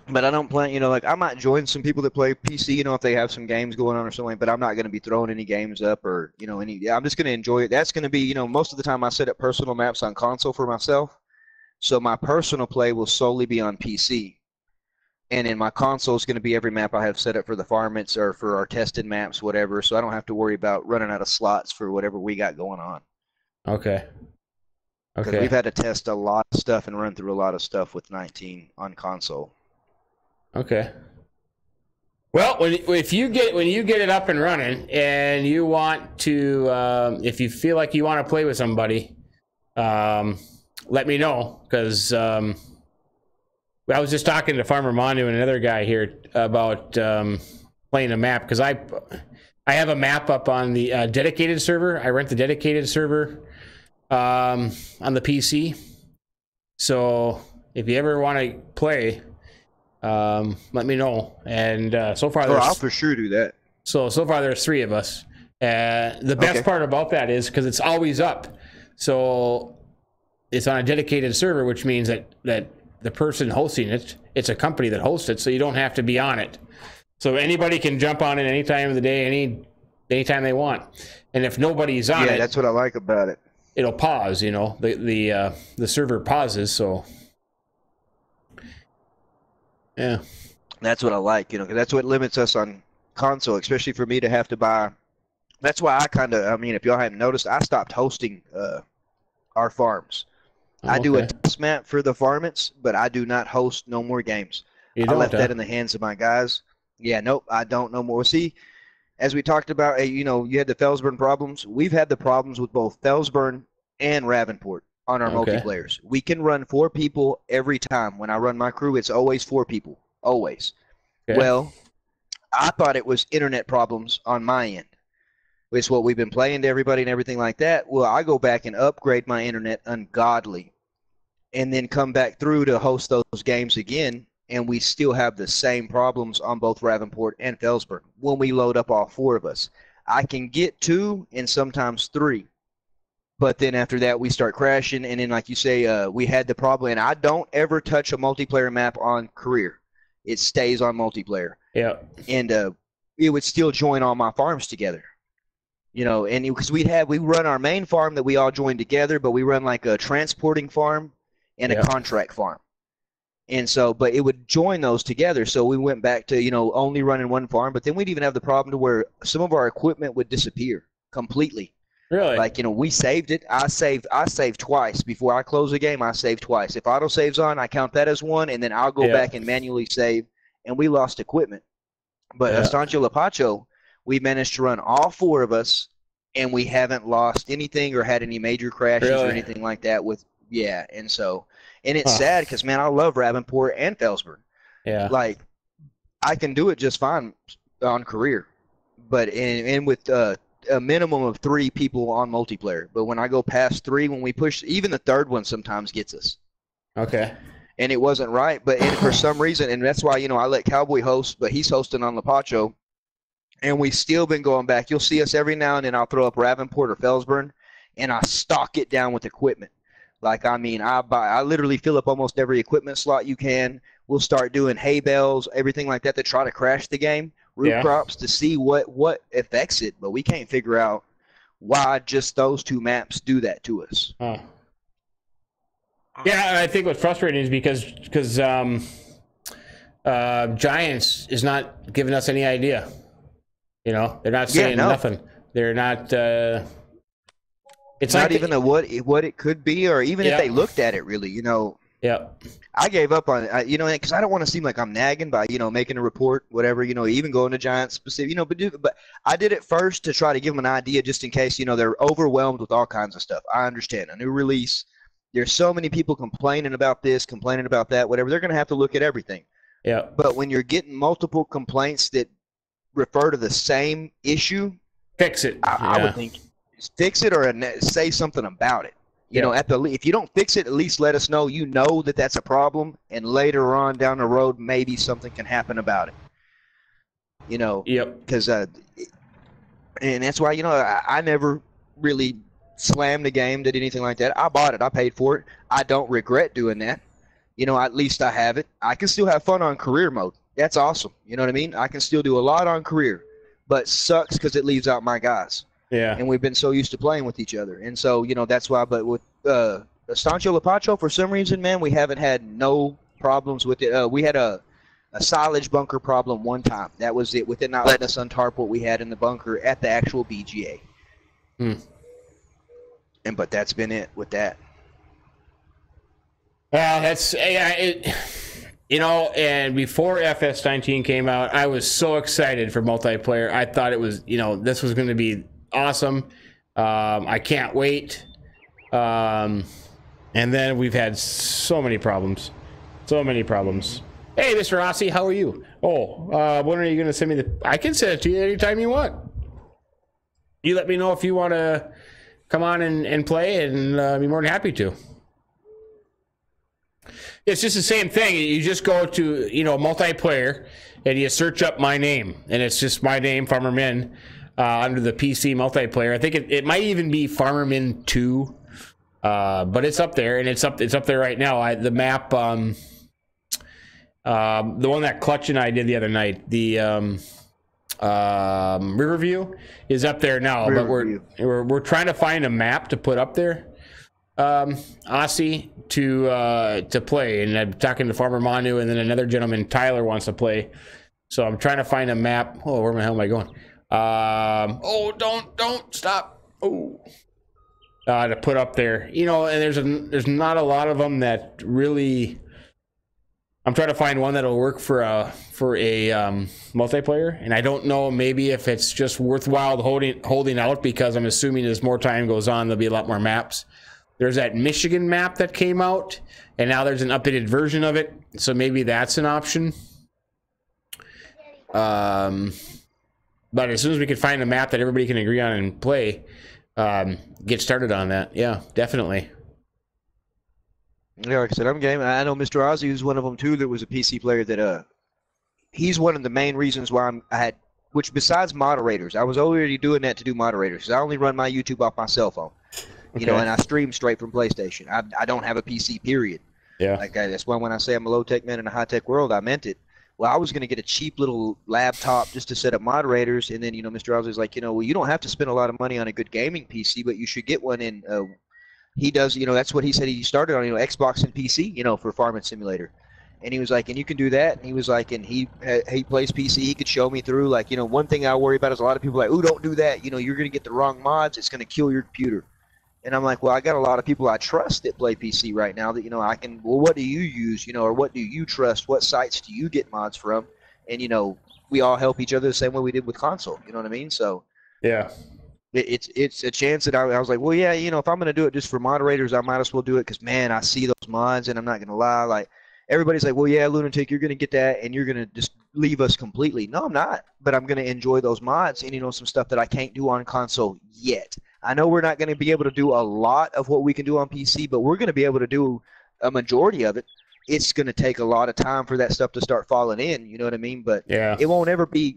But I don't plan, like I might join some people that play PC, if they have some games going on or something, but I'm not going to be throwing any games up or, I'm just going to enjoy it. That's going to be, most of the time I set up personal maps on console for myself. So my personal play will solely be on PC. And in my console is going to be every map I have set up for the farmits or for our tested maps, whatever. So I don't have to worry about running out of slots for whatever we got going on. Okay. Because we've had to test a lot of stuff and run through a lot of stuff with 19 on console. Okay. Well, when you get it up and running, and you want to, if you feel like you want to play with somebody, let me know, because I was just talking to Farmer Minn and another guy here about playing a map, because I have a map up on the dedicated server. I rent the dedicated server on the PC. So if you ever want to play, let me know. And so far, I'll for sure do that. So far, there's 3 of us. The best part about that is because it's always up. So it's on a dedicated server, which means that the person hosting it's a company that hosts it, so you don't have to be on it. So anybody can jump on it any time of the day, anytime they want. And if nobody's on it, yeah, that's what I like about it. It'll pause. The server pauses. So yeah, that's what I like. Because that's what limits us on console, especially for me to have to buy. That's why if y'all hadn't noticed, I stopped hosting our farms. I do a test map for the farmits, but I do not host no more games. I left that in the hands of my guys. Yeah, nope, I don't no more. See, as we talked about, you had the Felsburn problems. We've had the problems with both Felsburn and Ravenport on our multiplayers. We can run 4 people every time. When I run my crew, it's always 4 people, always. Okay. Well, I thought it was internet problems on my end. It's what we've been playing to everybody and everything like that. Well, I go back and upgrade my internet ungodly and then come back through to host those games again, and we still have the same problems on both Ravenport and Felsburn when we load up all 4 of us. I can get 2 and sometimes 3, but then after that we start crashing, and then like you say, we had the problem, and I don't ever touch a multiplayer map on career. It stays on multiplayer. Yeah. And it would still join all my farms together. And because we run our main farm that we all join together, but we run like a transporting farm and a contract farm. And so, but it would join those together. So we went back to, only running one farm, but then we'd even have the problem to where some of our equipment would disappear completely. Really? Like, we saved it. I saved twice. Before I close a game, I saved twice. If auto saves on, I count that as 1, and then I'll go back and manually save, and we lost equipment. But Estancia Lapacho, we managed to run all 4 of us, and we haven't lost anything or had any major crashes or anything like that and so, and it's sad because, man, I love Ravenport and Felsburn. Yeah. Like, I can do it just fine on career. But with a minimum of 3 people on multiplayer. But when I go past 3, when we push, even the third one sometimes gets us. Okay. And it wasn't right, but for some reason, and that's why, I let Cowboy host, but he's hosting on Lapacho, and we've still been going back. You'll see us every now and then. I'll throw up Ravenport or Felsburn, and I stock it down with equipment. Like, I literally fill up almost every equipment slot you can. We'll start doing hay bales, everything like that to try to crash the game, root crops to see what affects it, but we can't figure out why just those 2 maps do that to us. Huh. Yeah, I think what's frustrating is because Giants is not giving us any idea. They're not saying nothing. They're not. It's not even what it could be, or even if they looked at it really. Yeah. I gave up on it, because I don't want to seem like I'm nagging by making a report, whatever. Even going to Giants specific, but I did it first to try to give them an idea, just in case they're overwhelmed with all kinds of stuff. I understand a new release. There's so many people complaining about this, complaining about that, whatever. They're going to have to look at everything. Yeah. But when you're getting multiple complaints that refer to the same issue, fix it. I would think fix it or say something about it. If you don't fix it, at least let us know that that's a problem, and later on down the road, maybe something can happen about it. Yep. Because and that's why I never really slammed the game, did anything like that. I bought it. I paid for it. I don't regret doing that. At least I have it. I can still have fun on career mode. That's awesome. You know what I mean? I can still do a lot on career, but sucks because it leaves out my guys. Yeah. And we've been so used to playing with each other. And so, that's why. But with Estancio Lapacho, for some reason, man, we haven't had no problems with it. We had a silage bunker problem one time. That was it, with it not letting us untarp what we had in the bunker at the actual BGA. But that's been it with that. That's and before FS19 came out, I was so excited for multiplayer. I thought it was, this was going to be awesome. I can't wait. And then we've had so many problems. Hey, Mr. Rossi, how are you? When are you going to send me I can send it to you anytime you want. You let me know if you want to come on and play, and I'd be more than happy to. It's just the same thing. You just go to, multiplayer, and you search up my name, and it's just my name, Farmer Minn, under the PC multiplayer. I think it might even be Farmer Minn 2, but it's up there, and it's up there right now. The map, the one that Clutch and I did the other night, the Riverview is up there now, but we're trying to find a map to put up there, Aussie, to play. And I'm talking to Farmer Manu, and then another gentleman, Tyler, wants to play. So I'm trying to find a map. Where the hell am I going? Don't stop. To put up there, and there's not a lot of them that really. I'm trying to find one that'll work for a multiplayer, and I don't know maybe if it's just worthwhile holding out, because I'm assuming as more time goes on, there'll be a lot more maps. There's that Michigan map that came out, and now there's an updated version of it, so maybe that's an option. But as soon as we can find a map that everybody can agree on and play, get started on that. Yeah, definitely. Yeah, like I said, I'm game. I know Mr. Ozzy was one of them too. That was a PC player that he's one of the main reasons why which besides moderators, I was already doing that to do moderators. 'Cause I only run my YouTube off my cell phone, and I stream straight from PlayStation. I don't have a PC, period. Yeah. That's why when I say I'm a low tech man in a high tech world, I meant it. Well, I was going to get a cheap little laptop just to set up moderators, and then Mr. Ozzy's like, well, you don't have to spend a lot of money on a good gaming PC, but you should get one in. He does, that's what he said he started on, Xbox and PC, for Farming Simulator. And he was like, and you can do that. And he was like, and he plays PC. He could show me through, one thing I worry about is a lot of people are like, don't do that. You're going to get the wrong mods. It's going to kill your computer. And I'm like, well, I got a lot of people I trust that play PC right now that, I can, well, what do you use, or what do you trust? What sites do you get mods from? And, we all help each other the same way we did with console. You know what I mean? So, yeah. It's a chance that I was like, well, yeah, if I'm going to do it just for moderators, I might as well do it because, man, I see those mods, and I'm not going to lie. Like, everybody's like, well, yeah, Lunatic, you're going to get that, and you're going to just leave us completely. No, I'm not. But I'm going to enjoy those mods and, some stuff that I can't do on console yet. I know we're not going to be able to do a lot of what we can do on PC, but we're going to be able to do a majority of it. It's going to take a lot of time for that stuff to start falling in, you know what I mean? But it won't ever be,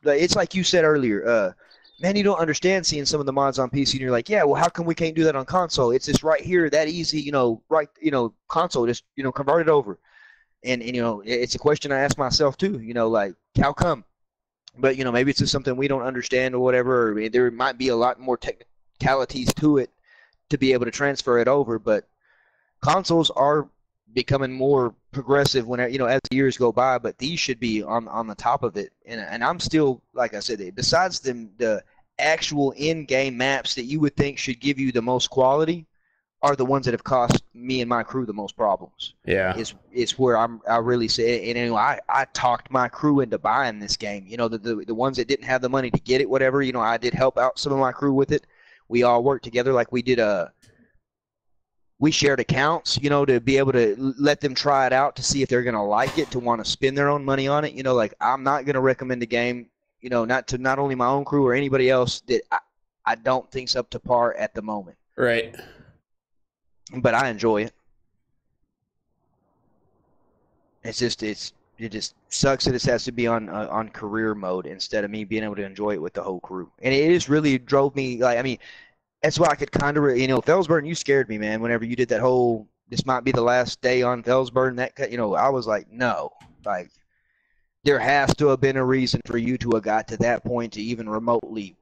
it's like you said earlier, man, you don't understand seeing some of the mods on PC, and you're like, yeah, well, how come we can't do that on console? It's just right here, that easy, console, just, convert it over. And it's a question I ask myself too, like, how come? But, maybe it's just something we don't understand or whatever, or there might be a lot more technicalities to it to be able to transfer it over, but consoles are becoming more progressive when, as the years go by, but these should be on the top of it. And I'm still, like I said, besides the actual in-game maps that you would think should give you the most quality are the ones that have cost me and my crew the most problems. Yeah. It's where I really say, and I talked my crew into buying this game. The ones that didn't have the money to get it, whatever, I did help out some of my crew with it. We all worked together, like we did we shared accounts, to be able to let them try it out to see if they're going to like it, to want to spend their own money on it. Like, I'm not going to recommend a game, not to not only my own crew or anybody else that I don't think's up to par at the moment. Right. But I enjoy it. It just sucks that it has to be on career mode instead of me being able to enjoy it with the whole crew. And it just really drove me, that's why I could kind of, Felsburn, you scared me, man, whenever you did that whole, this might be the last day on Felsburn, I was like, no. Like, there has to have been a reason for you to have got to that point to even remotely,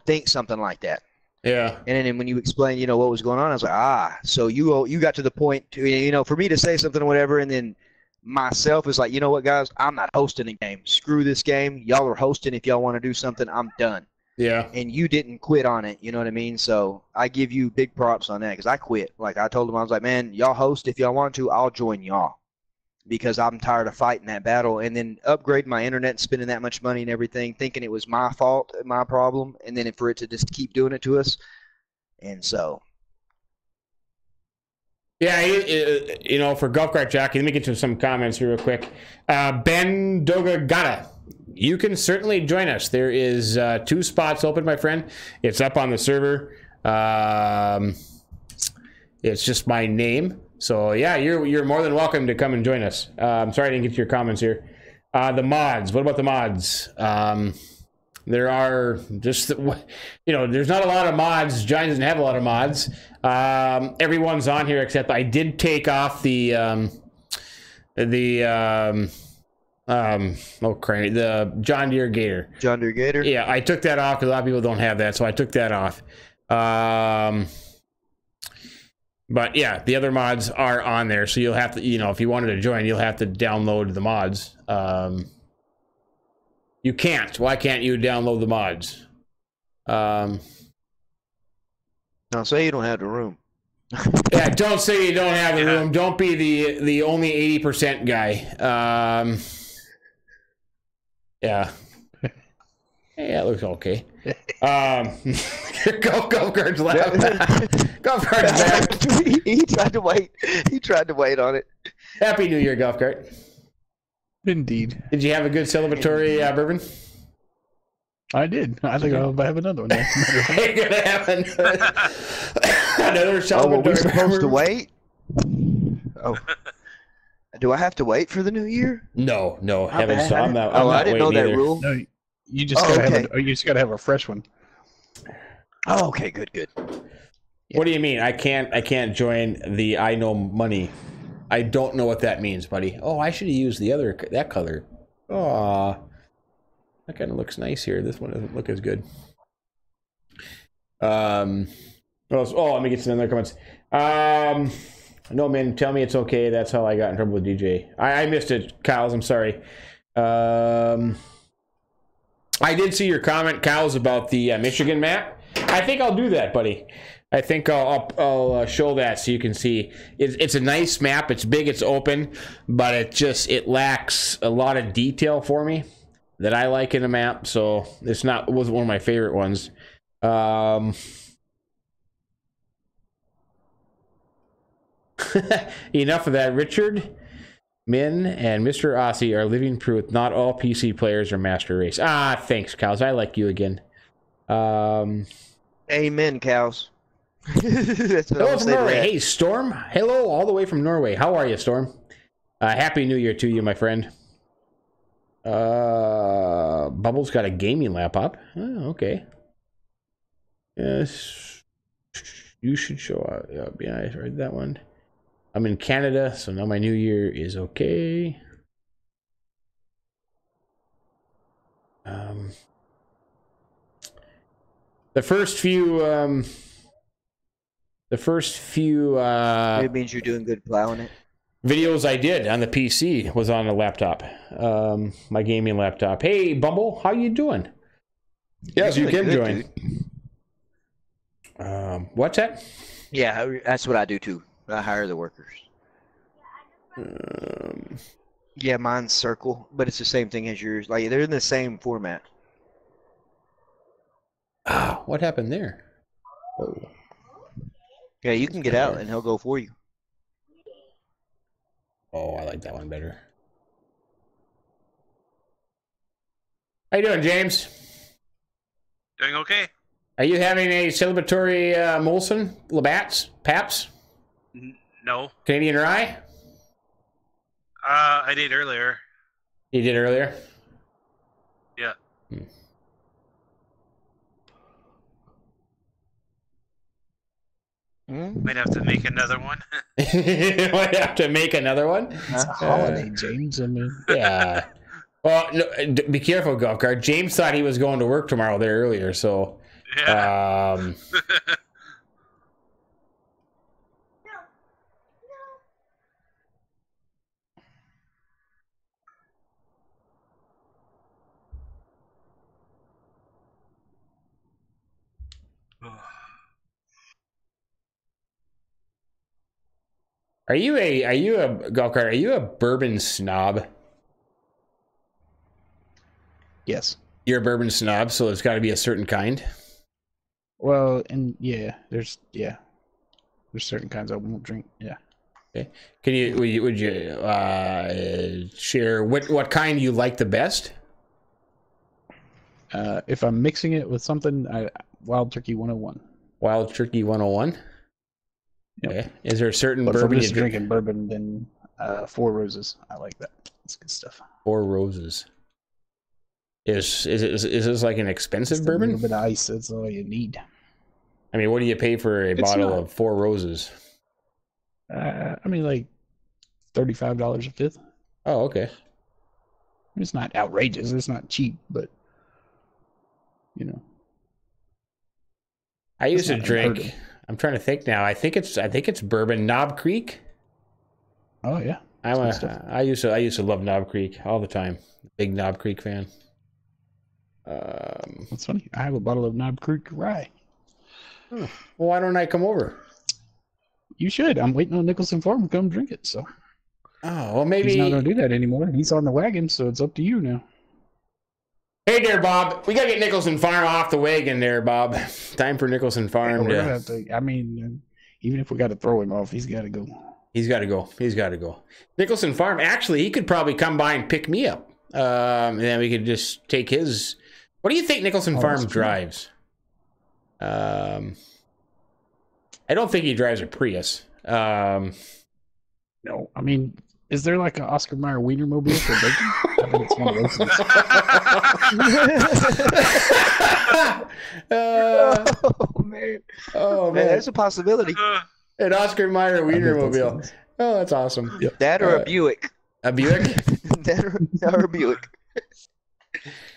think something like that. Yeah. And then when you explained, what was going on, I was like, so you got to the point to, for me to say something or whatever, and then myself is like, you know what, guys, I'm not hosting a game. Screw this game. Y'all are hosting. If y'all want to do something, I'm done. Yeah. And you didn't quit on it, you know what I mean? So I give you big props on that, because I quit. Like, I told them, I was like, man, y'all host if y'all want to, I'll join y'all, because I'm tired of fighting that battle and then upgrading my internet and spending that much money and everything, thinking it was my fault, my problem, and then for it to just keep doing it to us. And so. Yeah, for Golf Cart Jockey, let me get to some comments here real quick. Ben Dogagata. You can certainly join us. There is 2 spots open, my friend. It's up on the server. It's just my name. So yeah, you're more than welcome to come and join us. I'm sorry I didn't get to your comments here. The mods. What about the mods? There are just, there's not a lot of mods. Giant doesn't have a lot of mods. Everyone's on here except I did take off the John Deere Gator. John Deere Gator? Yeah, I took that off because a lot of people don't have that, so I took that off. But yeah, the other mods are on there, so you'll have to, if you wanted to join, you'll have to download the mods. You can't. Why can't you download the mods? Now say you don't have the room. Yeah, don't say you don't have the room. Don't be the only 80% guy. Yeah. Hey, that looks okay. Golf Cart's left. Golf Cart's back. He tried to wait. He tried to wait on it. Happy New Year, Golf Cart. Indeed. Did you have a good celebratory bourbon? I did. I think I'll have another one. You're gonna have another celebratory. Are we supposed to wait? Oh. Do I have to wait for the new year? No. I didn't know that rule. No, you just gotta have a fresh one. Oh, okay, good. Yeah. What do you mean? I can't join the I Know Money. I don't know what that means, buddy. Oh, I should have used that color. Oh, that kind of looks nice here. This one doesn't look as good. Let me get some other comments. No, man, tell me it's okay. That's how I got in trouble with DJ. I missed it, Kyle's. I'm sorry. I did see your comment, Kyle's, about the Michigan map. I think I'll do that, buddy. I think I'll show that so you can see. It's a nice map. It's big. It's open, but it lacks a lot of detail for me that I like in a map. So it wasn't one of my favorite ones. Enough of that, Richard. Minn and Mr. Aussie are living proof not all PC players are master race. Ah, thanks, Cows. I like you again. Amen, cows. That's what Hello I'm from saying. Norway. Hey, Storm. Hello, all the way from Norway. How are you, Storm? Happy New Year to you, my friend. Bubbles got a gaming laptop. Oh, okay. Yes. You should show up. Yeah, I read that one. I'm in Canada, so now my New Year is okay. The first few It means you're doing good plowing it. videos I did on the PC was on a laptop, my gaming laptop. Hey, Bumble, how you doing? Yes, you can join. What's that? Yeah, that's what I do too. I hire the workers. Yeah, mine's circle, but it's the same thing as yours. Like they're in the same format. What happened there? Oh. Yeah, you can get out and he'll go for you. Oh, I like that one better. How you doing, James? Doing okay. Are you having a celebratory Molson, Labatt's, Paps? No. Canadian Rye? I did earlier. You did earlier? Yeah. Might have to make another one. Might have to make another one? It's a holiday, James. I mean, yeah. Well, no, be careful, Golf Cart. James thought he was going to work tomorrow there earlier, so... Yeah. Are you a Golf Cart? Are you a bourbon snob? yes. You're a bourbon snob, so it's got to be a certain kind. Well, and there's certain kinds I won't drink. Yeah. Okay. Would you share what kind you like the best? If I'm mixing it with something, Wild Turkey 101. Wild Turkey 101. Yep. Okay. Is there a certain But bourbon for you just drinking bourbon, then Four Roses. I like that. It's good stuff. Four Roses. Is this like an expensive Just bourbon? A little bit of ice. That's all you need. I mean, what do you pay for a bottle of Four Roses? I mean, like $35 a fifth. Oh, okay. It's not outrageous. It's not cheap, but you know. I used to drink. I'm trying to think now. I think it's bourbon Knob Creek. Oh yeah. I used to love Knob Creek all the time. Big Knob Creek fan. That's funny. I have a bottle of Knob Creek Rye. Well, why don't I come over? You should. I'm waiting on Nicholson Farm to come drink it. So. Oh well, maybe he's not going to do that anymore. He's on the wagon, so it's up to you now. Hey there, Bob. We got to get Nicholson Farm off the wagon there, Bob. Time for Nicholson Farm to... I mean, even if we got to throw him off, he's got to go. He's got to go. He's got to go. Nicholson Farm, actually, he could probably come by and pick me up. And then we could just take his... What do you think Nicholson Farm drives? I don't think he drives a Prius. No, I mean... Is there like an Oscar Mayer Wienermobile for bacon? I think it's one of those. Oh man! Oh man, that's a possibility. An Oscar Mayer Wienermobile. Oh, that's awesome. Yep. That or a Buick. A Buick? that or a Buick.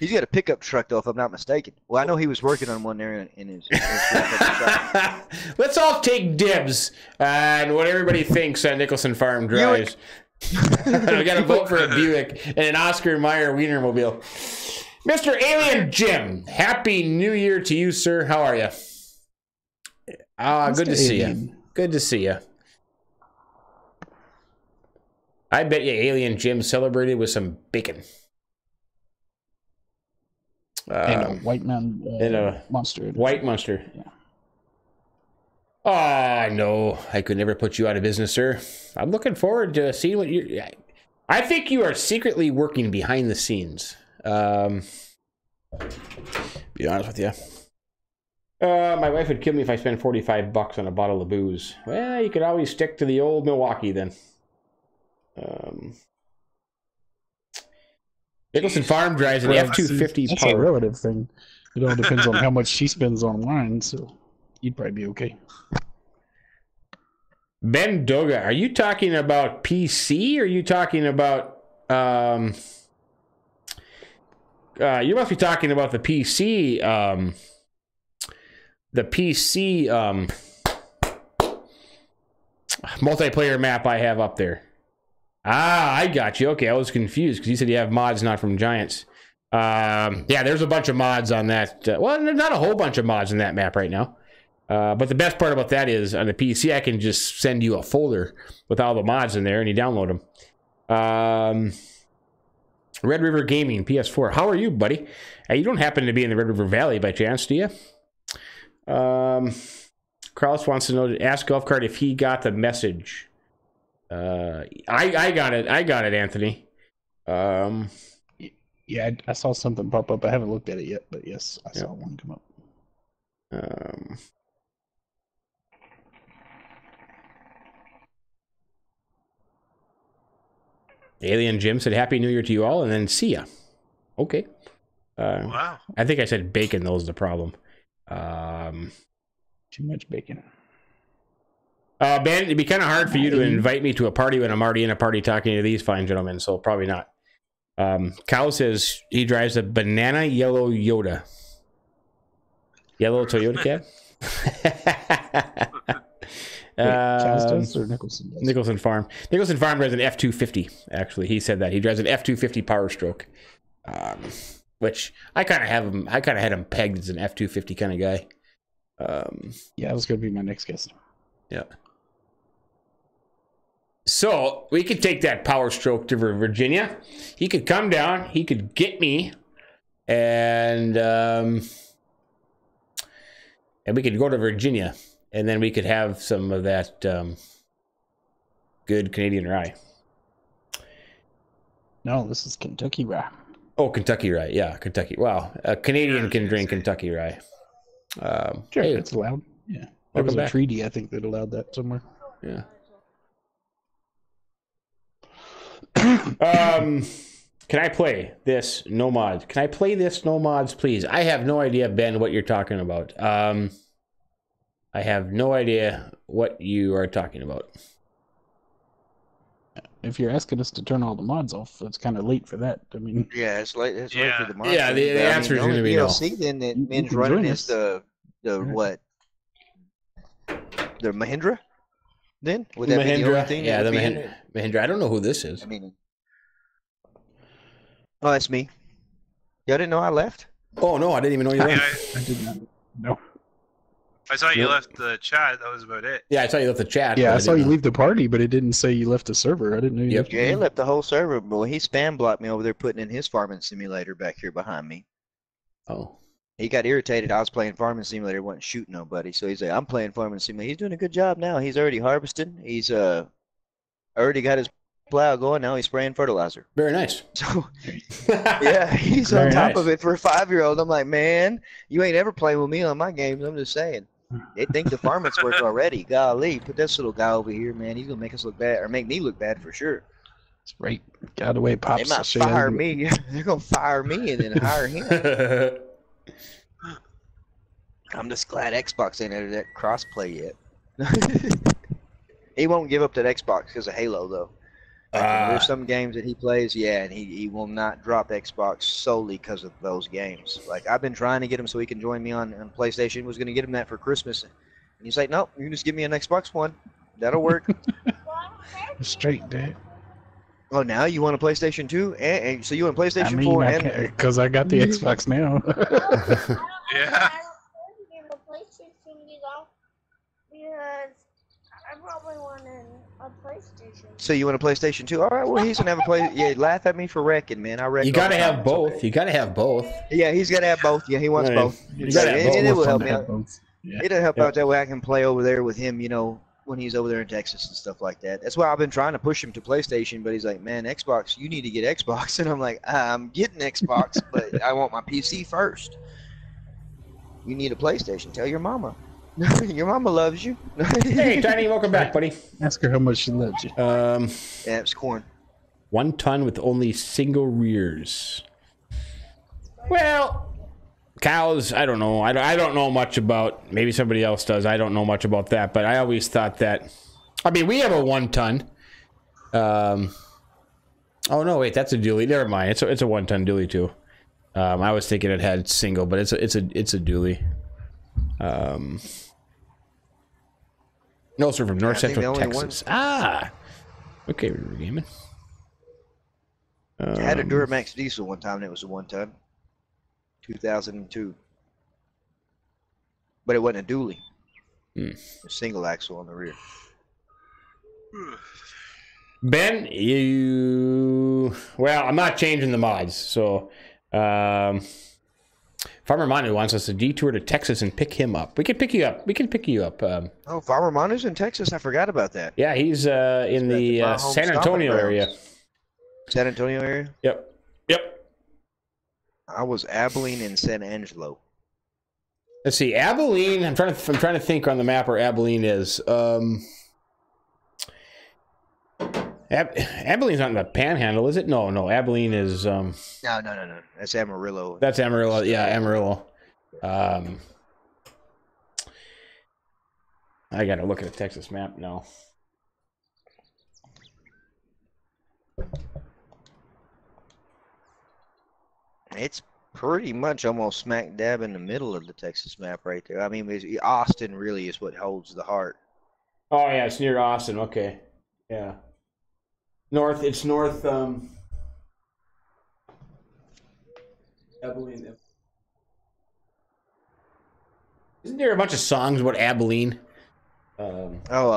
He's got a pickup truck, though, if I'm not mistaken. Well, I know he was working on one there in his shop. Let's all take dibs on what everybody thinks Nicholson Farm drives. We got to vote for a Buick and an Oscar Mayer Wienermobile. Mr. Alien Jim, Happy New Year to you, sir. How are you? Good to see you. Good to see you. I bet you Alien Jim celebrated with some bacon. And a White Mountain Monster. White Monster. Yeah. Oh, no. I could never put you out of business, sir. I'm looking forward to seeing what I think you are secretly working behind the scenes. Be honest with you. My wife would kill me if I spend $45 on a bottle of booze. Well, you could always stick to the old Milwaukee then. Nicholson Farm drives an F-250 That's Power. a relative thing. It all depends on how much she spends on wine, so you'd probably be okay. Ben Doga, are you talking about PC or are you talking about you must be talking about the PC multiplayer map I have up there. Ah, I got you. Okay, I was confused because you said you have mods not from Giants. Yeah, there's a bunch of mods on that. Well, not a whole bunch of mods in that map right now. But the best part about that is on the PC, I can just send you a folder with all the mods in there and you download them. Red River Gaming, PS4. How are you, buddy? You don't happen to be in the Red River Valley by chance, do you? Carlos wants to know, ask Golf Cart if he got the message. I got it. I got it, Anthony. Yeah, I saw something pop up. I haven't looked at it yet, but yes, I saw one come up. Alien Jim said, Happy New Year to you all, and then see ya. Okay. Wow. I think I said bacon, though, is the problem. Too much bacon. Ben, it'd be kind of hard for you to invite me to a party when I'm already in a party talking to these fine gentlemen, so probably not. Kyle says he drives a banana yellow Yoda. Yellow Toyota cab? Cows does or Nicholson does? Nicholson Farm. Nicholson Farm drives an F-250, actually. He said that. He drives an F-250 Power Stroke. Which I kind of have him, I kind of had him pegged as an F-250 kind of guy. Yeah, that was going to be my next guess. Yeah. So we could take that Power Stroke to Virginia. He could come down. He could get me, and we could go to Virginia, and then we could have some of that good Canadian rye. No, this is Kentucky rye. Oh, Kentucky rye. Yeah, Kentucky. Wow, a Canadian can drink Kentucky rye. Sure, hey, it's allowed. Yeah, there was a treaty I think that allowed that somewhere. Yeah. Can I play this no mods? Can I play this no mods, please? I have no idea, Ben, what you're talking about. I have no idea what you are talking about. If you're asking us to turn all the mods off, it's kind of late for that. I mean, yeah, it's late. It's late for the mods. Yeah, the answer is going to be no. Then that Minn's running is the what? The Mahindra. Then would that be the only thing? Yeah, the Mahindra. I don't know who this is. I mean, oh, that's me. Y'all didn't know I left? Oh no, I didn't even know you left. I did not. No. I saw you left the chat. That was about it. Yeah, I saw you left the chat. Yeah, I saw you leave the party, but it didn't say you left the server. I didn't know you left. Yeah, he left the whole server. But he spam blocked me over there, putting in his farming simulator back here behind me. Oh. He got irritated. I was playing farming simulator, wasn't shooting nobody. So he's like, "I'm playing farming simulator." He's doing a good job now. He's already harvesting. He's already got his plow going. Now he's spraying fertilizer. Very nice. So yeah, he's on top of it for a 5-year-old. I'm like, man, you ain't ever playing with me on my games. I'm just saying. They think the farming's work already. Golly, put this little guy over here, man. He's gonna make us look bad, or make me look bad for sure. That's right. Got away, pops. They might fire me. They're gonna fire me and then hire him. I'm just glad Xbox ain't added that crossplay yet. He won't give up that Xbox because of Halo, though. There's some games that he plays, yeah, and he will not drop Xbox solely because of those games. Like, I've been trying to get him so he can join me on PlayStation. Was going to get him that for Christmas. And he's like, nope, you can just give me an Xbox One. That'll work. Straight, Dad. Oh, now you want a PlayStation 2? And so you want PlayStation 4? Because I got the Xbox now. Yeah. I probably want a PlayStation. So you want a PlayStation 2? All right, well, he's gonna have a play. Yeah, laugh at me for wrecking, man. I wreck. You gotta have both. Okay. You gotta have both. Yeah, he's gotta have both. Yeah, he wants both. You gotta have both. And it will help me out. Yeah. It'll help out that way I can play over there with him, you know, when he's over there in Texas and stuff like that. That's why I've been trying to push him to PlayStation, but he's like, man, Xbox, you need to get Xbox. And I'm like, I'm getting Xbox, but I want my PC first. You need a PlayStation. Tell your mama. Your mama loves you. Hey, Tiny, welcome back, buddy. Ask her how much she loves you. Yeah, it's corn. 1 ton with only single rears. Well, cows, I don't know. I don't know much about. Maybe somebody else does. I don't know much about that, but I always thought that. I mean, we have a 1 ton. Oh no, wait, that's a dually. Never mind. It's a 1 ton dually too. I was thinking it had single, but it's a dually. No, sir, from North Central Texas. Ah, okay, we were gaming. I had a Duramax diesel one time, and it was a 1 ton. 2002. But it wasn't a dually. A single axle on the rear. Ben, well, I'm not changing the mods, so Farmer Minn wants us to detour to Texas and pick him up. We can pick you up. Oh, Farmer Min's in Texas? I forgot about that. Yeah, he's in the San Antonio area. San Antonio area? Yep. I was Abilene and San Angelo. Let's see, Abilene. I'm trying to think on the map where Abilene is. Abilene's not in the Panhandle, is it? No. Abilene is. No. That's Amarillo. That's Amarillo. Yeah, Amarillo. I gotta look at a Texas map now. It's pretty much almost smack dab in the middle of the Texas map right there. I mean, Austin really is what holds the heart. Oh yeah, it's near Austin. Okay, yeah. North. It's north. Abilene. Isn't there a bunch of songs about Abilene? A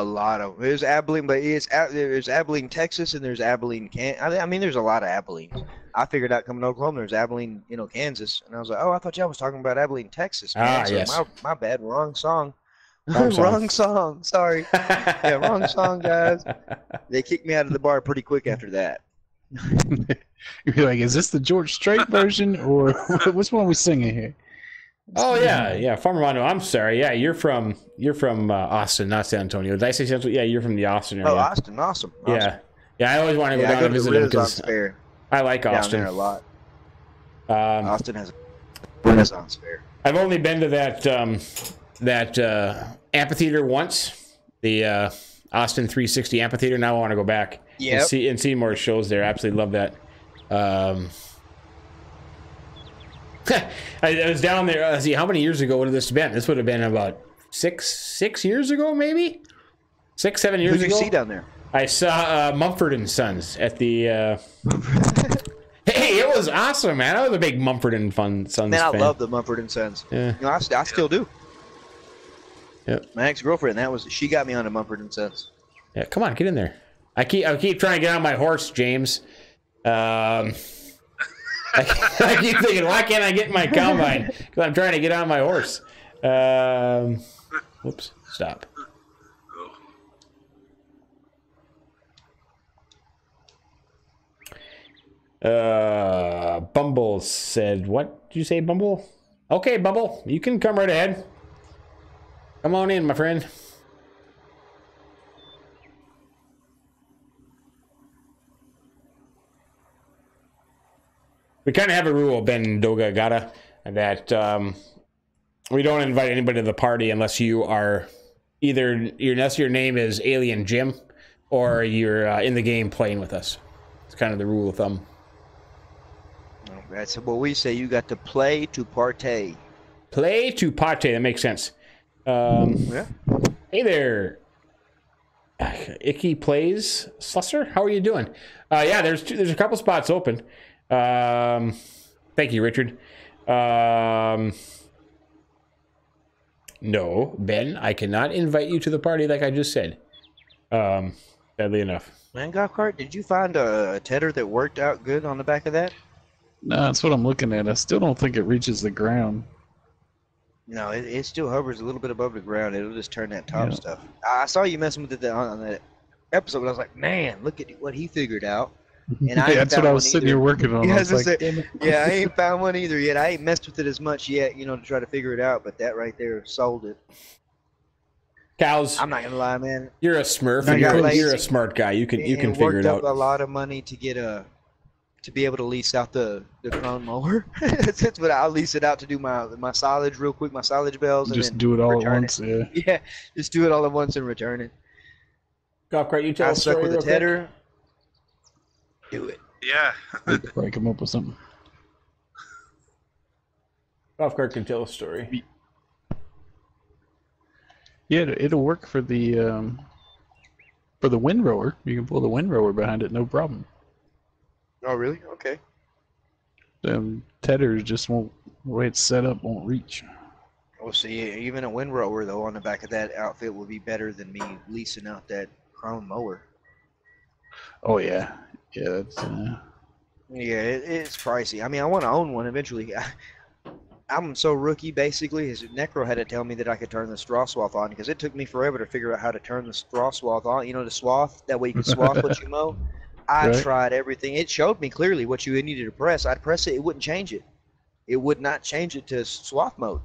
lot of there's Abilene, but there's Abilene, Texas, and there's Abilene, I mean, there's a lot of Abilenes. I figured out coming to Oklahoma, there's Abilene, Kansas, and I was like, oh, I thought y'all was talking about Abilene, Texas. Man. So yes. My bad, wrong song. Wrong song. Sorry. Yeah, wrong song, guys. They kicked me out of the bar pretty quick after that. You're like, is this the George Strait version, or which one are we singing here? Oh yeah, Farmer Minn. I'm sorry. Yeah, you're from Austin, not San Antonio. Did I say San Antonio? Yeah, you're from the Austin area. Oh, Austin, awesome. Yeah. I always want to go down and visit him because I like Austin. Down there a lot. Austin has a Renaissance fair. I've only been to that amphitheater once, the Austin 360 amphitheater. Now I want to go back and see more shows there. Absolutely love that. I was down there. Let's see, how many years ago would have this been? This would have been about six years ago, maybe 7 years ago. Who did you see down there? I saw Mumford and Sons at the. Hey, it was awesome, man! I was a big Mumford and Sons fan. Man, I love the Mumford and Sons. Yeah, I still do. Yep. My ex-girlfriend, she got me on the Mumford and Sons. Yeah, come on, get in there. I keep trying to get on my horse, James. I keep thinking, why can't I get in my combine? Because I'm trying to get on my horse. Whoops, stop. Bumble said, what did you say, Bumble? Okay, Bumble, you can come right ahead. Come on in, my friend. We kind of have a rule, Ben Doga Gata, that we don't invite anybody to the party unless you are unless your name is Alien Jim or you're in the game playing with us. It's kind of the rule of thumb. That's what we say. You got to play to partay. Play to partay. That makes sense. Yeah. Hey there, Icky Plays Slusser. How are you doing? Yeah, there's a couple spots open. Thank you, Richard. No, Ben, I cannot invite you to the party like I just said. Sadly enough. Man, Golf Cart, did you find a tedder that worked out good on the back of that? No, that's what I'm looking at. I still don't think it reaches the ground. No, it still hovers a little bit above the ground. It'll just turn that top stuff. I saw you messing with it on that episode, but I was like, man, look at what he figured out. And I That's what I was sitting here working on. Yeah, I was like, yeah, I ain't found one either yet. I ain't messed with it as much yet, to try to figure it out. But that right there sold it. Cows. I'm not gonna lie, man. You're a Smurf. And you're a smart guy. You can figure it out. Worked up a lot of money to get to be able to lease out the crone mower. That's what I'll lease it out to do my silage real quick, my silage bales. And just do it all at once. Yeah. Yeah, just do it all at once and return it. Golf cart, you tell I a story with real the tedder. Do it. Yeah. Probably come up with something. Golf cart can tell a story. Yeah, it'll work for the windrower. You can pull the windrower behind it, no problem. Oh, really? Okay. Tedders just won't, the way it's set up, won't reach. Well, see, even a windrower, though, on the back of that outfit will be better than me leasing out that crone mower. Oh, yeah. Yeah, that's... Yeah, it's pricey. I mean, I want to own one eventually. I'm so rookie, basically. His Necro had to tell me that I could turn the straw swath on because it took me forever to figure out how to turn the straw swath on. The swath? That way you can swath what you mow. I tried everything. It showed me clearly what you needed to press. I'd press it. It wouldn't change it. It would not change it to swath mode.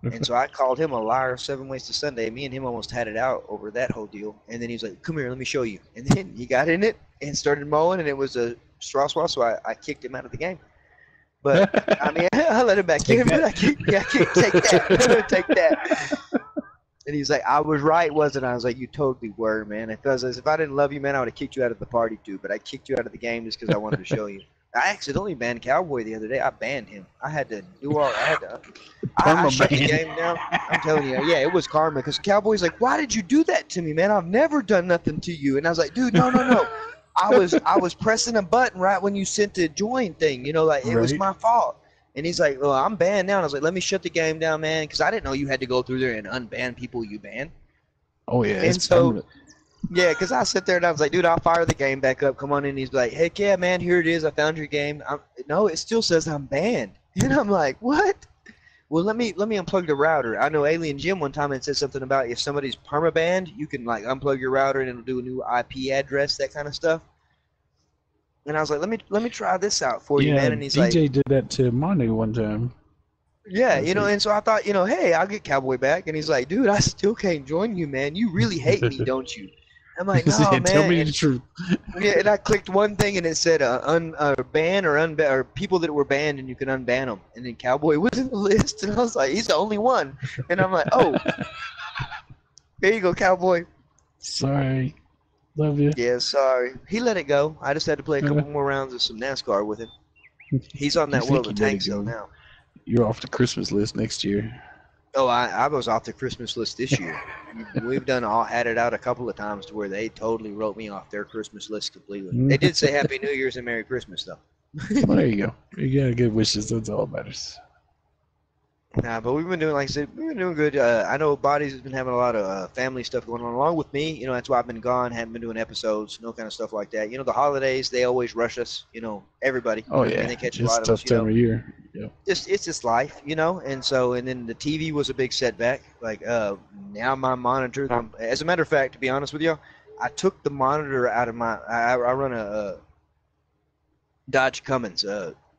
And so I called him a liar 7 ways to Sunday. Me and him almost had it out over that whole deal. And then he was like, come here, let me show you. And then he got in it and started mowing, and it was a straw swath, so I kicked him out of the game. But, I mean, I let him back in, but I can't take that. Take that. And he's like, I was right, wasn't I? I was like, you totally were, man. Because if I didn't love you, man, I would have kicked you out of the party, too. But I kicked you out of the game just because I wanted to show you. I accidentally banned Cowboy the other day. I banned him. I had to do all. I shut the game down. I'm telling you, yeah, it was karma. Because Cowboy's like, why did you do that to me, man? I've never done nothing to you. And I was like, dude, no. I was pressing a button right when you sent the join thing. It was my fault. And he's like, well, I'm banned now. And I was like, let me shut the game down, man, because I didn't know you had to go through there and unban people you ban. Oh yeah. And so. Permanent. Yeah, because I sit there and I was like, dude, I'll fire the game back up. Come on in. He's like, heck yeah, man, here it is. I found your game. No, it still says I'm banned. And I'm like, what? Well, let me unplug the router. I know Alien Jim one time had said something about if somebody's permabanned, you can like unplug your router and it'll do a new IP address, that kind of stuff. And I was like, let me try this out for you, man. And he's like, DJ did that to Manu one time. Yeah, and so I thought, hey, I'll get Cowboy back. And he's like, dude, I still can't join you, man. You really hate me, don't you? I'm like, no, man. Tell me the truth. Yeah, and I clicked one thing and it said ban or people that were banned and you can unban them. And then Cowboy was in the list, and I was like, he's the only one. And I'm like, oh, there you go, Cowboy. Sorry, love you. Yeah, sorry. He let it go. I just had to play a couple more rounds of some NASCAR with him. He's on that World of Tanks though now. You're off the Christmas list next year. Oh, I was off the Christmas list this year. We've had it out a couple of times to where they totally wrote me off their Christmas list completely. They did say Happy New Year's and Merry Christmas, though. Well, there you go. You got good wishes. That's all that matters. Nah, but we've been doing, like I said, we've been doing good. I know Bodies has been having a lot of family stuff going on along with me. That's why I've been gone, haven't been doing episodes, no kind of stuff like that. The holidays, they always rush us, everybody. Oh, yeah. And they catch it's a lot of tough us, time of year. Yep. It's just life, and then the TV was a big setback. Like, now my monitor, as a matter of fact, to be honest with you, I took the monitor out of I run a Dodge Cummins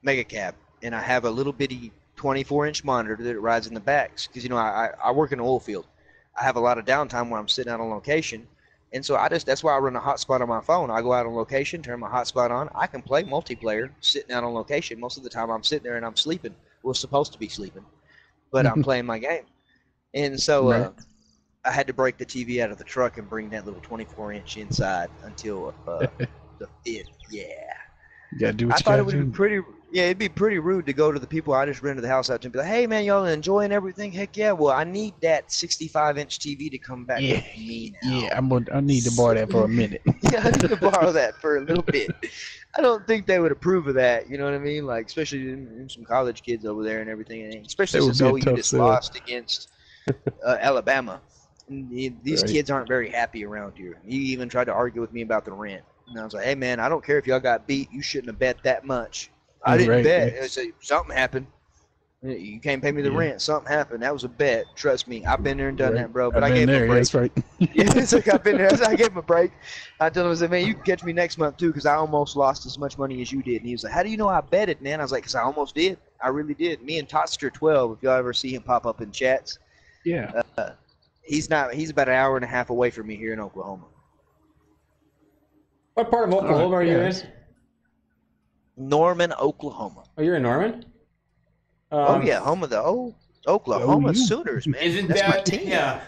Mega Cab, and I have a little bitty 24-inch monitor that rides in the backs because I work in an oil field. I have a lot of downtime where I'm sitting out on location, and so that's why I run a hotspot on my phone. I go out on location, turn my hotspot on. I can play multiplayer sitting out on location. Most of the time I'm sitting there and I'm sleeping. Well, supposed to be sleeping, but I'm playing my game. And so I had to break the TV out of the truck and bring that little 24-inch inside until the 5th. Yeah. You gotta do what I you thought gotta it would do. be pretty. Yeah, it'd be pretty rude to go to the people I just rented the house out to and be like, "Hey, man, y'all enjoying everything? Heck yeah! Well, I need that 65-inch TV to come back with me now." Yeah, I need to borrow that for a minute. Yeah, I need to borrow that for a little bit. I don't think they would approve of that. You know what I mean? Like, especially in some college kids over there and everything. And especially since OU just lost against Alabama. And these kids aren't very happy around here. He even tried to argue with me about the rent. And I was like, hey, man, I don't care if y'all got beat. You shouldn't have bet that much. I didn't bet. It was something happened. You can't pay me the rent. Something happened. That was a bet. Trust me. I've been there and done that, bro. But I've I been gave him a there, break. that's right. Yeah, it's like I've been there. I gave him a break. I told him, I said, man, you can catch me next month too, because I almost lost as much money as you did. And he was like, how do you know I betted, man? I was like, because I almost did. I really did. Me and Totster 12, if y'all ever see him pop up in chats. Yeah. He's about an hour and a half away from me here in Oklahoma. What part of Oklahoma are you in? Norman, Oklahoma. Oh, you're in Norman? Oh yeah, home of the old Oklahoma Sooners, man. Isn't That's my that team. Yeah.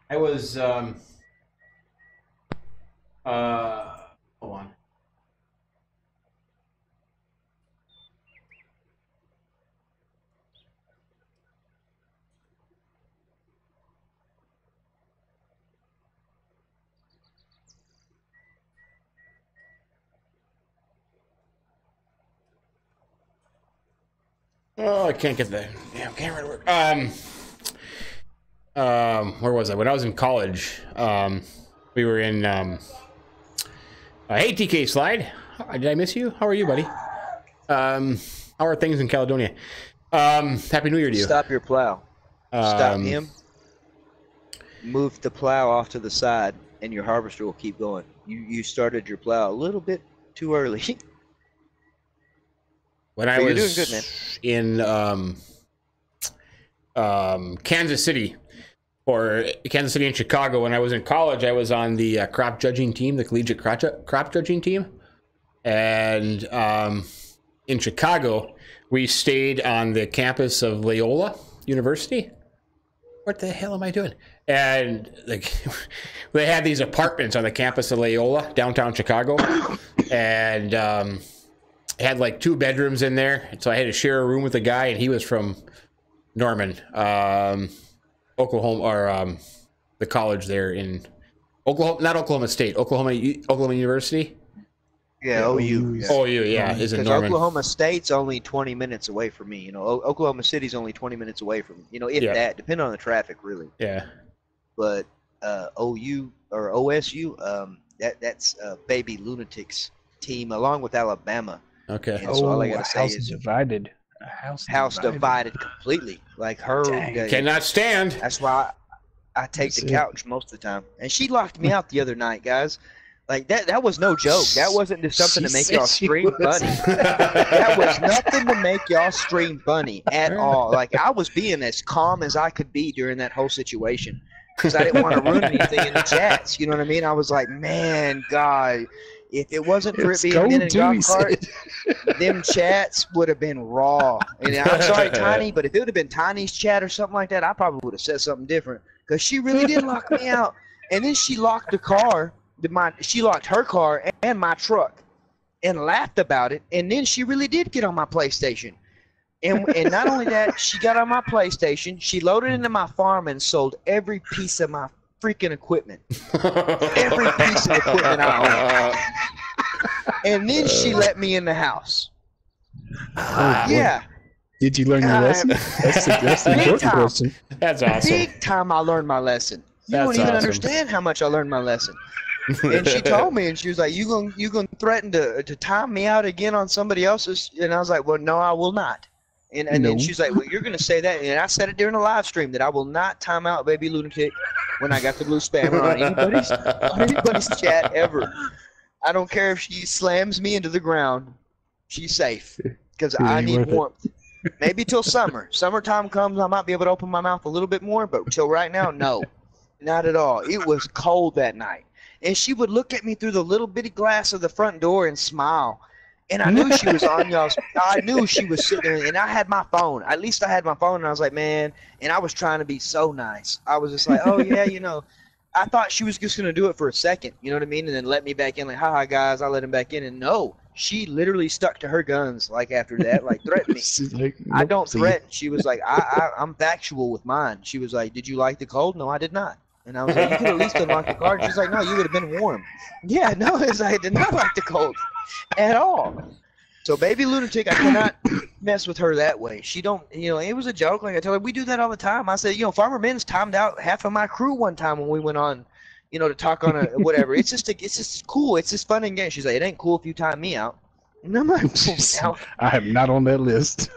I was hold on. Oh, I can't get the damn camera to work. Where was I? When I was in college, we were in. Hey, TK Slide. Did I miss you? How are you, buddy? How are things in Caledonia? Happy New Year to you. Stop your plow. Stop him. Move the plow off to the side, and your harvester will keep going. You started your plow a little bit too early. When I was doing good, man. In Kansas City, or Kansas City and Chicago, when I was in college, I was on the crop judging team, the collegiate crop judging team. And in Chicago, we stayed on the campus of Loyola University. What the hell am I doing? And like, they had these apartments on the campus of Loyola, downtown Chicago. And had like 2 bedrooms in there, so I had to share a room with a guy, and he was from Norman, Oklahoma, or the college there in Oklahoma, not Oklahoma State, Oklahoma University. Yeah, OU. Yeah. OU, yeah, is in Norman. Oklahoma State's only 20 minutes away from me. You know, Oklahoma City's only 20 minutes away from me. You know, if that, depending on the traffic, really. Yeah. But OU or OSU, that's Baby Lunatics team along with Alabama. Okay. And so all I gotta say is divided. House divided completely. Like her. Cannot stand. That's why I take the couch most of the time. And she locked me out the other night, guys. Like that was no joke. That wasn't just something to make y'all stream funny. That was nothing to make y'all stream funny at all. Like I was being as calm as I could be during that whole situation because I didn't want to ruin anything in the chats. You know what I mean? I was like, man, God. If it wasn't for it being in a golf cart, them chats would have been raw. And I'm sorry, Tiny, but if it would have been Tiny's chat or something like that, I probably would have said something different. Because she really did lock me out. And then she locked the car. She locked her car and my truck and laughed about it. And then she really did get on my PlayStation. And not only that, she got on my PlayStation. She loaded into my farm and sold every piece of my freaking equipment. Every piece of equipment I own. And then she let me in the house. Yeah. Did you learn your lesson? That's the important question. That's awesome. Big time I learned my lesson. You don't even understand how much I learned my lesson. And she told me, and she was like, you gonna threaten to time me out again on somebody else's? And I was like, well, no, I will not. And then she's like, well, you're going to say that. And I said it during the live stream that I will not time out Baby Lunatic when I got the blue spammer on anybody's chat ever. I don't care if she slams me into the ground. She's safe because I need warmth. Maybe till summer. Summertime comes, I might be able to open my mouth a little bit more, but till right now, no. Not at all. It was cold that night. And she would look at me through the little bitty glass of the front door and smile. And I knew she was on y'all's. I knew she was sitting there, and I had my phone. At least I had my phone, and I was like, man. And I was trying to be so nice. I was just like, oh yeah, you know. I thought she was just gonna do it for a second, you know what I mean, and then let me back in. Like, haha, guys, I let him back in, and no, she literally stuck to her guns. Like after that, like threatened me. Like, nope, I don't threaten. She was like, I'm factual with mine. She was like, did you like the cold? No, I did not. And I was like, you could at least unlock the car. She's like, no, you would have been warm. Yeah, no, I did not like the cold at all. So Baby Lunatic, I cannot mess with her that way. She don't, you know, it was a joke. Like I tell her, we do that all the time. I said, you know, Farmer Minn's timed out half of my crew one time when we went on, you know, to talk on a whatever. It's just cool. It's just fun and games. She's like, it ain't cool if you time me out. And I'm like, I am not on that list.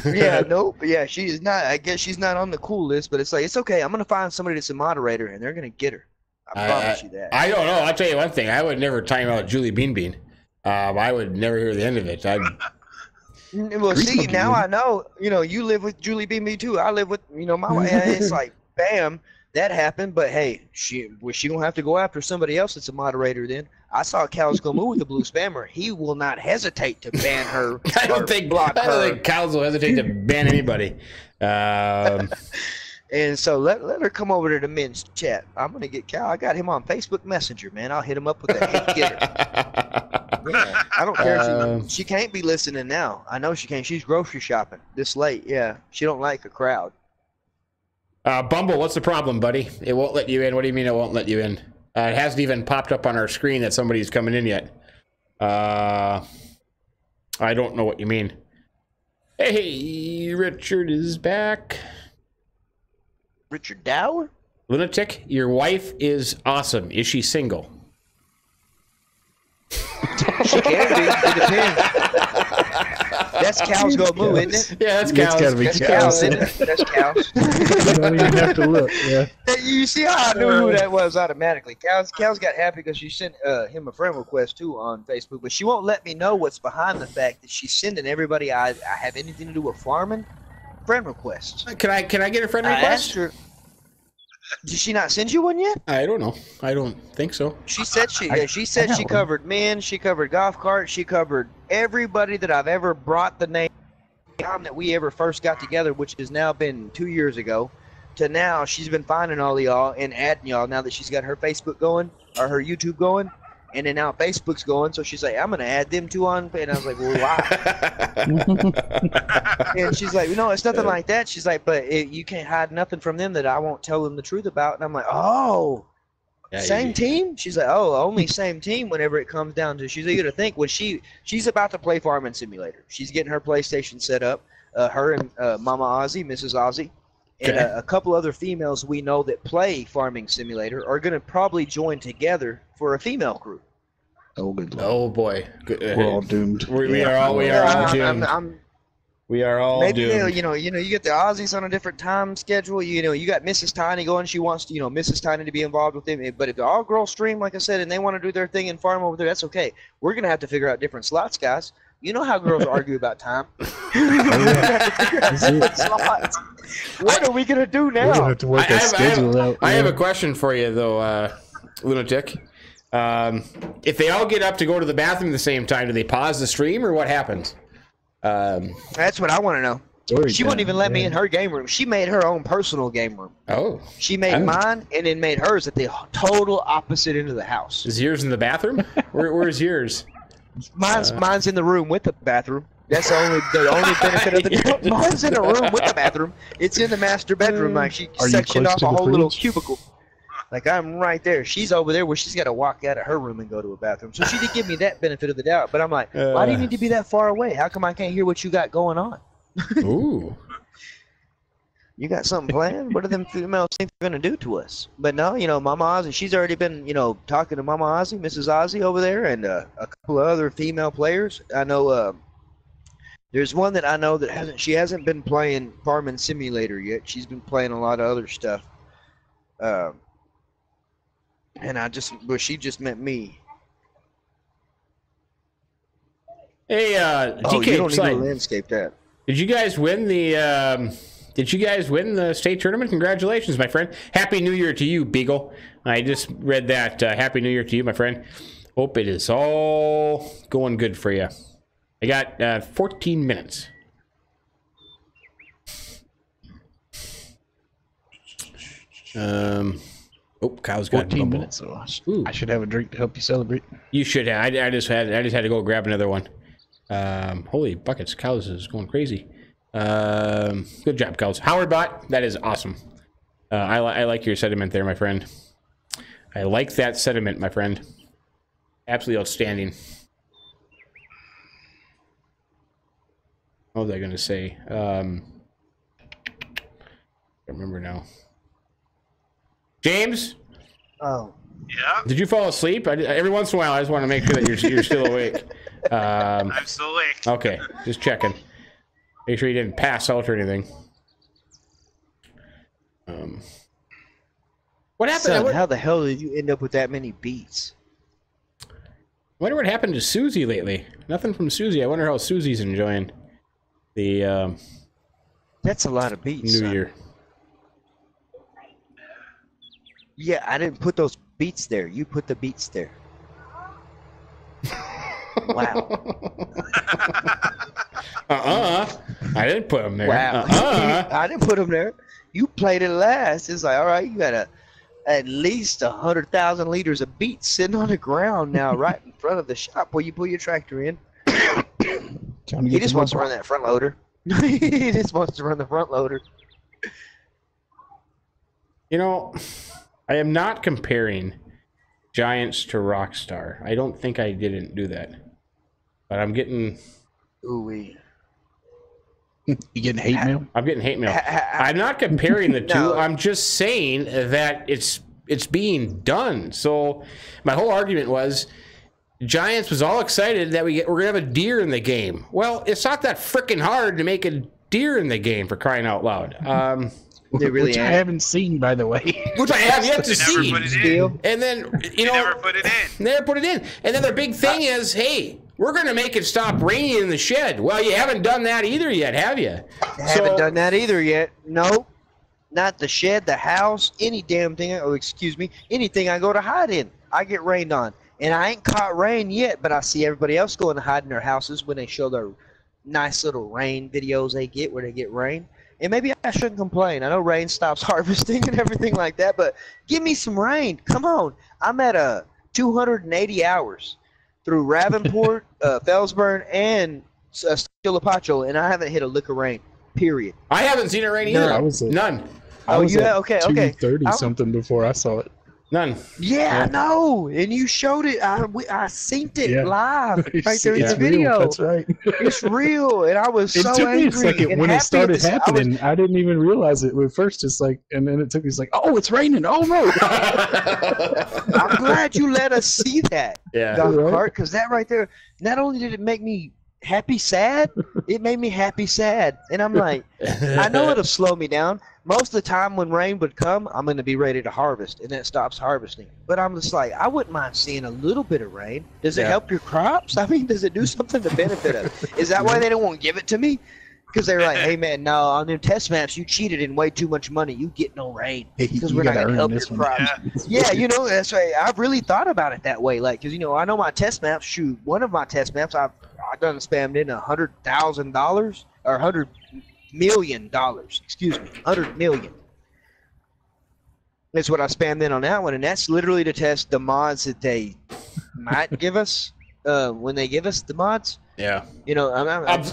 yeah, nope. Yeah, she is not. I guess she's not on the cool list, but it's like, it's okay. I'm going to find somebody that's a moderator, and they're going to get her. I promise you that. I don't know. I'll tell you one thing. I would never time out Julie Bean Bean. I would never hear the end of it. Well, see, now I know. You know, you live with Julie Bean Bean too. I live with, you know, my wife. It's like, bam, that happened. But hey, she gonna have to go after somebody else that's a moderator. Then I saw Cows Go Moo with the blue spammer. He will not hesitate to ban her. I don't think Cows will hesitate to ban anybody. And so let her come over to the men's chat. I'm gonna get Cal. I got him on Facebook Messenger, man. I'll hit him up with a hit getter. Yeah, I don't care. She can't be listening now. I know she can't. She's grocery shopping this late. Yeah, she don't like a crowd. Bumble, what's the problem, buddy? It won't let you in. What do you mean it won't let you in? It hasn't even popped up on our screen that somebody's coming in yet. I don't know what you mean. Hey, Richard is back. Richard Dower? Lunatic, your wife is awesome. Is she single? She can be. It depends. That's Cows Go Moo, isn't it? Yeah, that's Cows. It's gotta be That's Cows. Cows, isn't it? That's Cows. You don't even have to look. Yeah. You see how I knew who that was automatically. Cows got happy because she sent him a friend request too on Facebook, but she won't let me know what's behind the fact that she's sending everybody I have anything to do with farming friend requests. Can I get a friend I request? asked her. Did she not send you one yet? I don't know. I don't think so. She said she covered men, she covered golf carts, she covered everybody that I've ever brought the name time that we ever first got together, which has now been 2 years ago, to now. She's been finding all of y'all and adding y'all now that she's got her Facebook going or her YouTube going, and then now Facebook's going. So she's like, I'm gonna add them two on, and I was like, well, why? And she's like, no, it's nothing like that. She's like, but you can't hide nothing from them that I won't tell them the truth about. And I'm like, oh. Yeah, same team? She's like, oh, only same team whenever it comes down to. She's eager to think when she's about to play Farming Simulator. She's getting her PlayStation set up. Her and Mama Ozzy, Mrs. Ozzy, and a couple other females we know that play Farming Simulator are going to probably join together for a female group. Oh, good Lord. Oh boy, we're all doomed. We are all doomed. We are all maybe doomed. you get the Aussies on a different time schedule. You got Mrs. Tiny going. She wants to, Mrs. Tiny to be involved with them. But if the all girls stream, like I said, and they want to do their thing and farm over there, that's okay. We're gonna have to figure out different slots, guys. You know how girls argue about time. What are we gonna do now? We're gonna have to work that schedule out. I have a question for you though, Lunatic. If they all get up to go to the bathroom at the same time, do they pause the stream or what happens? That's what I want to know. She wouldn't even let me in her game room. She made her own personal game room. Oh. She made mine and then made hers at the total opposite end of the house. Is yours in the bathroom? Where's yours? Mine's in the room with the bathroom. That's the only benefit of the mine's in a room with the bathroom. It's in the master bedroom. Like she sectioned off a whole little cubicle. Like I'm right there. She's over there where she's got to walk out of her room and go to a bathroom. So she did give me that benefit of the doubt. But I'm like, why do you need to be that far away? How come I can't hear what you got going on? Ooh. You got something planned? What do them females think they're going to do to us? But no, Mama Ozzy, she's already been, talking to Mama Ozzy, Mrs. Ozzy over there, and a couple of other female players. I know there's one that I know that hasn't been playing Farming Simulator yet. She's been playing a lot of other stuff. And she just met me. Hey, DK, you don't need to landscape that. Did you guys win the state tournament? Congratulations, my friend. Happy New Year to you, Beagle. I just read that. Happy New Year to you, my friend. Hope it is all going good for you. I got 14 minutes. Kyle's got 14 minutes. So I should have a drink to help you celebrate. You should have. I just had to go grab another one. Holy buckets, Kyle's is going crazy. Good job, Kyle's. Howard Bot, that is awesome. I like your sentiment there, my friend. I like that sentiment, my friend. Absolutely outstanding. What was I going to say? I can't remember now. James? Oh. Yeah. Did you fall asleep? Every once in a while, I just want to make sure that you're still awake. I'm still awake. Okay, just checking. Make sure you didn't pass out or anything. What happened? Son, how the hell did you end up with that many beats? I wonder what happened to Susie lately. Nothing from Susie. I wonder how Susie's enjoying the That's a lot of beats. New son. Year. Yeah, I didn't put those beats there. You put the beats there. Wow. I didn't put them there. Wow. I didn't put them there. You played it last. It's like, all right, you got at least 100,000 liters of beats sitting on the ground now, right in front of the shop where you put your tractor in. He just wants to run that front loader. He just wants to run the front loader. You know, I am not comparing Giants to Rockstar. I don't think I didn't do that. But I'm getting... Ooh-wee. You getting hate mail? I'm getting hate mail. I'm not comparing the two. No. I'm just saying that it's being done. So my whole argument was Giants was all excited that we're gonna have a deer in the game. Well, it's not that freaking hard to make a deer in the game, for crying out loud. They really Which I haven't seen, by the way. Which I have yet to They never see. put it in. And then They never put it in. They never put it in. And then their big thing is, hey, we're going to make it stop raining in the shed. Well, you haven't done that either yet, have you? Haven't done that either yet. Nope. Not the shed, the house, any damn thing. Oh, excuse me. Anything I go to hide in, I get rained on. And I ain't caught rain yet, but I see everybody else going to hide in their houses when they show their nice little rain videos they get where they get rain. And maybe I shouldn't complain. I know rain stops harvesting and everything like that, but give me some rain. Come on. I'm at 280 hours through Ravenport, Felsburn, and Stilapacho, and I haven't hit a lick of rain. Period. I haven't seen it rain either. None. I was at okay. 2:30 something before I saw it. None. Yeah, I know. And you showed it. I seen it live right there in the It's video. real, that's right. It's real, and I was It so took me a angry second and when it happy started at the- happening. I didn't even realize it at first. It's like, and then it took me. It's like, oh, it's raining. Oh no! I'm glad you let us see that, Yeah. Dr. Clark, because that right there, not only did it make me happy sad, it made me happy sad. And I'm like, I know it'll slow me down. Most of the time when rain would come, I'm going to be ready to harvest, and then it stops harvesting. But I'm just like, I wouldn't mind seeing a little bit of rain. Does it help your crops? I mean, does it do something to benefit us? Is that why they don't want to give it to me? Because they're like, hey, man, no, on them test maps, you cheated in way too much money. You get no rain because we're not going to help your crops. Yeah, you know, that's right. I've really thought about it that way. Like, because, you know, I know my test maps, shoot, one of my test maps, I've done spammed in $100,000 or $100 million. Excuse me, 100 million. That's what I spammed in on that one, and that's literally to test the mods that they might give us when they give us the mods. Yeah. You know,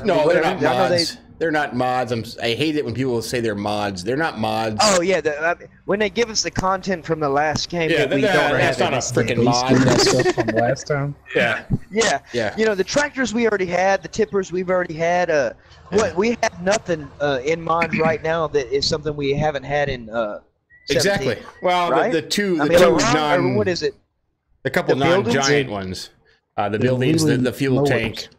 no, they're not mods. They're not mods. I hate it when people say they're mods. They're not mods. Oh yeah, when they give us the content from the last game, yeah, that we don't have. That's not a freaking mod. Stuff from last time. Yeah. Yeah. You know, the tractors we already had, the tippers we've already had. We have nothing in mods right now that is something we haven't had in. 17, exactly. Well, right? the two what is it? A couple non-giant ones. The buildings, the fuel tank.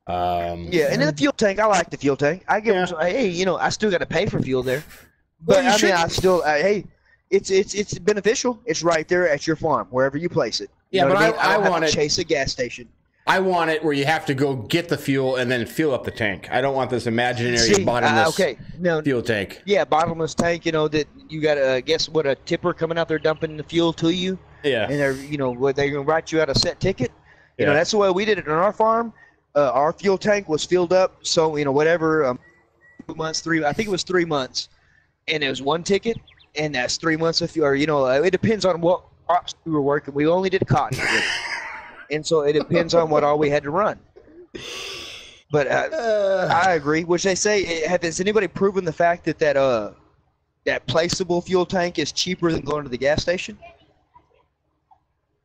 Yeah, and then the fuel tank. I like the fuel tank. I get, hey, you know, I still got to pay for fuel there, but I mean, I still, hey, it's beneficial. It's right there at your farm, wherever you place it. You know but I don't want to chase a gas station. I want it where you have to go get the fuel and then fill up the tank. I don't want this imaginary bottomless fuel tank. Yeah, bottomless tank. You know that you got to guess what, a tipper coming out there dumping the fuel to you. Yeah, and they're, you know, they're gonna write you out a set ticket. You know, that's the way we did it on our farm. Our fuel tank was filled up, so, you know, whatever, 2 months, I think it was 3 months, and it was one ticket, and that's 3 months of fuel. Or, you know, it depends on what crops we were working. We only did cotton, and so it depends on what all we had to run. But I agree. Which they say, has anybody proven the fact that that placeable fuel tank is cheaper than going to the gas station?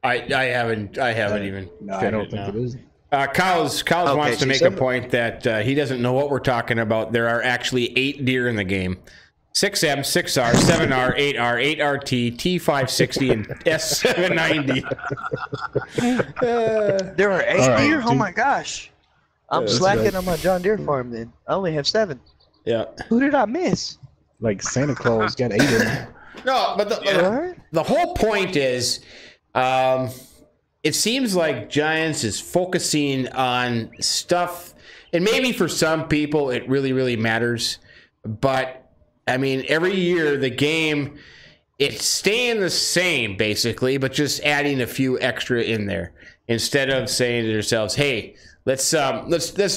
I haven't even. No, I don't think it is. Kyle's wants to make a point that he doesn't know what we're talking about. There are actually 8 deer in the game. 6M, 6R, 7R, 8R, 8RT, T560, and S790. There are 8 All right, deer? Oh dude. my gosh. I'm that's slacking right. on my John Deere farm then. I only have 7. Yeah. Who did I miss? Like Santa Claus got 8 of them. No, but the whole point is, it seems like Giants is focusing on stuff, and maybe for some people it really, really matters. But I mean, every year the game, it's staying the same basically, but just adding a few extra in there instead of saying to yourselves, "Hey, let's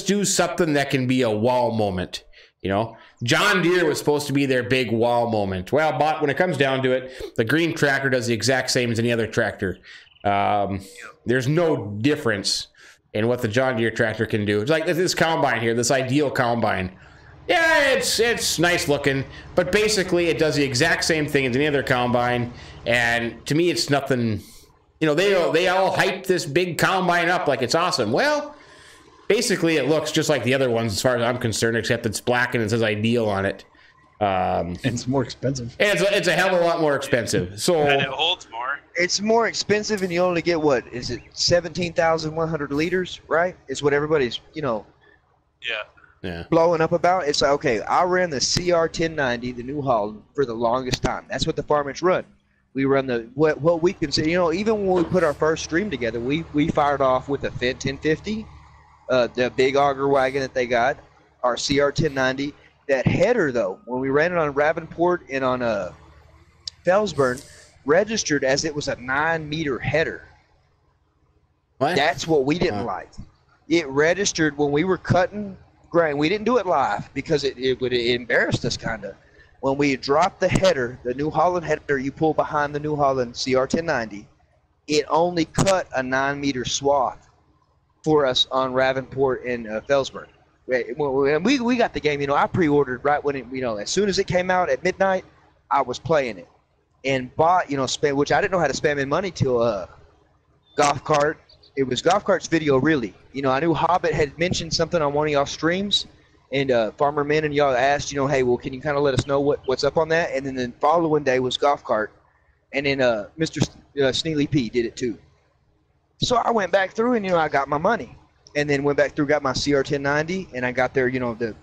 do something that can be a wow moment." You know, John Deere was supposed to be their big wow moment. Well, but when it comes down to it, the green tractor does the exact same as any other tractor. There's no difference in what the John Deere tractor can do. It's like this combine here, this ideal combine. Yeah, it's nice looking, but basically it does the exact same thing as any other combine. And to me, it's nothing. You know, they all hype this big combine up like it's awesome. Well, basically, it looks just like the other ones as far as I'm concerned, except it's black and it says ideal on it. And it's more expensive. And it's a hell of a lot more expensive. So And it holds more. It's more expensive, and you only get what is it? 17,100 liters, right? Is what everybody's Yeah. blowing up about. It's like, okay, I ran the CR1090, the New Holland, for the longest time. That's what the farmers run. We run the what we consider. You know, even when we put our first stream together, we fired off with a Fed 1050, the big auger wagon that they got, our CR1090. That header though, when we ran it on Ravenport and on Felsburn, registered as it was a 9-meter header. what? That's what we didn't like. It registered when we were cutting grain. We didn't do it live because it embarrassed us kind of. When we dropped the header, the New Holland header you pull behind the New Holland CR1090, it only cut a 9-meter swath for us on Ravenport and Felsburn. We got the game. You know, I pre-ordered right when it. You know, as soon as it came out at midnight, I was playing it and bought. You know, spam, which I didn't know how to spam in money till Golf Cart. It was Golf Cart's video, really. You know, I knew Hobbit had mentioned something on one of y'all streams, and Farmer Minn and y'all asked, you know, hey, well, can you kind of let us know what's up on that? And then the following day was Golf Cart, and then Mr. Sneely P did it too. So I went back through and, you know, I got my money. And then went back through, got my CR1090, and I got there, you know, the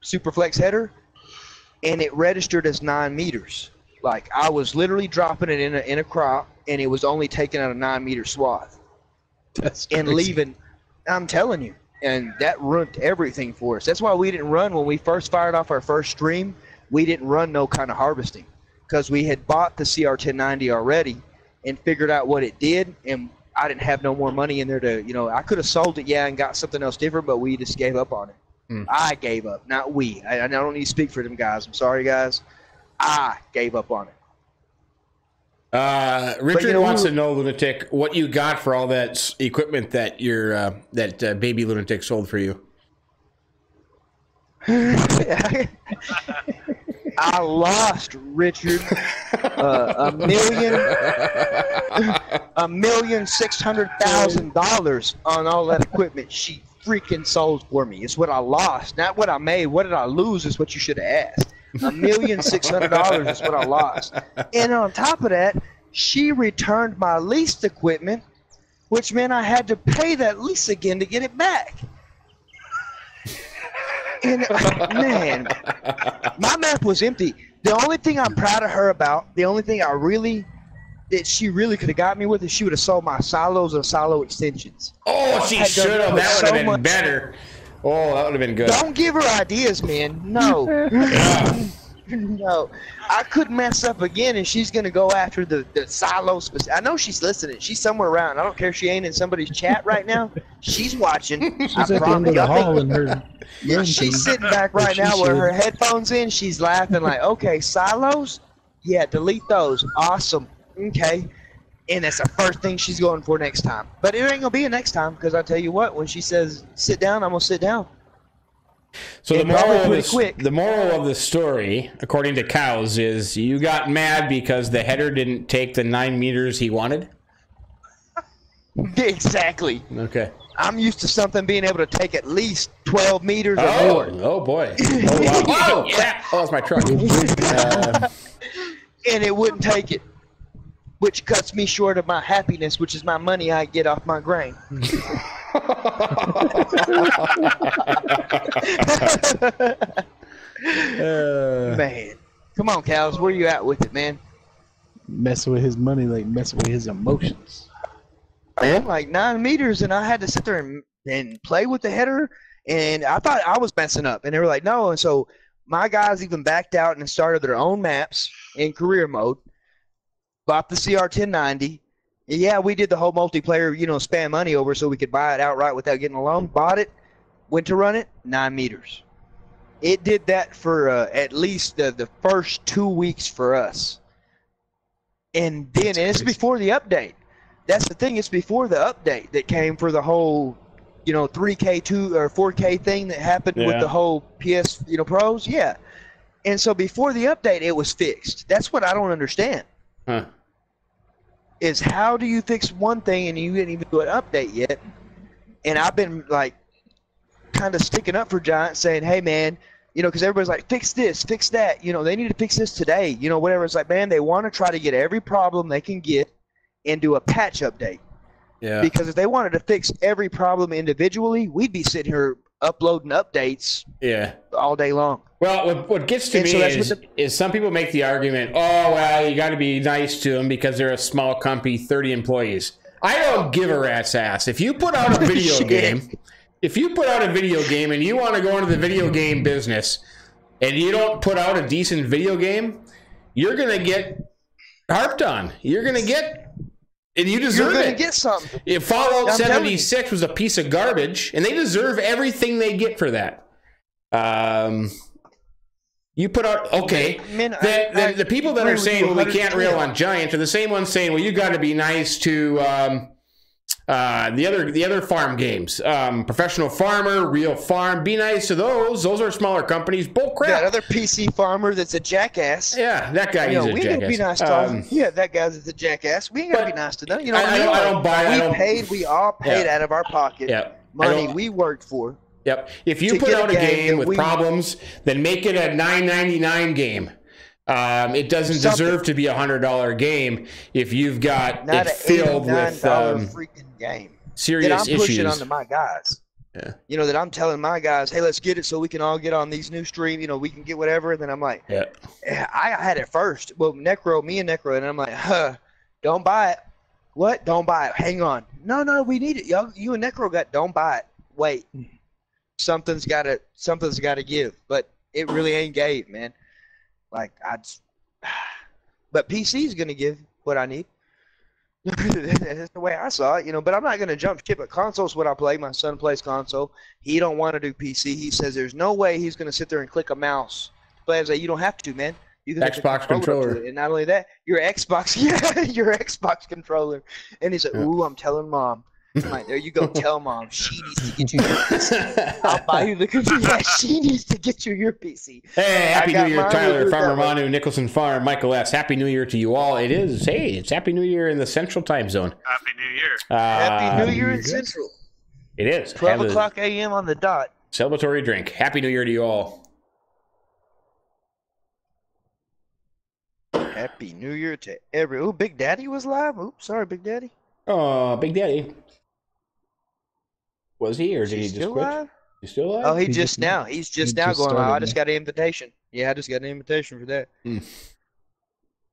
Superflex header, and it registered as 9 meters. Like, I was literally dropping it in a crop, and it was only taking out a 9-meter swath. That's And crazy. leaving, I'm telling you, and that ruined everything for us. That's why we didn't run, when we first fired off our first stream, we didn't run no kind of harvesting. Because we had bought the CR1090 already and figured out what it did, and I didn't have no more money in there to, you know, I could have sold it, yeah, and got something else different, but we just gave up on it. I gave up, not we. I don't need to speak for them guys. I'm sorry, guys. I gave up on it. Richard you know, wants to know, Lunatic, what you got for all that equipment that your baby Lunatic sold for you. I lost, Richard, $1,600,000 on all that equipment she freaking sold for me. It's what I lost, not what I made. What did I lose is what you should have asked. $1,600,000 is what I lost. And on top of that, she returned my leased equipment, which meant I had to pay that lease again to get it back. And man, my map was empty. The only thing I'm proud of her about, the only thing that she really could have got me with, is she would have sold my silos and silo extensions. Oh, she Had done should have. That would so have been much- better. Oh, that would have been good. Don't give her ideas, man. No. No. I could mess up again, and she's going to go after the silo specific. I know she's listening. She's somewhere around. I don't care if she ain't in somebody's chat right now. She's watching. She's at the end of the hall in her. Yeah, she's sitting back right She now with should. her headphones in. She's laughing like, okay, silos? Yeah, delete those. Awesome. Okay. And that's the first thing she's going for next time. But it ain't going to be a next time, because I tell you what, when she says sit down, I'm going to sit down. So the And probably moral, pretty quick. the moral of the story, according to Cows, is you got mad because the header didn't take the 9 meters he wanted? Exactly. Okay. I'm used to something being able to take at least 12 meters or more. Oh boy! Oh, wow. Oh, yeah. Oh, that's my truck. And it wouldn't take it, which cuts me short of my happiness, which is my money I get off my grain. Man, come on, Cows, where you at with it, man? Messing with his money like messing with his emotions. Man, like 9 meters, and I had to sit there and play with the header, and I thought I was messing up, and they were like, no, and so my guys even backed out and started their own maps in career mode, bought the CR1090. Yeah, we did the whole multiplayer, spam money over so we could buy it outright without getting a loan. Bought it, went to run it, 9 meters. It did that for at least the first 2 weeks for us. And then it's before the update. That's the thing. It's before the update that came for the whole, 3K2 or 4K thing that happened with the whole PS, pros. Yeah. And so before the update, it was fixed. That's what I don't understand. Huh. Is how do you fix one thing and you didn't even do an update yet? And I've been like kind of sticking up for Giant saying, hey, man, because everybody's like, fix this, fix that. They need to fix this today. Whatever. It's like, man, they want to try to get every problem they can get and do a patch update. Yeah. Because if they wanted to fix every problem individually, we'd be sitting here uploading updates all day long. Well, what gets to me is some people make the argument, oh, well, you got to be nice to them because they're a small company, 30 employees. I don't give a rat's ass. If you put out a video game, and you want to go into the video game business and you don't put out a decent video game, you're going to get harped on. You're going to get... And you deserve it. You're going to get something. If Fallout 76 was a piece of garbage, and they deserve everything they get for that. You put out, okay, the people that are saying, well, we can't rail on Giant are the same ones saying, well, you got to be nice to the other farm games. Professional Farmer, Real Farm, be nice to those. Those are smaller companies. Bull crap. That other PC farmer that's a jackass. Yeah, that guy is a we jackass. ain't gonna be nice to him. Yeah, that guy's a jackass. We ain't gonna be nice to them. I don't buy it. We all paid out of our pocket money we worked for. Yep. If you put out a game with problems, then make it a $9.99 game. It doesn't deserve to be a $100 game if you've got not it filled with freaking game. Serious that I'm issues. Pushing onto my guys. Yeah. That I'm telling my guys, hey, let's get it so we can all get on these new streams. We can get whatever. And then I'm like, I had it first. Well, me and Necro, and I'm like, don't buy it. What? Don't buy it. Hang on. No, we need it. You and Necro don't buy it. Wait. Something's got to give. But it really ain't gave, man. Like but PC's gonna give what I need. That's the way I saw it, But I'm not gonna jump ship. But console's what I play. My son plays console. He don't want to do PC. He says there's no way he's gonna sit there and click a mouse to play. I was like, you don't have to, man. You can Xbox controller. And not only that, your Xbox, your Xbox controller. And he's like, ooh, I'm telling mom. I'm like, there you go. Tell mom she needs to get you your PC. I'll buy you the computer. Yeah, she needs to get you your PC. Hey, happy New Year, Tyler, Farmer Manu, Nicholson Farm, Michael S. Happy New Year to you all. It is. Hey, it's Happy New Year in the Central Time Zone. Happy New Year. Happy New Year in Central. It is. 12 o'clock a.m. on the dot. Celebratory drink. Happy New Year to you all. Happy New Year to every. Oh, Big Daddy was live. Oops, sorry, Big Daddy. Oh, Big Daddy. Was he, or did he just quit? Live? He's still alive? Oh, he's just now going live. I just got an invitation. Yeah, I just got an invitation for that.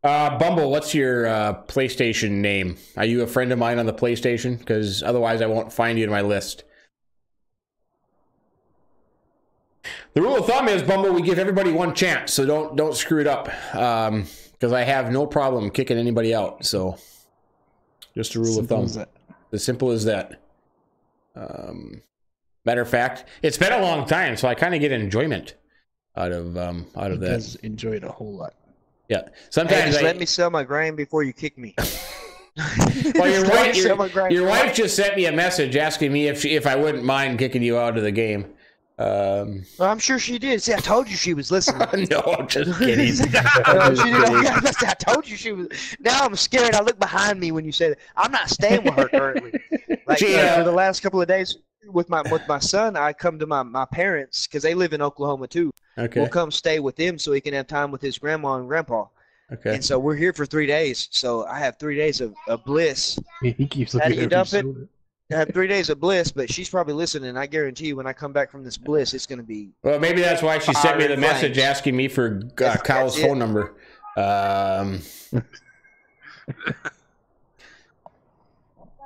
Bumble, what's your PlayStation name? Are you a friend of mine on the PlayStation? Because otherwise I won't find you in my list. The rule of thumb is, Bumble, we give everybody one chance, so don't screw it up. Because I have no problem kicking anybody out. So, just a rule of thumb. As simple as that. Matter of fact, it's been a long time, so I kind of get enjoyment out of that. Does enjoy it a whole lot. Yeah, sometimes just let me sell my grain before you kick me. Well, your wife just sent me a message asking me if I wouldn't mind kicking you out of the game. Well, I'm sure she did. See, I told you she was listening. No, I'm just kidding. No, she didn't. I told you she was. Now I'm scared. I look behind me when you say that. I'm not staying with her currently. Like for the last couple of days with my son, I come to my parents because they live in Oklahoma too. Okay. We'll come stay with them so he can have time with his grandma and grandpa. Okay. And so we're here for 3 days. So I have 3 days of bliss. He keeps How do looking you at dump it? soda. I have 3 days of bliss, but she's probably listening. I guarantee you when I come back from this bliss, it's going to be. Well, maybe that's why she sent me the message flames. asking me for Kyle's phone number.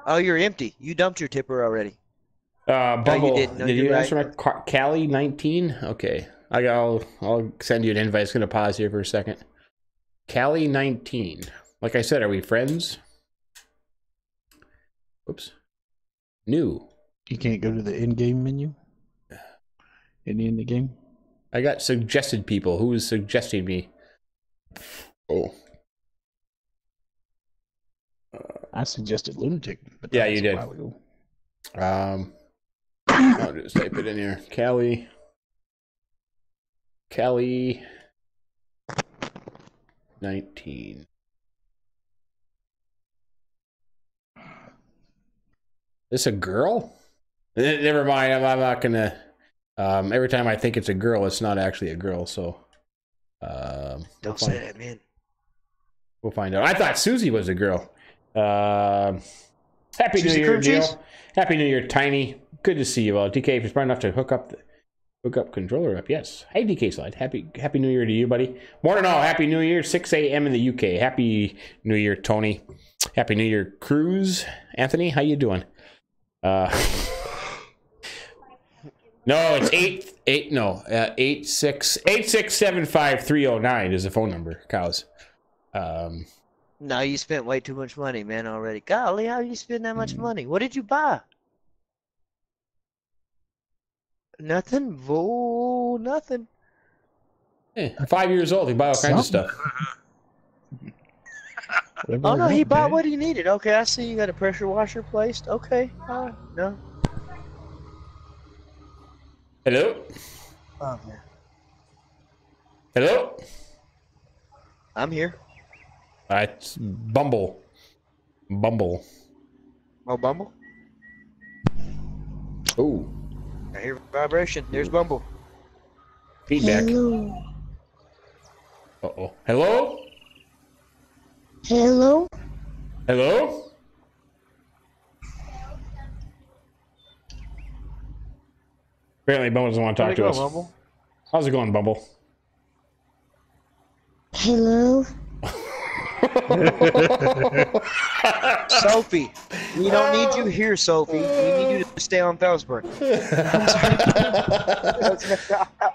Oh, you're empty. You dumped your tipper already. Bumble, you didn't. No, did you're you right. answer my Callie 19? Okay. I'll send you an invite. It's going to pause here for a second. Callie 19. Like I said, are we friends? Whoops. New. You can't go to the in-game menu? In the game? I got suggested people. Who is suggesting me? Oh. I suggested Lunatic. But Yeah, that was you did. a while ago. I'll just type it in here. Callie 19. This a girl? Never mind. I'm not gonna. Every time I think it's a girl, it's not actually a girl. So, Don't say that, man. We'll find out. I thought Susie was a girl. Happy She's New a Year, cream cheese? Neil. Happy New Year, Tiny. Good to see you all. DK, if you're smart enough to hook up controller up, yes. Hey, DK Slide. Happy New Year to you, buddy. Morning all. Happy New Year. 6 a.m. in the UK. Happy New Year, Tony. Happy New Year, Cruz. Anthony, how you doing? No, it's 8675309 is the phone number, cows. No, you spent way too much money, man, already. Golly, how you spend that much money? What did you buy? Nothing. Whoa, nothing. Hey, 5 years old, he buy all kinds of stuff. Whatever Oh, I no, he want, bought Dad. what he needed. Okay, I see you got a pressure washer placed. Okay. No. Hello? Oh, man. Hello? I'm here. It's Bumble. Oh, Bumble? Oh, I hear vibration. There's Bumble. feedback. Hello. Uh-oh. Hello? Hello. Hello? Apparently Bumble doesn't want to talk to us. Bumble? How's it going, Bumble? Hello. Sophie, we don't need you here, Sophie. We need you to stay on Felsburg.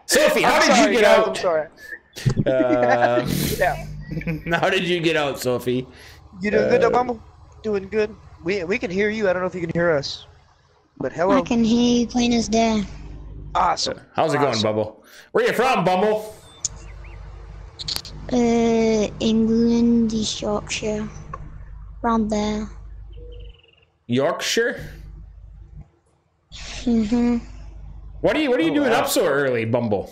Sophie, how did you get guys, out? I'm sorry. Yeah. How did you get out, Sophie? You doing good, though, Bumble? Doing good. We can hear you. I don't know if you can hear us. But hello. I can hear you plain as day. Awesome. How's it going, Bumble? Where you from, Bumble? England, East Yorkshire, around there. Yorkshire? Mhm. What are you doing up so early, Bumble?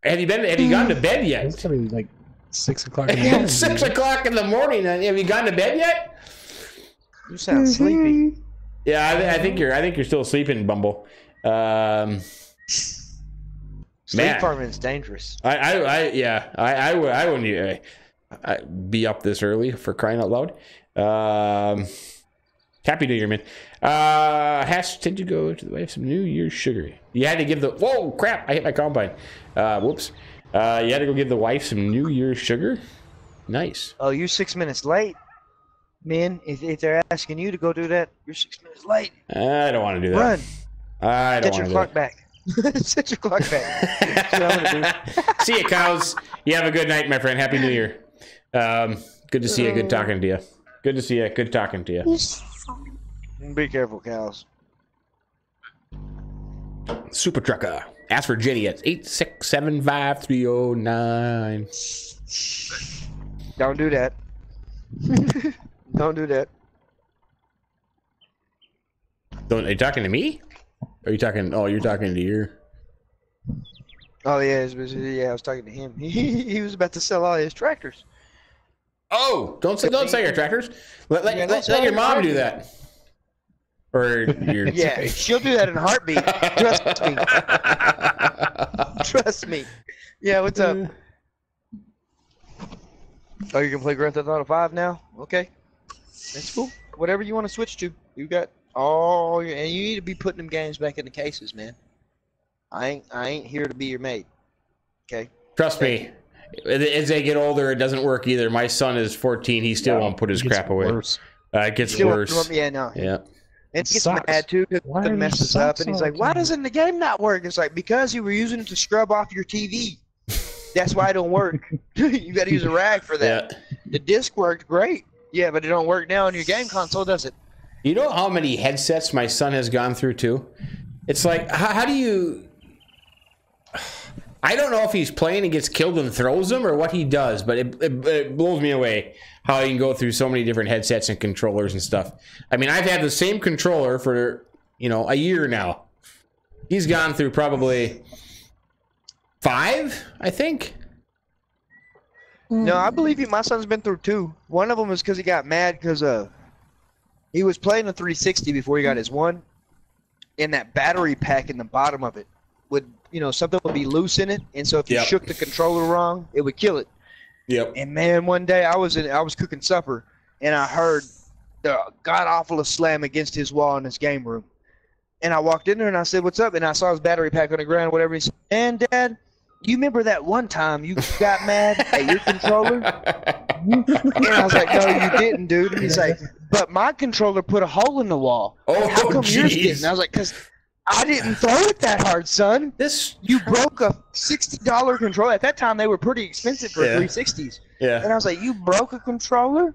Have you gone to bed yet? It's probably like 6 o'clock in the morning. It's 6 o'clock in the morning. And have you gone to bed yet? You sound sleepy. Yeah, I think you're still sleeping, Bumble. Sleep Man. farming's dangerous. I wouldn't be up this early for crying out loud. Happy New Year, man. Did you go to the way of some New Year's sugar? You had to give the whoa crap! I hit my combine. Whoops. You had to go give the wife some New Year's sugar. Nice. Oh, you're 6 minutes late. Man, if they're asking you to go do that, you're 6 minutes late. I don't want to do that. Run. I don't Set your want to do clock that. back. Set your clock back. That's what I'm gonna do. See you, cows. You have a good night, my friend. Happy New Year. Good to see you. Good talking to you. Good to see you. Good talking to you. Be careful, cows. Super Trucker. Ask for Jenny at 8675309. Don't do that. Don't do that. Are you talking to me? Are you talking? Oh, you're talking to your. Oh yeah, I was talking to him. He was about to sell all his tractors. Oh, don't sell your tractors. Let your mom do that. Or your. Yeah, she'll do that in a heartbeat. Trust me. Trust me. Yeah, what's up? Oh, you can play Grand Theft Auto 5 now? Okay, that's cool. Whatever you want to switch to, you got all. And you need to be putting them games back in the cases, man. I ain't here to be your mate. Okay. Trust me. As they get older, it doesn't work either. My son is 14. He still won't put his crap away. It gets worse. Yeah, no. Yeah. It gets mad too because it messes up, and he's like, "Why doesn't the game not work?" It's like, because you were using it to scrub off your TV. That's why it don't work. You got to use a rag for that. Yeah. The disc worked great. Yeah, but it don't work now on your game console, does it? You know how many headsets my son has gone through too? It's like, how do you? I don't know if he's playing and gets killed and throws them or what he does, but it blows me away how you can go through so many different headsets and controllers and stuff. I mean, I've had the same controller for, a year now. He's gone through probably 5, I think. No, I believe you. My son's been through 2. One of them is because he got mad because he was playing a 360 before he got his one, and that battery pack in the bottom of it would, something would be loose in it, and so if you shook the controller wrong, it would kill it. Yep. And man, one day I was cooking supper, and I heard the god awful slam against his wall in his game room, and I walked in there and I said, "What's up?" And I saw his battery pack on the ground, whatever. He said, "And Dad, you remember that one time you got mad at your controller?" And I was like, "No, you didn't, dude." And he's like, "But my controller put a hole in the wall. How come yours didn't?" And I was like, "Cause I didn't throw it that hard, son. You broke a $60 controller. At that time, they were pretty expensive for 360s. Yeah. And I was like, you broke a controller?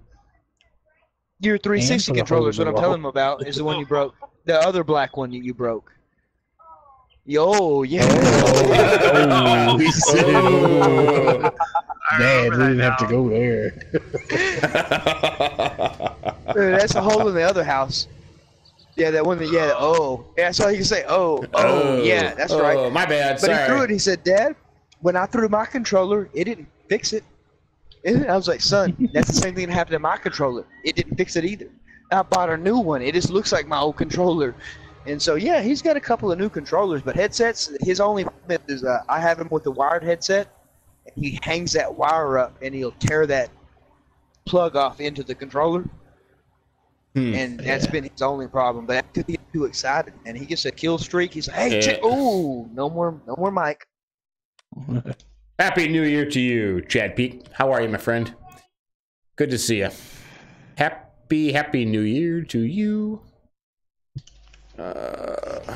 Your 360 controller is what I'm telling him about, is the one you broke. The other black one that you broke. Yo, yeah. Man, we didn't have to go there. Dude, that's a hole in the other house. Yeah, that one that, that's all you can say. Yeah, that's right. Oh, my bad, but he threw it, he said, "Dad, when I threw my controller, it didn't fix it." And I was like, "Son, that's the same thing that happened to my controller. It didn't fix it either. I bought a new one. It just looks like my old controller." And so, yeah, he's got a couple of new controllers, but headsets, his only problem is I have him with the wired headset, and he hangs that wire up, and he'll tear that plug off into the controller. And that's been his only problem. But after he gets too excited and he gets a kill streak, he's like, "Hey, no more Mike." Happy New Year to you, Chad Peak. How are you, my friend? Good to see you. Happy New Year to you. Yeah,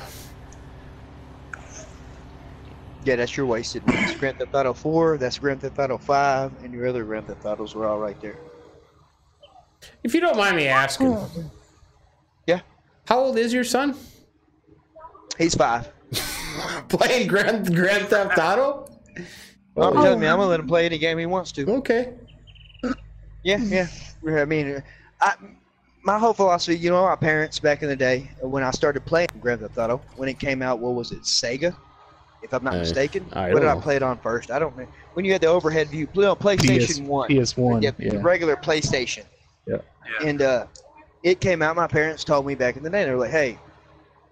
that's your wasted one. That's Grand Theft Auto 4, that's Grand Theft Auto 5, and your other Grand Theft Autos were all right there. If you don't mind me asking. Yeah. How old is your son? He's 5. Playing Grand Theft Auto? Well, I'm telling you, I'm going to let him play any game he wants to. Okay. Yeah. I mean, my whole philosophy, my parents back in the day, when I started playing Grand Theft Auto, when it came out, what was it, Sega? If I'm not mistaken. What did I play it on first? I don't know. When you had the overhead view, PlayStation 1. PS1. Yeah, the regular PlayStation. Yeah. And it came out, my parents told me back in the day, they were like, "Hey,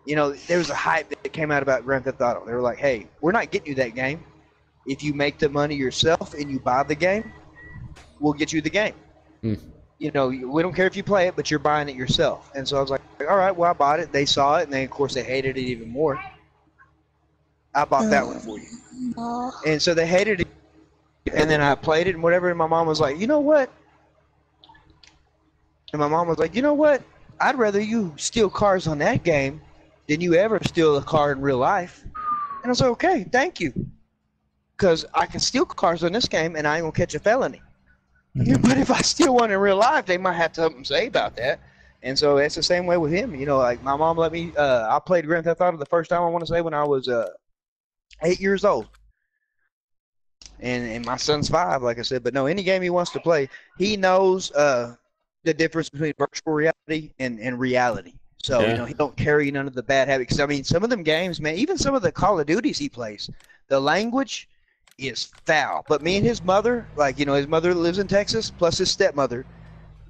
there was a hype that came out about Grand Theft Auto." They were like, "Hey, we're not getting you that game. If you make the money yourself and you buy the game, we'll get you the game. We don't care if you play it, but you're buying it yourself." And so I was like, "All right, well, I bought it." They saw it, and they, of course, they hated it even more. I bought that one for you. And so they hated it, and then I played it and whatever, and my mom was like, "You know what?" And my mom was like, "You know what? I'd rather you steal cars on that game than you ever steal a car in real life." And I was like, "Okay, thank you. Because I can steal cars on this game and I ain't going to catch a felony. But if I steal one in real life, they might have something to say about that." And so it's the same way with him. Like my mom let me, I played Grand Theft Auto the first time, I want to say, when I was 8 years old. And my son's 5, like I said. But no, any game he wants to play, he knows the difference between virtual reality and reality. So, he don't carry none of the bad habits. I mean, some of them games, man, even some of the Call of Duties he plays, the language is foul. But me and his mother, like, his mother lives in Texas, plus his stepmother,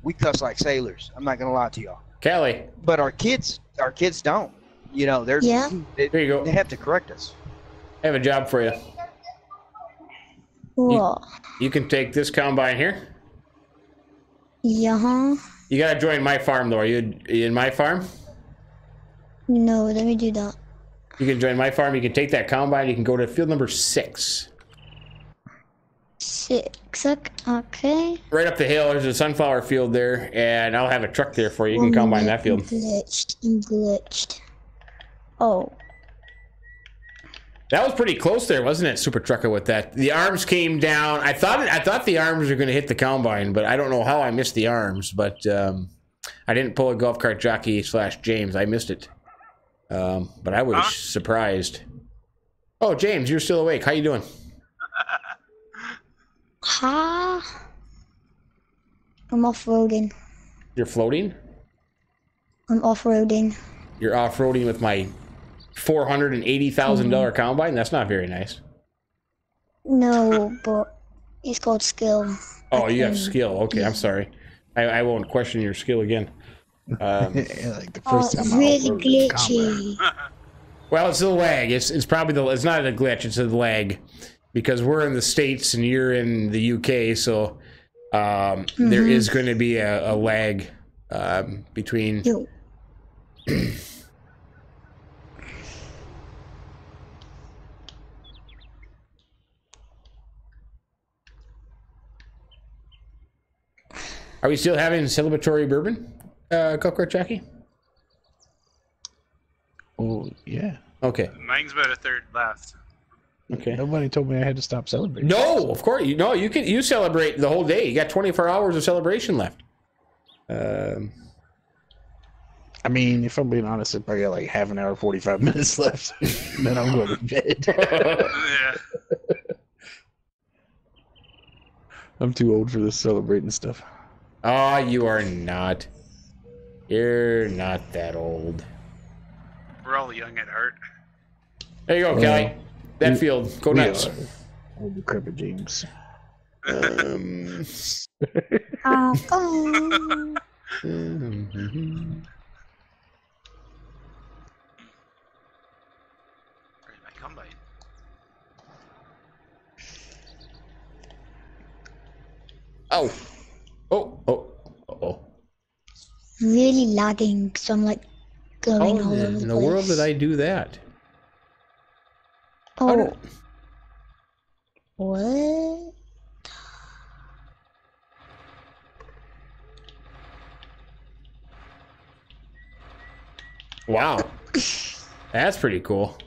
we cuss like sailors. I'm not going to lie to y'all. Kelly. But our kids don't. There you go. They have to correct us. I have a job for you. What? You can take this combine here. Yeah. You gotta join my farm, though. Are you in my farm? No, let me do that. You can join my farm. You can take that combine. You can go to field number 6. 6. Okay. Right up the hill. There's a sunflower field there, and I'll have a truck there for you. You can combine that field. I'm glitched. Oh. That was pretty close there, wasn't it, Super Trucker, with that? The arms came down. I thought the arms were going to hit the combine, but I don't know how I missed the arms. But I didn't pull a golf cart jockey / James. I missed it. But I was surprised. Oh, James, you're still awake. How you doing? I'm off-roading. You're floating? I'm off-roading. You're off-roading with my $480,000 combine? That's not very nice. No, but it's called skill. Oh, you have skill. Okay, I'm sorry. I won't question your skill again. Like the first time really glitchy. Well, it's a lag. It's probably it's not a glitch. It's a lag because we're in the States and you're in the UK, so there is going to be a lag between. Yo. Are we still having celebratory bourbon, Golf Cart Jackie? Oh, yeah. Okay. Mine's about a third left. Okay. Nobody told me I had to stop celebrating. No, of course. You celebrate the whole day. You got 24 hours of celebration left. I mean, if I'm being honest, I probably got like half an hour, 45 minutes left. And then I'm going to bed. Yeah. I'm too old for this celebrating stuff. Oh, you are not. You're not that old. We're all young at heart. There you go, Kelly. That field. Go nuts. Old decrepit James. My combine. Oh. Really lagging, so I'm like going How all over the in place. the world did I do that? Oh. What? Wow. That's pretty cool.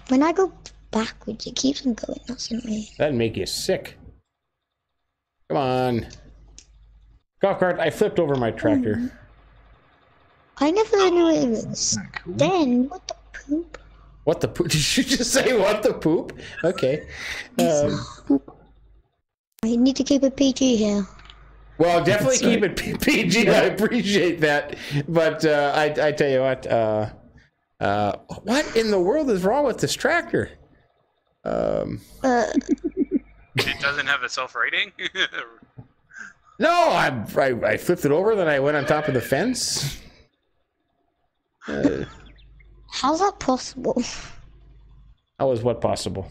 When I go backwards, it keeps on going. That's annoying. That'd make you sick. Come on. Golf cart, I flipped over my tractor. I never knew it was. Cool. Then, what the poop? What the poop? Did you just say what the poop? Okay. I need to keep it PG here. Well, definitely keep it PG. I appreciate that. But I tell you what, what in the world is wrong with this tractor? It doesn't have a self-rating? No, I flipped it over, then I went on top of the fence. How's that possible? How is what possible?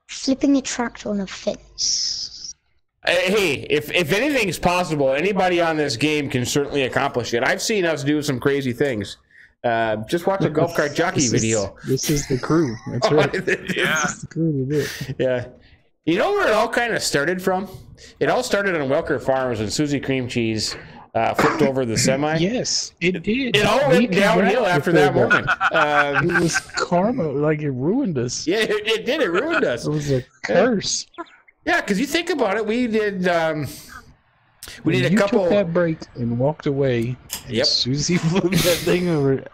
Flipping a tractor on a fence. Hey, if anything's possible, anybody on this game can certainly accomplish it. I've seen us do some crazy things. Just watch a golf cart jockey video. This is the crew. That's right. Yeah. This is the crew to do it. Yeah. You know where it all kind of started from? It all started on Welker Farms when Susie Cream Cheese flipped over the semi. Yes, it did. It all went downhill after that moment. It was karma. Like, it ruined us. Yeah, it did. It ruined us. It was a curse. Yeah, because you think about it, we did a couple. Took that break and walked away. And Yep. Susie flipped that thing over.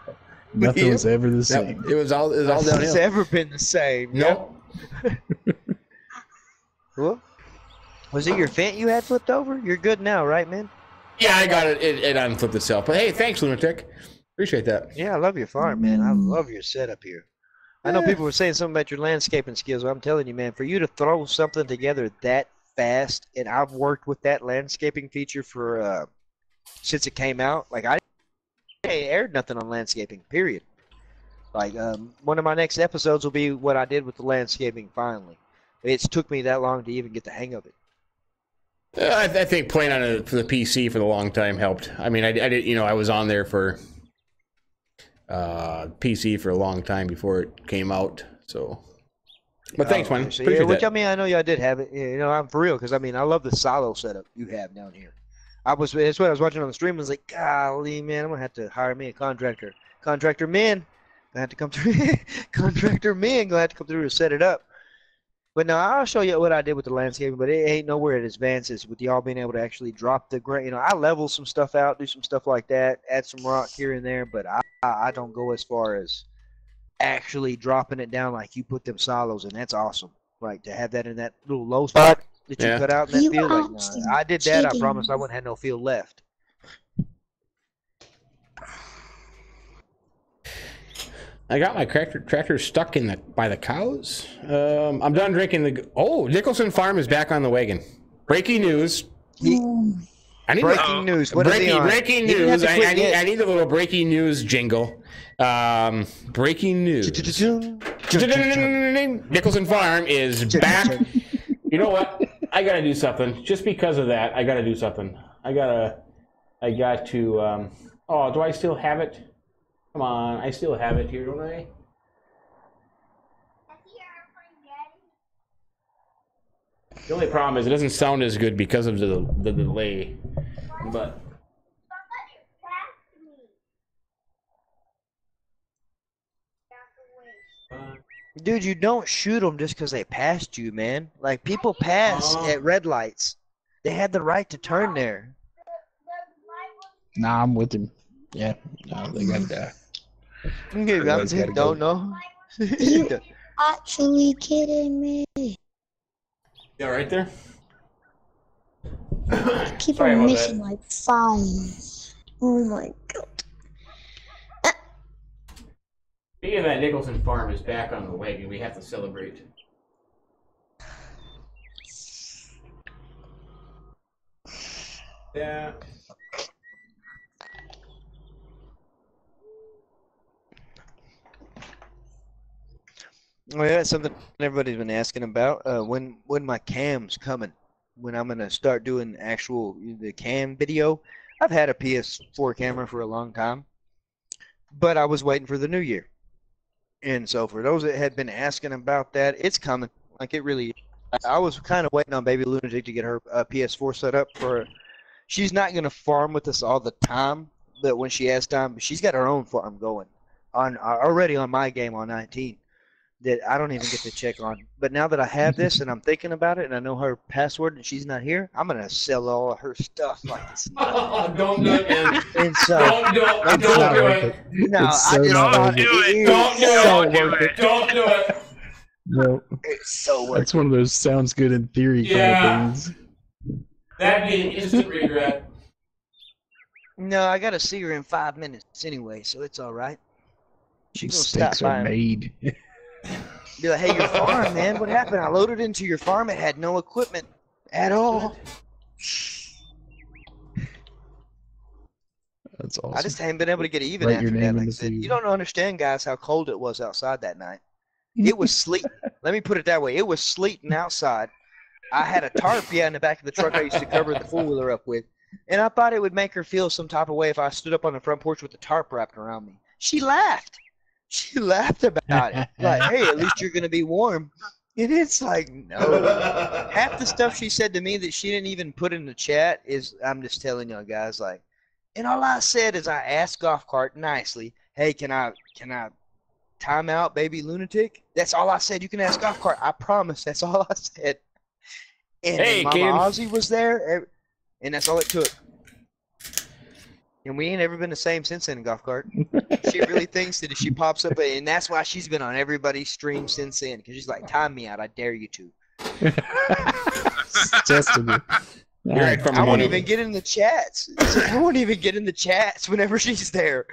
Nothing was ever the same. It was all downhill. It's ever been the same. Nope. What? Was it your Fent you had flipped over? You're good now, right, man? Yeah, I got it. It unflipped itself. But hey, thanks, Lunatic. Appreciate that. Yeah, I love your farm, man. I love your setup here. I know people were saying something about your landscaping skills. But I'm telling you, man, for you to throw something together that fast, and I've worked with that landscaping feature for since it came out. Like I ain't aired nothing on landscaping, period. Like one of my next episodes will be what I did with the landscaping. Finally, it's took me that long to even get the hang of it. I think playing on it for the PC for the long time helped. I mean, I did, I was on there for PC for a long time before it came out. So, but thanks, man. So, Appreciate which that. I mean, I know y'all did have it. I'm for real because I mean, I love the silo setup you have down here. That's what I was watching on the stream. I was like, golly, man, I'm gonna have to hire me a contractor. Contractor Minn, gonna have to come through. Contractor Minn, gonna have to come through to set it up. But no, I'll show you what I did with the landscaping, but it ain't nowhere it advances with y'all being able to actually drop the ground. I level some stuff out, do some stuff like that, add some rock here and there, but I don't go as far as actually dropping it down like you put them silos, and that's awesome. Like to have that in that little low spot that you cut out in that field. Like, no, I did that, I promise I wouldn't have no field left. I got my tractor stuck by the cows. I'm done drinking the. Oh, Nicholson Farm is back on the wagon. Breaking news. I need Breaking news. What breaking news. I need a little breaking news jingle. Breaking news. Nicholson Farm is back. You know what? I gotta do something. Just because of that, I gotta do something. I got to. Oh, do I still have it? Come on, I still have it here, don't I? The only problem is it doesn't sound as good because of the delay. But dude, you don't shoot them just because they passed you, man. Like people pass at red lights. They had the right to turn there. Nah, I'm with him. Yeah, no, they gotta die. Don't know. You actually kidding me? yeah, right there. Keep Sorry on about missing like 5. Oh my god. Speaking of that, Nicholson Farm is back on the wagon. We have to celebrate. Yeah. Oh yeah, that's something everybody's been asking about. When my cam's coming, when I'm gonna start doing the cam video. I've had a PS4 camera for a long time, but I was waiting for the new year. And so for those that had been asking about that, it's coming. Like it really. I was kind of waiting on Baby Lunatic to get her PS4 set up for. She's not gonna farm with us all the time, but when she has time, she's got her own farm going on already on my game on 19. That I don't even get to check on. But now that I have this and I'm thinking about it and I know her password and she's not here, I'm going to sell all of her stuff like it's not. Don't do it, man. And so, don't do it. No, so I just thought do it. Don't do it. Don't do it. No, it's so worth that's one of those sounds good in theory kind of things. That'd be an instant regret. No, I got to see her in 5 minutes anyway, so it's all right. She's going to stop Mistakes by. are made. Be like, hey, your farm, man, what happened? I loaded into your farm. It had no equipment at all. That's awesome. I just haven't been able to get even Write after your that. name Like in I the said, feed. you don't understand, guys, how cold it was outside that night. It was sleet. Let me put it that way. It was sleeting outside. I had a tarp, in the back of the truck I used to cover the four-wheeler up with. And I thought it would make her feel some type of way if I stood up on the front porch with the tarp wrapped around me. She laughed. She laughed about it. Like, hey, at least you're going to be warm. And it's like, no. Half the stuff she said to me that she didn't even put in the chat is, I'm just telling y'all guys, like, and all I said is I asked Golf Cart nicely, hey, can I time out, Baby Lunatic? That's all I said. You can ask Golf Cart. I promise. That's all I said. And Hey, Mama kid. Ozzy was there, and that's all it took. And we ain't ever been the same since then, Golf Cart. She really thinks that if she pops up, and that's why she's been on everybody's stream since then, because she's like, time me out, I dare you to. Testing you. You're right, Farmer I won't Minn. even get in the chats. I won't even get in the chats whenever she's there.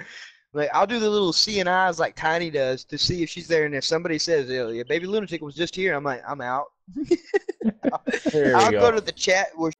Like, I'll do the little seeing eyes like Tiny does to see if she's there, and if somebody says, yeah, Baby Lunatic was just here, I'm like, I'm out. I'll go to the chat where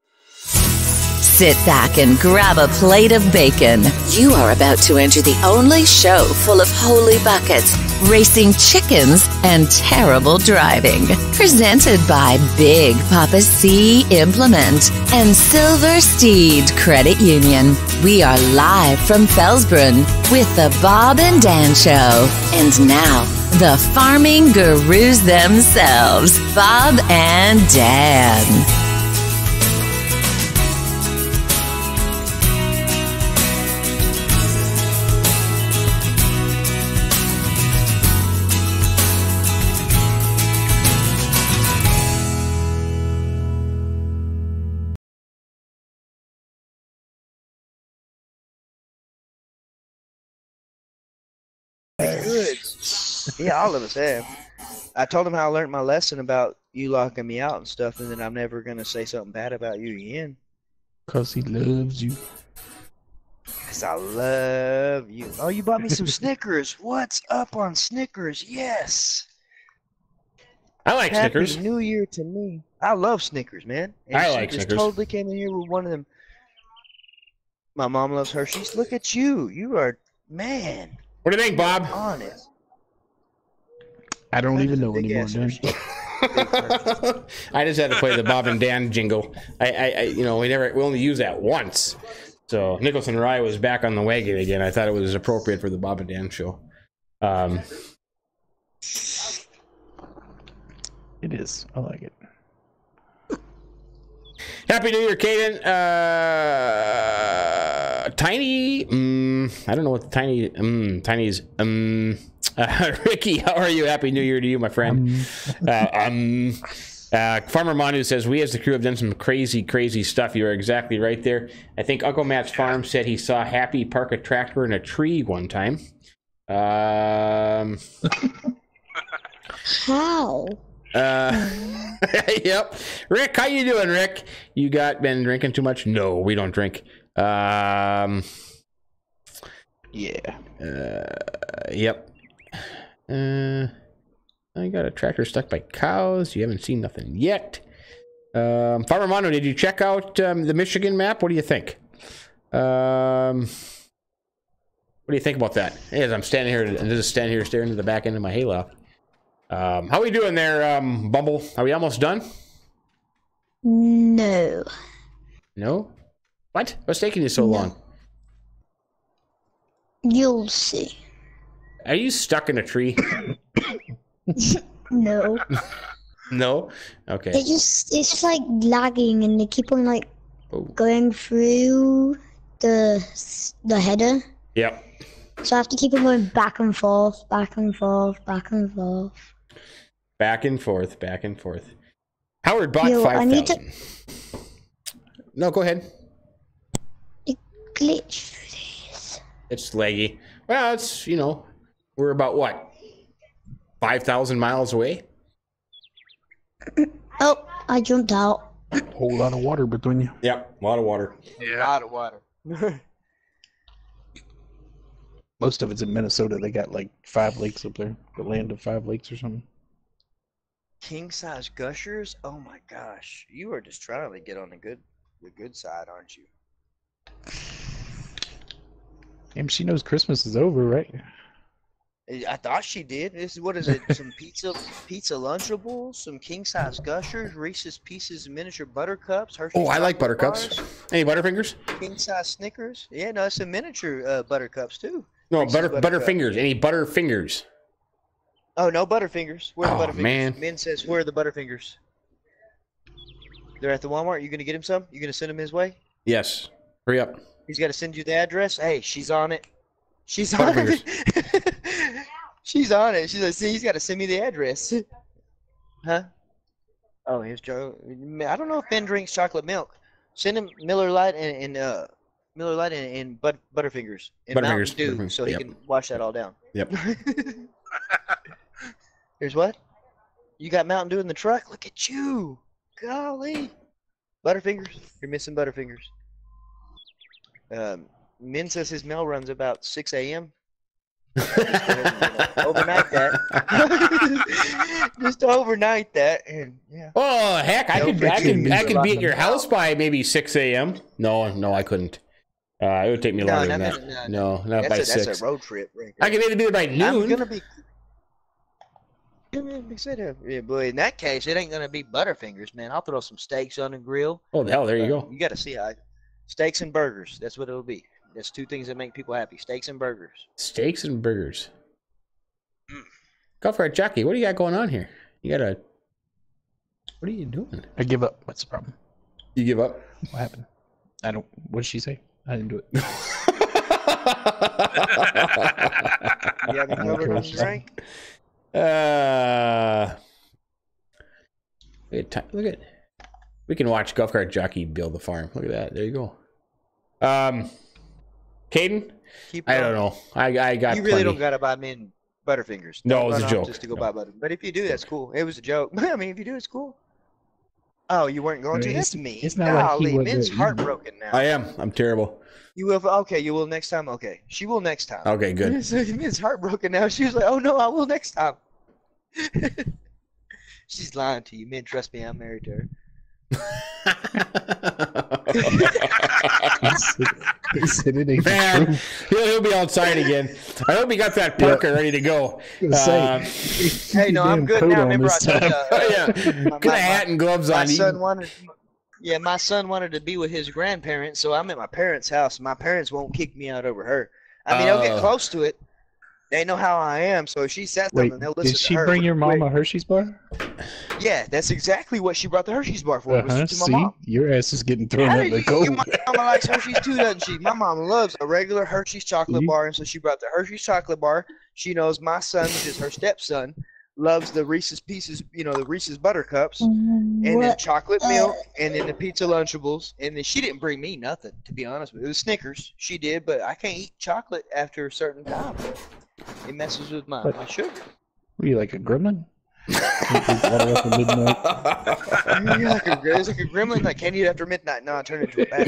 Sit back and grab a plate of bacon. You are about to enter the only show full of holy buckets, racing chickens, and terrible driving. Presented by Big Papa C Implement and Silver Steed Credit Union. We are live from Felsbrunn with the Bob and Dan Show. And now, the farming gurus themselves, Bob and Dan. good. Yeah, all of us have. I told him how I learned my lesson about you locking me out and stuff, and then I'm never gonna say something bad about you again. Because he loves you. Because I love you. Oh, you bought me some Snickers. What's up on Snickers? Yes. I like Happy Snickers. New Year to me. I love Snickers, man. And I she like just Snickers. totally came in here with one of them. My mom loves Hershey's. Look at you. You are, man, What do you think, Bob? honest. I don't That even is a know big anymore, ass Dan. Hershey. Big Hershey. I just had to play the Bob and Dan jingle. We only use that once. So Nicholson Rye was back on the wagon again. I thought it was appropriate for the Bob and Dan show. It is. I like it. Happy New Year, Caden. Tiny. I don't know what the Tiny's. Ricky, how are you? Happy New Year to you, my friend. Farmer Manu says, we as the crew have done some crazy stuff. You are exactly right there. I think Uncle Matt's farm said he saw Happy park a tractor in a tree one time. How? Yep. Rick, how you doing, Rick? You been drinking too much? No, we don't drink. Yeah. Yep. I got a tractor stuck by cows. You haven't seen nothing yet. Farmer Mono, did you check out the Michigan map? What do you think? What do you think about that? As I'm standing here and just standing here staring at the back end of my hayloft. How we doing there, Bumble? Are we almost done? No. No? What? What's taking you so long? You'll see. Are you stuck in a tree? No. No? Okay. It's just like lagging, and they keep on like going through the header. Yep. So I have to keep on going back and forth, back and forth, back and forth. Back and forth, back and forth. Howard bought Yo, I need 5,000. No, go ahead. It glitch through this. It's laggy. Well, it's, we're about what? 5,000 miles away? Oh, I jumped out. Whole lot of water between you. Yep, a lot of water. A lot of water. Most of it's in Minnesota. They got like 5 lakes up there. The land of 5 lakes or something. King size gushers? Oh my gosh. You are just trying to get on the good side, aren't you? Damn, she knows Christmas is over, right? I thought she did. What is it? Some pizza Lunchables, some king size gushers, Reese's Pieces miniature buttercups, Hershey's. Oh, I like chocolate buttercups. bars, Any Butterfingers? king size Snickers. Yeah, no, it's some miniature buttercups too. No, Reese's Butterfingers. Any Butterfingers? Oh, no Butterfingers. Where are the Butterfingers? Man. Min says, where are the Butterfingers? They're at the Walmart. You gonna get him some? You gonna send him his way? Yes. Hurry up. He's got to send you the address. Hey, she's on it. She's on it. She's on it. She's like, see, he's got to send me the address. Huh? Oh, here's Joe. I don't know if Ben drinks chocolate milk. Send him Miller Lite and Butterfingers and Mountain Dew, Butterfingers. so he Yep. can wash that all down. Yep. Here's what? You got Mountain Dew in the truck? Look at you. Golly. Butterfingers. You're missing Butterfingers. Min says his mail runs about 6 a.m. Overnight that. Just overnight that, and yeah. Oh heck, I could be at your house by maybe 6 a.m. No, I couldn't. It would take me longer than that. No, not by 6. That's a road trip. Right I could maybe be there by noon. I'm gonna be. Yeah, boy. In that case, it ain't gonna be Butterfingers, man. I'll throw some steaks on the grill. Oh hell, there you go. You gotta see steaks and burgers. That's what it'll be. That's 2 things that make people happy: steaks and burgers. Steaks and burgers. Golf cart jockey, what do you got going on here? What are you doing? I give up. What's the problem? You give up? What happened? What did she say? I didn't do it. You haven't covered on the drink? Look at. We can watch golf cart jockey build the farm. Look at that. There you go. Caden? I don't know. I got. You really don't gotta buy Min Butterfingers. No, it was a joke. Just to go buy butter. But if you do, that's cool. It was a joke. I mean, if you do, it's cool. Oh, you weren't going to? That's me. It's not like he was Min's heartbroken now. I am. I'm terrible. You will. Okay, you will next time. Okay, she will next time. Okay, good. Min's heartbroken now. She was like, "Oh no, I will next time." She's lying to you, Min. Trust me, I'm married to her. Man, he'll be outside again. I hope he got that parka ready to go. Hey, no, I'm good now. Remember I told you. Got a hat and gloves on. My son wanted to be with his grandparents, so I'm at my parents' house. My parents won't kick me out over her. I mean, they'll get close to it. They know how I am, so if she says something, they'll listen to her. Did she bring your mom a Hershey's bar? Yeah, that's exactly what she brought the Hershey's bar for. Was to my mom. Your ass is getting thrown out the cold. Your mama likes Hershey's too, doesn't she? My mom loves a regular Hershey's chocolate bar, and so she brought the Hershey's chocolate bar. She knows my son, which is her stepson, loves the Reese's Pieces, the Reese's Buttercups, and then chocolate milk, and then the pizza Lunchables. And then she didn't bring me nothing, to be honest with you. It was Snickers. She did, but I can't eat chocolate after a certain time. It messes with my sugar. Were you like a gremlin? It's like a gremlin. I can't eat after midnight. No, I turn into a bat.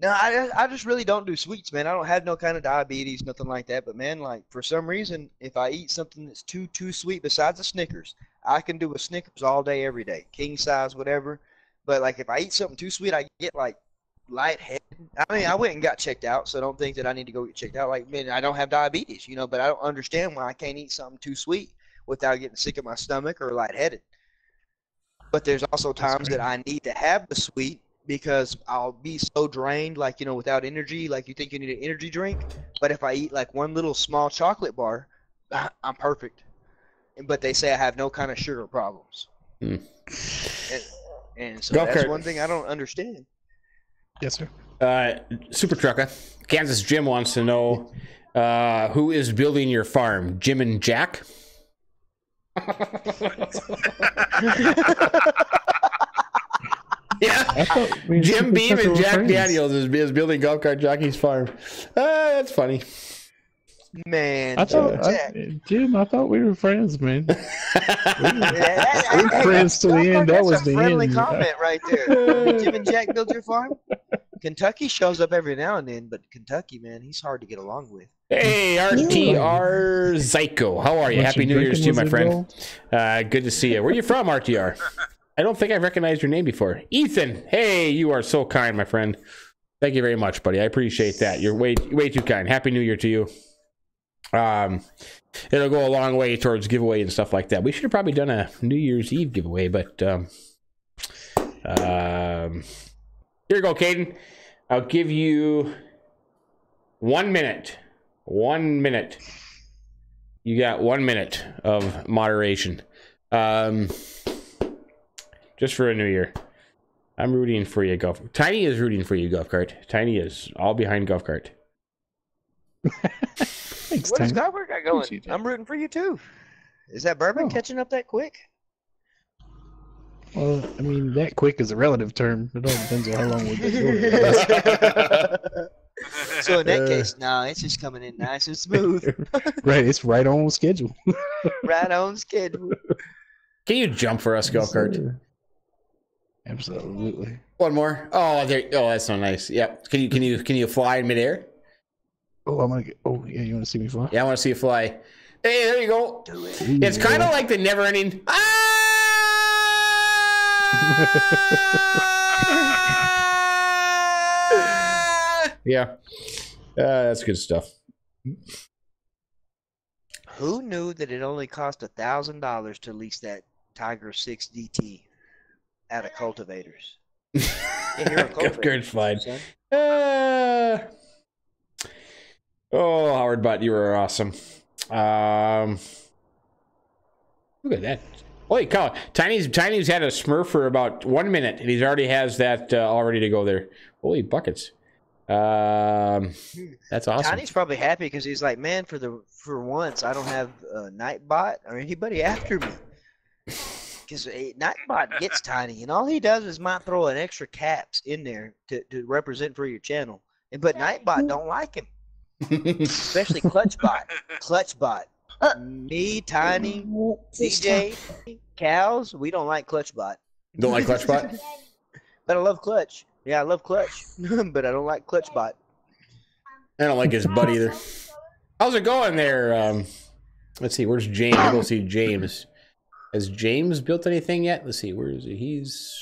No, I just really don't do sweets, man. I don't have no kind of diabetes, nothing like that. But man, like for some reason, if I eat something that's too sweet, besides a Snickers, I can do a Snickers all day, every day, king size, whatever. But like if I eat something too sweet, I get like lightheaded. I mean, I went and got checked out, so don't think that I need to go get checked out. Like, man, I don't have diabetes, but I don't understand why I can't eat something too sweet without getting sick of my stomach or lightheaded. But there's also times that I need to have the sweet because I'll be so drained, like, without energy, like you think you need an energy drink. But if I eat like one little small chocolate bar, I'm perfect. But they say I have no kind of sugar problems. And so that's one thing I don't understand. Yes, sir. Super Trucker, Kansas Jim wants to know who is building your farm, Jim and Jack? Yeah, Jim Beam and Jack Daniels is building Golf Cart Jockey's farm. That's funny. Man, I thought we were friends, man. we were friends to the end. That was the end. Friendly comment right there. Jim and Jack build your farm. Kentucky shows up every now and then, but Kentucky, man, he's hard to get along with. Hey, RTR Zyko, how are you? Happy New Year's to you, my friend. Good to see you. Where are you from, RTR? I don't think I've recognized your name before. Ethan, hey, you are so kind, my friend. Thank you very much, buddy. I appreciate that. You're way too kind. Happy New Year to you. It'll go a long way towards giveaway and stuff like that. We should have probably done a New Year's Eve giveaway, but here you go, Caden. I'll give you 1 minute. 1 minute. You got 1 minute of moderation. Just for a new year. I'm rooting for you, Golf. Tiny is rooting for you, Golf Cart. Tiny is all behind Golf Cart. Thanks, Where's Golf Cart going? I'm rooting for you too. Is that bourbon catching up that quick? Well, I mean, that quick is a relative term. It all depends on how long we've been doing it. So in that case, no, it's just coming in nice and smooth. Right, it's right on schedule. Right on schedule. Can you jump for us, Golf Cart? Absolutely. One more. Oh, there. Oh, that's so nice. Yep. Can you fly in midair? Oh, I'm gonna get. Oh, yeah. You want to see me fly? Yeah, I want to see you fly. Hey, there you go. Do it. It's kind of like the never-ending. Yeah. That's good stuff. Who knew that it only cost $1,000 to lease that Tiger 6 DT out of cultivators? Yeah, you're a cultivator, Good fine. son. Oh, Howard Butt, you were awesome. Look at that. Holy cow. Tiny's had a Smurf for about 1 minute, and he's already has that all ready to go there. Holy buckets. That's awesome. Tiny's probably happy because he's like, man, for once, I don't have Nightbot or anybody after me. Because Nightbot gets Tiny, and all he does is might throw an extra caps in there to represent for your channel. But Nightbot don't like him. Especially Clutchbot. Clutchbot. Me, Tiny, DJ, Cows, we don't like Clutchbot. Don't like Clutchbot? But I love Clutch. Yeah, I love Clutch. But I don't like Clutchbot. I don't like his butt either. How's it going there? Let's see, where's James? We'll go see James. Has James built anything yet? Let's see, where is he? He's...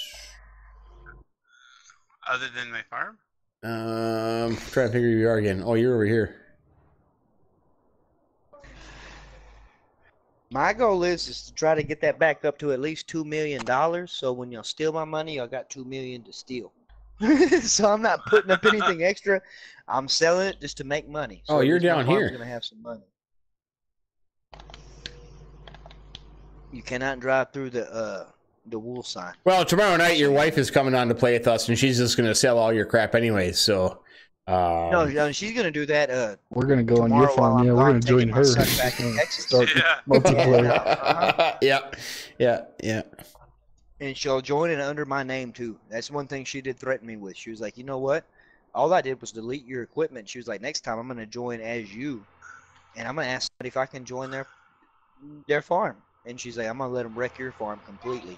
Other than my farm? Trying to figure who you are again. Oh, you're over here. My goal is to try to get that back up to at least $2 million. So when y'all steal my money, I got $2 million to steal. So I'm not putting up anything extra. I'm selling it just to make money. So oh, you're down here. Gonna have some money. You cannot drive through the wool sign. Well, tomorrow night your wife is coming on to play with us, and she's just going to sell all your crap anyways. So, no, she's going to do that. We're going to go on your farm. Yeah, we're going to join her. Back in Texas. Start multiplayer. Yeah. And she'll join it under my name too. That's one thing she did threaten me with. She was like, you know what? All I did was delete your equipment. She was like, next time I'm going to join as you, and I'm going to ask somebody if I can join their farm. And she's like, I'm going to let them wreck your farm completely.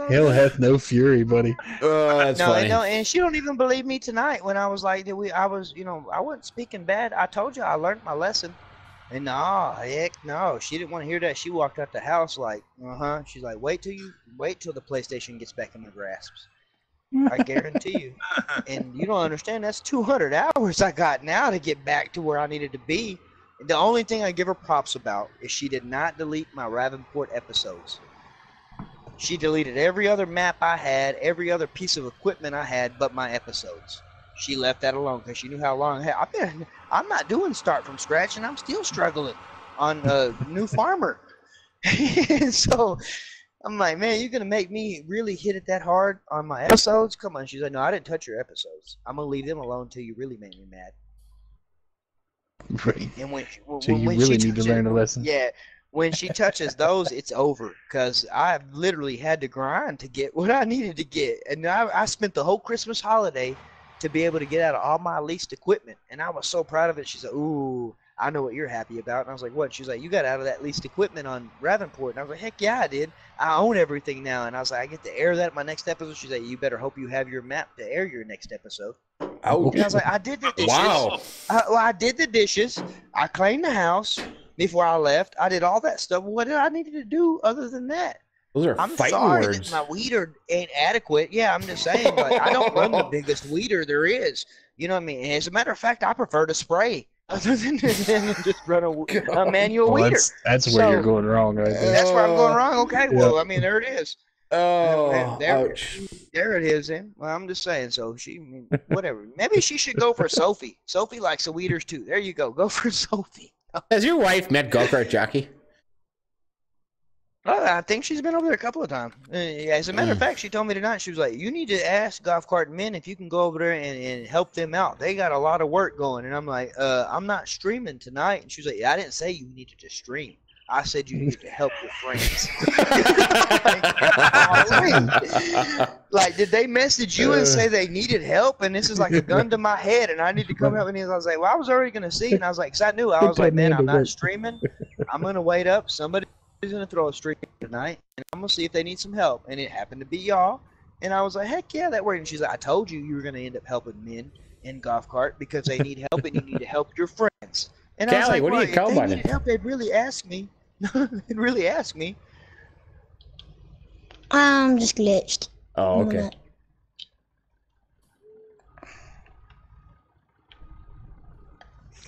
Hell hath no fury, buddy. Oh, that's funny. No, and she don't even believe me tonight when I was like, I wasn't speaking bad. I told you I learned my lesson. And no, heck no, she didn't want to hear that. She walked out the house like, She's like, wait till the PlayStation gets back in my grasps. I guarantee you. And you don't understand, that's 200 hours I got now to get back to where I needed to be. The only thing I give her props about is she did not delete my Ravenport episodes. She deleted every other map I had, every other piece of equipment I had, but my episodes. She left that alone because she knew how long I'm not doing start from scratch, and I'm still struggling on New Farmer. So I'm like, man, you're going to make me really hit it that hard on my episodes? Come on. She's like, no, I didn't touch your episodes. I'm going to leave them alone until you really make me mad. Right. And so you really need to learn a lesson. Yeah. When she touches those, it's over. Because I've literally had to grind to get what I needed to get. And I spent the whole Christmas holiday to be able to get out of all my leased equipment. And I was so proud of it. She said, ooh, I know what you're happy about. And I was like, what? She's like, you got out of that leased equipment on Ravenport. And I was like, heck yeah, I did. I own everything now. And I was like, I get to air that in my next episode. She's like, you better hope you have your map to air your next episode. Ouch. And I was like, I did the dishes. Wow. I did the dishes. I cleaned the house before I left. I did all that stuff. What did I need to do other than that? Those are I'm fighting sorry words. that my weeder ain't adequate. Yeah, I'm just saying, but I don't run the biggest weeder there is. You know what I mean? And as a matter of fact, I prefer to spray other than just run a manual weeder. That's where you're going wrong right there. That's where I'm going wrong? Okay, well, I mean, there it is. Oh, ouch. ouch. There it is, then. Well, I'm just saying, so whatever. Maybe she should go for Sophie. Sophie likes the weeders, too. There you go. Go for Sophie. Has your wife met Golf Cart Jockey? Oh, I think she's been over there a couple of times. As a matter of fact, she told me tonight, she was like, you need to ask Golf Cart Minn if you can go over there and help them out. They got a lot of work going. And I'm like, I'm not streaming tonight. And she was like, yeah, I didn't say you needed to stream. I said you need to help your friends. Like, did they message you and say they needed help? And this is like a gun to my head, and I need to come help. And I was like, well, I was already going to see. And I was like, because I knew. I was like, man, I'm not streaming. I'm going to wait up. Somebody's going to throw a stream tonight, and I'm going to see if they need some help. And it happened to be y'all. And I was like, heck yeah, that worked. And she's like, I told you were going to end up helping men in golf cart because they need help, and you need to help your friends. And I was like, what well, do you call if they about needed it? help, they'd really ask me. They'd really ask me. I'm just glitched. Oh, okay.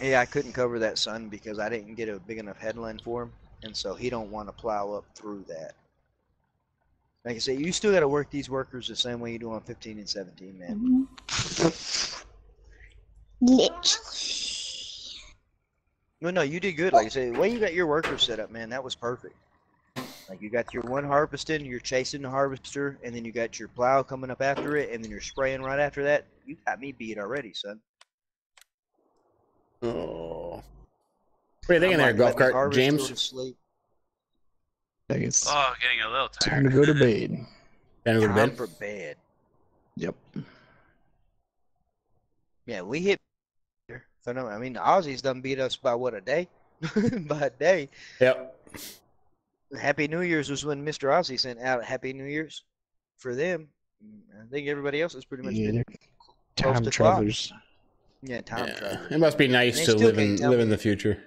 Yeah, I couldn't cover that sun because I didn't get a big enough headland for him, and so he don't want to plow up through that. Like I said, you still got to work these workers the same way you do on 15 and 17, man. Literally. Well, no, you did good. Like I said, the way you got your workers set up, man, that was perfect. Like, you got your one harvesting, you're chasing the harvester, and then you got your plow coming up after it, and then you're spraying right after that. You got me beat already, son. Oh. What are you thinking there, golf cart, James? I think it's getting a little tired. time to go to bed. Time to go to bed? For bed. Yep. Yeah, we hit. So no, I mean, the Aussies done beat us by what, a day? By a day. Yep. Happy New Year's was when Mr. Aussie sent out Happy New Year's for them. I think everybody else is pretty much been time travelers. Yeah, time travelers. It must be nice to live in the future.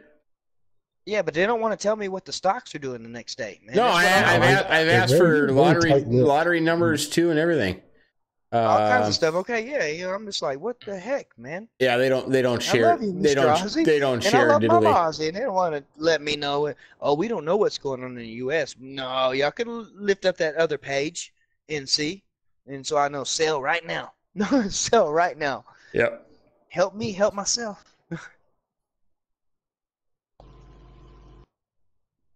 Yeah, but they don't want to tell me what the stocks are doing the next day, man. No, I've asked for lottery numbers too and everything. All kinds of stuff. Okay, yeah, you know, I'm just like, what the heck, man? Yeah, they don't share. I love you, Mr. Ozzy. They don't and share. I love my Ozzy, and they don't want to let me know. Oh, we don't know what's going on in the U.S. No, y'all can lift up that other page and see, and so I know. Sell right now. No, sell right now. Yep. Help me help myself.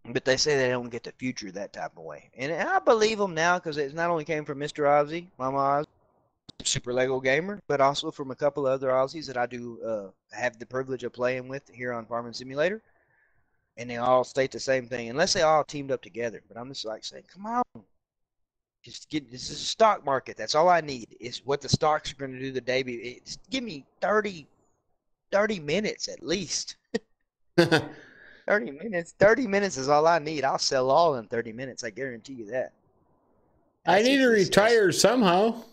But they say they don't get the future that type of way, and I believe them now because it not only came from Mr. Ozzy, Mama Ozzy, Super Lego Gamer, but also from a couple of other Aussies that I do have the privilege of playing with here on Farming Simulator, and they all state the same thing, unless they all teamed up together. But I'm just like saying, come on, just get this is a stock market. That's all I need is what the stocks are going to do the day. Just give me 30 minutes at least. 30 minutes. 30 minutes is all I need. I'll sell all in 30 minutes. I guarantee you that. I need to retire somehow.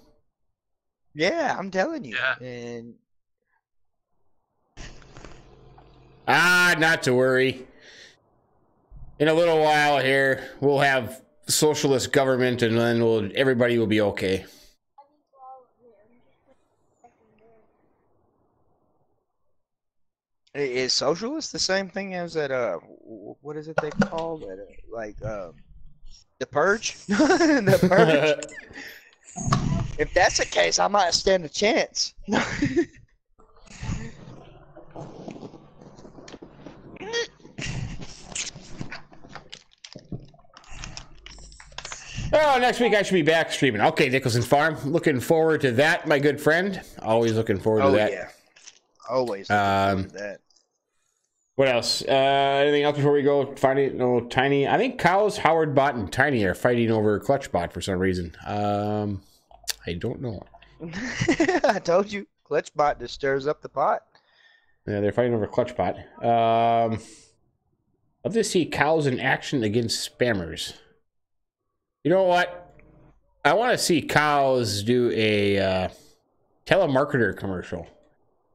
Yeah, I'm telling you. Yeah. And not to worry. In a little while here, we'll have socialist government, and then everybody will be okay. Is socialist the same thing as that? What is it they call that? The purge. The purge. If that's the case, I might stand a chance. Oh, next week I should be back streaming. Okay, Nicholson Farm. Looking forward to that, my good friend. Always looking forward to that. Yeah. Always looking forward to that. What else? Anything else before we go? Finding no Tiny. I think Cows, Howard Bot, and Tiny are fighting over Clutchbot for some reason. I don't know. I told you, Clutchbot just stirs up the pot. Yeah, they're fighting over Clutchbot. Love to see Cows in action against spammers. You know what? I want to see Cows do a telemarketer commercial.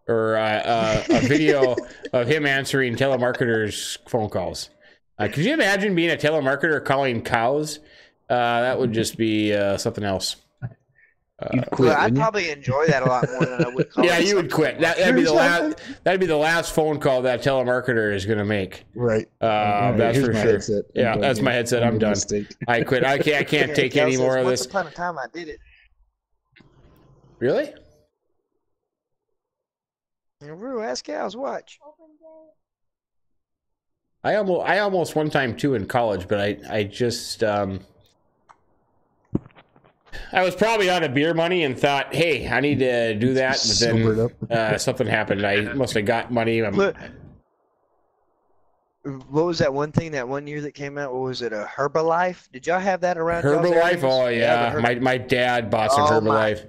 Or a video of him answering telemarketers' phone calls. Could you imagine being a telemarketer calling cows? That would just be something else. I'd probably enjoy that a lot more than I would. Yeah, you would quit. That'd be the last. That'd be the last phone call that telemarketer is going to make. Right. That's for sure. Headset. Yeah, that's my headset. I'm done. I quit. I can't take any more of this. Once upon a time, I did it. Really? Ask cows, watch. I almost one time too in college, but I just I was probably out of beer money and thought, hey, I need to do that, but then something happened. I must have got money. What was that one thing that one year that came out? What was it? A Herbalife? Did y'all have that around? Herbalife? Oh yeah, the my dad bought some Herbalife.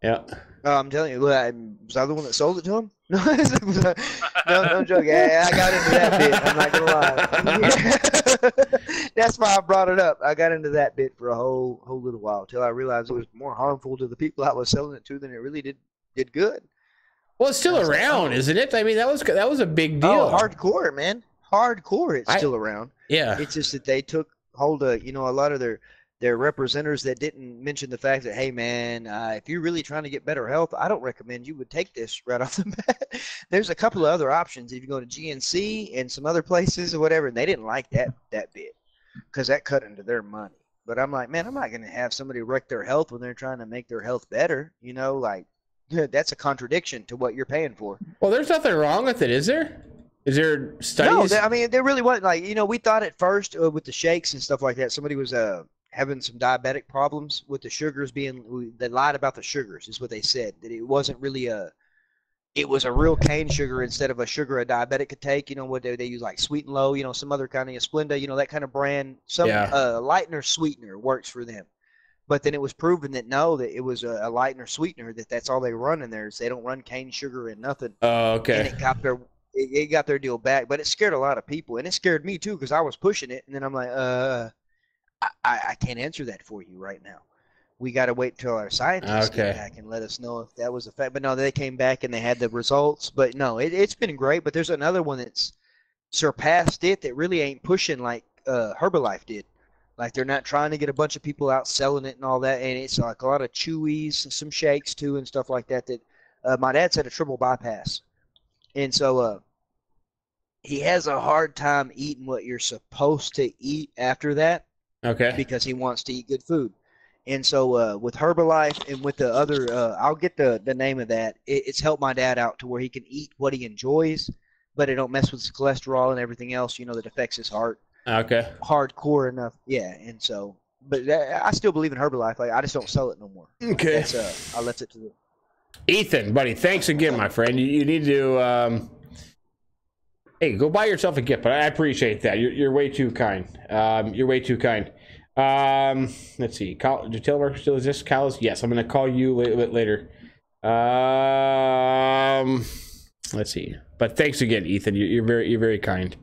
Yeah. Oh, I'm telling you, was I the one that sold it to him? No, no joke. Yeah, I got into that bit. I'm not gonna lie. That's why I brought it up. I got into that bit for a whole little while until I realized it was more harmful to the people I was selling it to than it really did good. Well, it's still around, isn't it? I mean, that was a big deal. Oh, hardcore, man. Hardcore. It's still around. Yeah. It's just that they took hold of, a lot of their representatives that didn't mention the fact that, hey, man, if you're really trying to get better health, I don't recommend you would take this right off the bat. There's a couple of other options. If you go to GNC and some other places or whatever, and they didn't like that bit because that cut into their money. But I'm like, man, I'm not going to have somebody wreck their health when they're trying to make their health better. That's a contradiction to what you're paying for. Well, there's nothing wrong with it, is there? Is there studies? No, there really wasn't. We thought at first with the shakes and stuff like that, somebody was having some diabetic problems with the sugars they lied about the sugars is what they said, that it wasn't really it was a real cane sugar instead of a sugar a diabetic could take. What they use, like Sweet and Low, some other kind of Splenda, that kind of brand. Some lightener sweetener works for them. But then it was proven that no, that it was a lightener sweetener, that's all they run in there. They don't run cane sugar and nothing. Oh, okay. And it got their deal back, but it scared a lot of people, and it scared me too because I was pushing it, and then I'm like, I can't answer that for you right now. We got to wait until our scientists get back and let us know if that was a fact. But no, they came back and they had the results. But no, it's been great. But there's another one that's surpassed it that really ain't pushing like Herbalife did. Like they're not trying to get a bunch of people out selling it and all that. And it's like a lot of chewies, some shakes too, and stuff like that. That my dad's had a triple bypass, and so he has a hard time eating what you're supposed to eat after that. Okay. Because he wants to eat good food. And so with Herbalife and with the other, I'll get the name of that. It's helped my dad out to where he can eat what he enjoys, but it don't mess with his cholesterol and everything else, that affects his heart. Okay. Hardcore enough. Yeah. And so, but I still believe in Herbalife. Like, I just don't sell it no more. Okay. I left it to the... Ethan, buddy, thanks again, my friend. You need to, hey, go buy yourself a gift, but I appreciate that. You're way too kind. You're way too kind. Let's see. Do telework still exist, Cows? Yes, I'm going to call you a little bit later. Let's see. But thanks again, Ethan. You're very kind.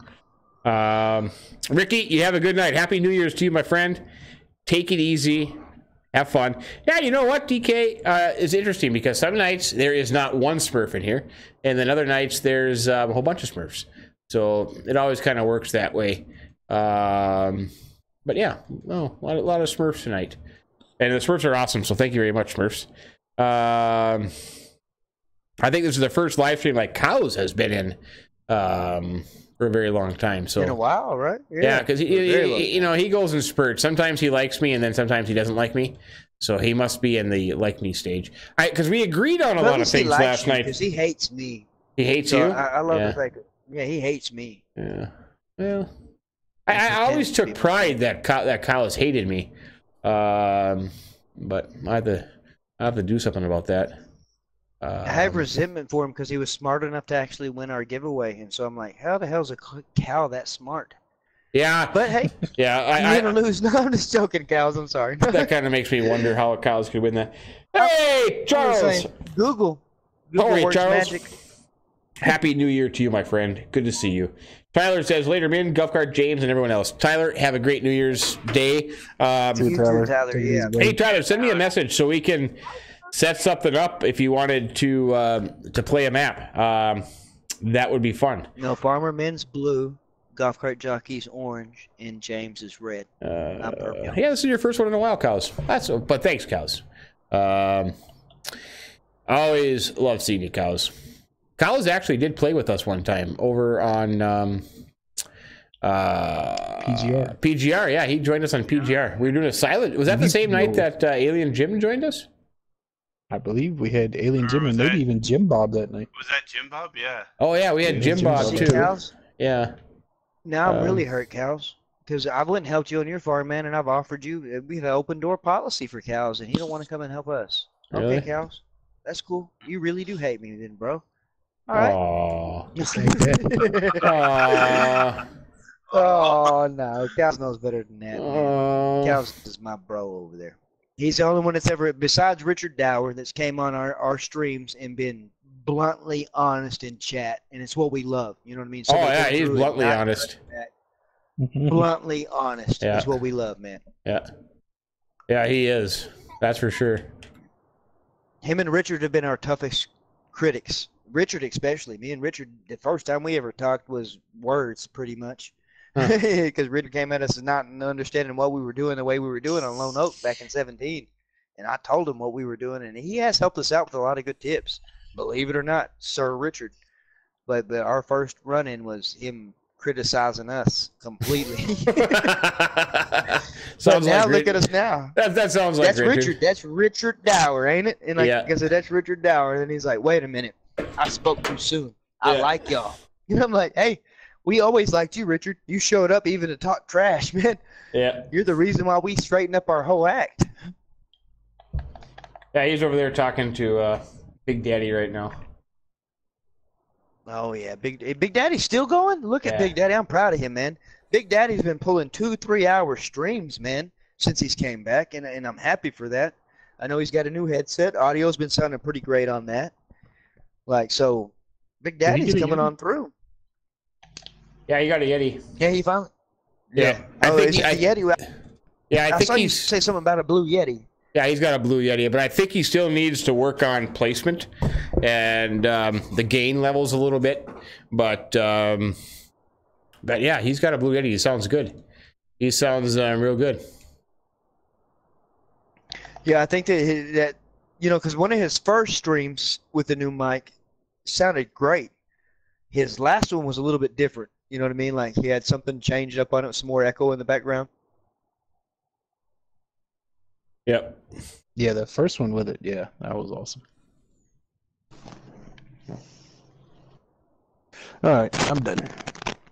Ricky, you have a good night. Happy New Year's to you, my friend. Take it easy. Have fun. Yeah, you know what, DK, is interesting because some nights there is not one Smurf in here, and then other nights there's a whole bunch of Smurfs. So it always kind of works that way. But yeah, a lot of Smurfs tonight. And the Smurfs are awesome, so thank you very much, Smurfs. I think this is the first live stream like Cows has been in for a very long time. So in a while, right? Yeah, because he goes in spurts. Sometimes he likes me, and then sometimes he doesn't like me. So he must be in the like me stage. Because we agreed on a lot of things last night. Because he hates me. He hates you? I love the fact that, he hates me. Yeah. Well, I always took pride that Kyle has hated me. But I have to do something about that. I have resentment for him because he was smart enough to actually win our giveaway, and so I'm like, how the hell's a cow that smart? Yeah, but hey, yeah, you never lose. No, I'm just joking, cows. I'm sorry. That kind of makes me wonder how cows could win that. Hey, Charles! Google right, works Charles. magic. Happy New Year to you, my friend. Good to see you. Tyler says, later, Minn, Golf Cart, James, and everyone else. Tyler, have a great New Year's Day. Tyler, yeah. Hey, Tyler, send me a message so we can set something up if you wanted to play a map. That would be fun. No, Farmer Minn's blue, Golf Cart Jockey's orange, and James is red. Not purple. Yeah, this is your first one in a while, Cows. But thanks, Cows. Always love seeing you, Cows. Cows actually did play with us one time over on PGR. PGR, yeah, he joined us on PGR. We were doing a silent. Was that the same night that Alien Jim joined us? I believe we had Alien Jim and maybe even Jim Bob that night. Was that Jim Bob? Yeah. Oh yeah, we had Jim Bob too. Cows? Yeah. Now I'm really hurt, Cows, because I wouldn't help you on your farm, man, and I've offered you. We have an open door policy for Cows, and he don't want to come and help us. Really? Okay, Cows, that's cool. You really do hate me, then, bro. All right. Oh. Oh no, Cows knows better than that, man. Cows is my bro over there. He's the only one that's ever, besides Richard Dower, that's came on our streams and been bluntly honest in chat, and it's what we love. You know what I mean? Oh yeah, he's bluntly honest. Bluntly honest is what we love, man. Yeah. Yeah, he is. That's for sure. Him and Richard have been our toughest critics. Richard especially. Me and Richard, the first time we ever talked was words, pretty much. Because Richard came at us not understanding what we were doing the way we were doing on Lone Oak back in 17. And I told him what we were doing, and he has helped us out with a lot of good tips. Believe it or not, Sir Richard. But our first run-in was him criticizing us completely. But now look at us now. That sounds like Richard. That's Richard Dower, ain't it? And like I said, that's Richard Dower. And he's like, wait a minute. I spoke too soon. I like y'all. You know, I'm like, hey, we always liked you, Richard. You showed up even to talk trash, man. Yeah. You're the reason why we straightened up our whole act. Yeah, he's over there talking to Big Daddy right now. Oh, yeah. Big Daddy's still going? Look at Big Daddy. I'm proud of him, man. Big Daddy's been pulling 2-3 hour streams, man, since he's came back, and I'm happy for that. I know he's got a new headset. Audio's been sounding pretty great on that. Like, so Big Daddy's coming on through. Yeah, he got a Yeti. Yeah, he finally. Yeah. I think Yeti. Yeah, I think saw you say something about a blue Yeti. Yeah, he's got a blue Yeti, but I think he still needs to work on placement and the gain levels a little bit. But yeah, he's got a blue Yeti. He sounds good. He sounds real good. Yeah, I think that you know, because one of his first streams with the new mic sounded great. His last one was a little bit different. You know what I mean? Like he had something changed up on it, some more echo in the background. Yep. Yeah, the first one with it, yeah, that was awesome. All right, I'm done.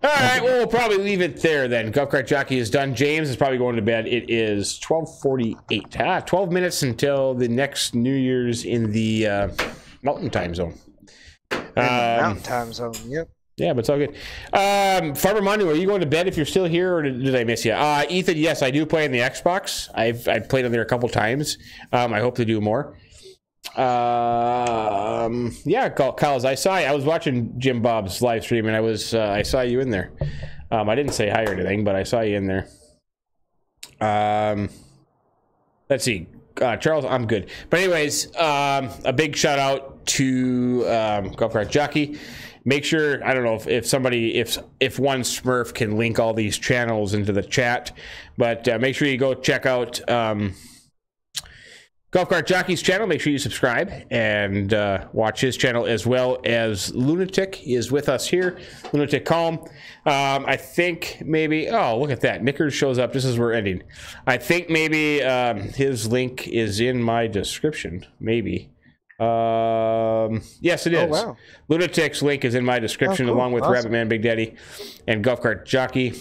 All right, well, we'll probably leave it there then. Golf Cart Jockey is done. James is probably going to bed. It is 12:48. 12 minutes until the next New Year's in the Mountain Time Zone. Mountain Time Zone, yep. Yeah, but it's all good. Farmer Minn, are you going to bed if you're still here, or did I miss you? Ethan, yes, I do play on the Xbox. I've played on there a couple times. I hope to do more. Yeah, Kyle, I was watching Jim Bob's live stream, and I saw you in there. I didn't say hi or anything, but I saw you in there. Let's see. Charles, I'm good. But anyways, a big shout out to Golf Cart Jockey. Make sure, I don't know if one Smurf can link all these channels into the chat, but make sure you go check out Golf Cart Jockey's channel. Make sure you subscribe and watch his channel, as well as Lunatic is with us here. Lunatic Calm. I think maybe, oh, look at that. Knickers shows up just as we're ending. I think maybe his link is in my description. Maybe. Yes, it is. Oh, wow. Lunatic's link is in my description, cool. Along with awesome. Rabbit Man, Big Daddy, and Golf Cart Jockey.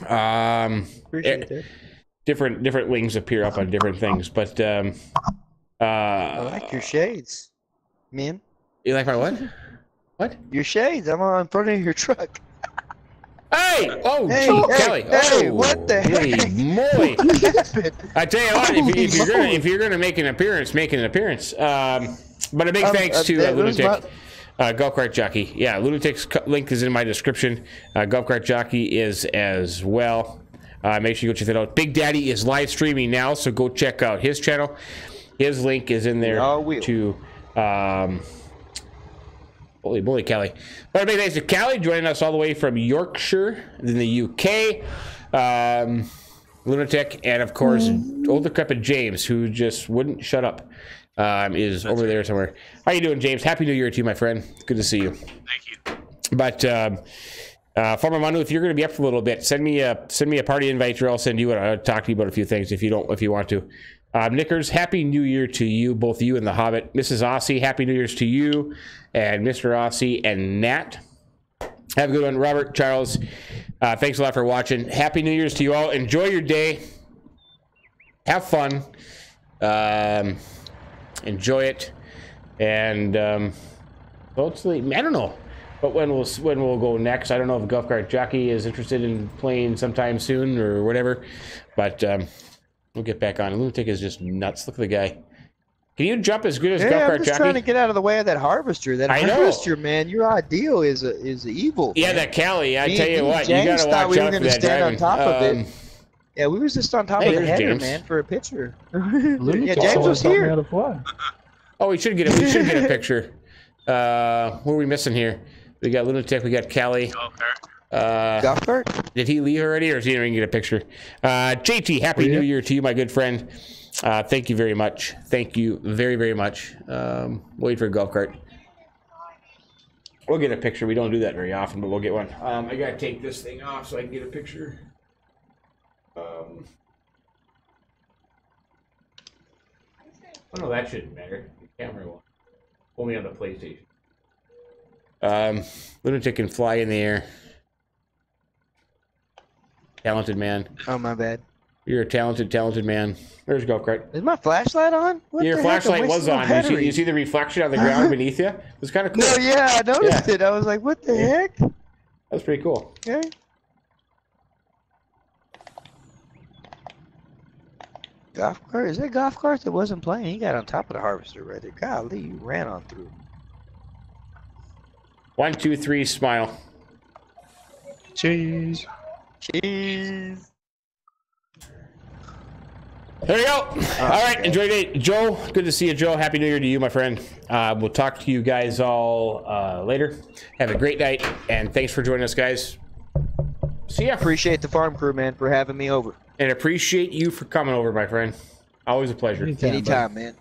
Appreciate it. Different links appear up on different things, but I like your shades, man. You like my what? What? Your shades. I'm on front of your truck. Hey! Oh, hey, Kelly! Hey, oh, what the heck? Moly. I tell you what, if you're gonna make an appearance, make an appearance. But a big thanks to Lunatic, Golf Cart Jockey. Yeah, Lunatic's link is in my description. Golf Cart Jockey is as well. Make sure you go check that out. Big Daddy is live streaming now, so go check out his channel. His link is in there too. Holy moly, Kelly. But big thanks to Kelly joining us all the way from Yorkshire in the UK. Lunatic, and of course, old decrepit James, who just wouldn't shut up, is over there somewhere. How you doing, James? Happy New Year to you, my friend. Good to see you. Thank you. But Farmer Minn, if you're going to be up for a little bit, send me a party invite, or I'll send you. I'll talk to you about a few things if you want to. Knickers, Happy New Year to you, both you and the Hobbit. Mrs. Aussie, Happy New Year's to you, and Mr. Aussie and Nat. Have a good one, Robert, Charles. Thanks a lot for watching. Happy New Year's to you all. Enjoy your day. Have fun. Enjoy it. And So it's I don't know. But when we'll go next, I don't know if Golf Cart Jockey is interested in playing sometime soon or whatever. But we'll get back on. Lunatic is just nuts. Look at the guy. Can you jump as good as Golf Cart Jockey? I'm just trying to get out of the way of that harvester. That harvester, man, your ideal is evil. Yeah, man. that Cali. I tell you what, James you gotta watch we were out for gonna that stand driving. on top of it. Yeah, we was just on top of the header, James. man, for a picture. Lunatic James was taught me here. how to fly. Oh, we should get a picture. What are we missing here? We got Lunatic. We got Cali. Golf cart? Did he leave already, or is he going to get a picture? JT, Happy New Year to you, my good friend. Thank you very much. Thank you very, very much. Wait for a golf cart. We'll get a picture. We don't do that very often, but we'll get one. I got to take this thing off so I can get a picture. Oh, no, that shouldn't matter. The camera won't. Only on the PlayStation. Lunatic can fly in the air. Talented man. Oh, my bad. You're a talented man. There's Golf Cart. Is my flashlight on? What Your the heck? flashlight I'm was wasting on. my You see the reflection on the ground beneath you? It was kind of cool. No, yeah, I noticed it. I was like, what the heck? That's pretty cool. Okay. Golf cart? Is that golf cart that wasn't playing? He got on top of the harvester right there. Golly, you ran on through. 1, 2, 3, smile. Cheese. Cheese. There you go. All right, enjoy your day. Joe, good to see you, Joe. Happy New Year to you, my friend. We'll talk to you guys all later. Have a great night, and thanks for joining us, guys. See ya. Appreciate the farm crew, man, for having me over. And appreciate you for coming over, my friend. Always a pleasure. Anytime, man.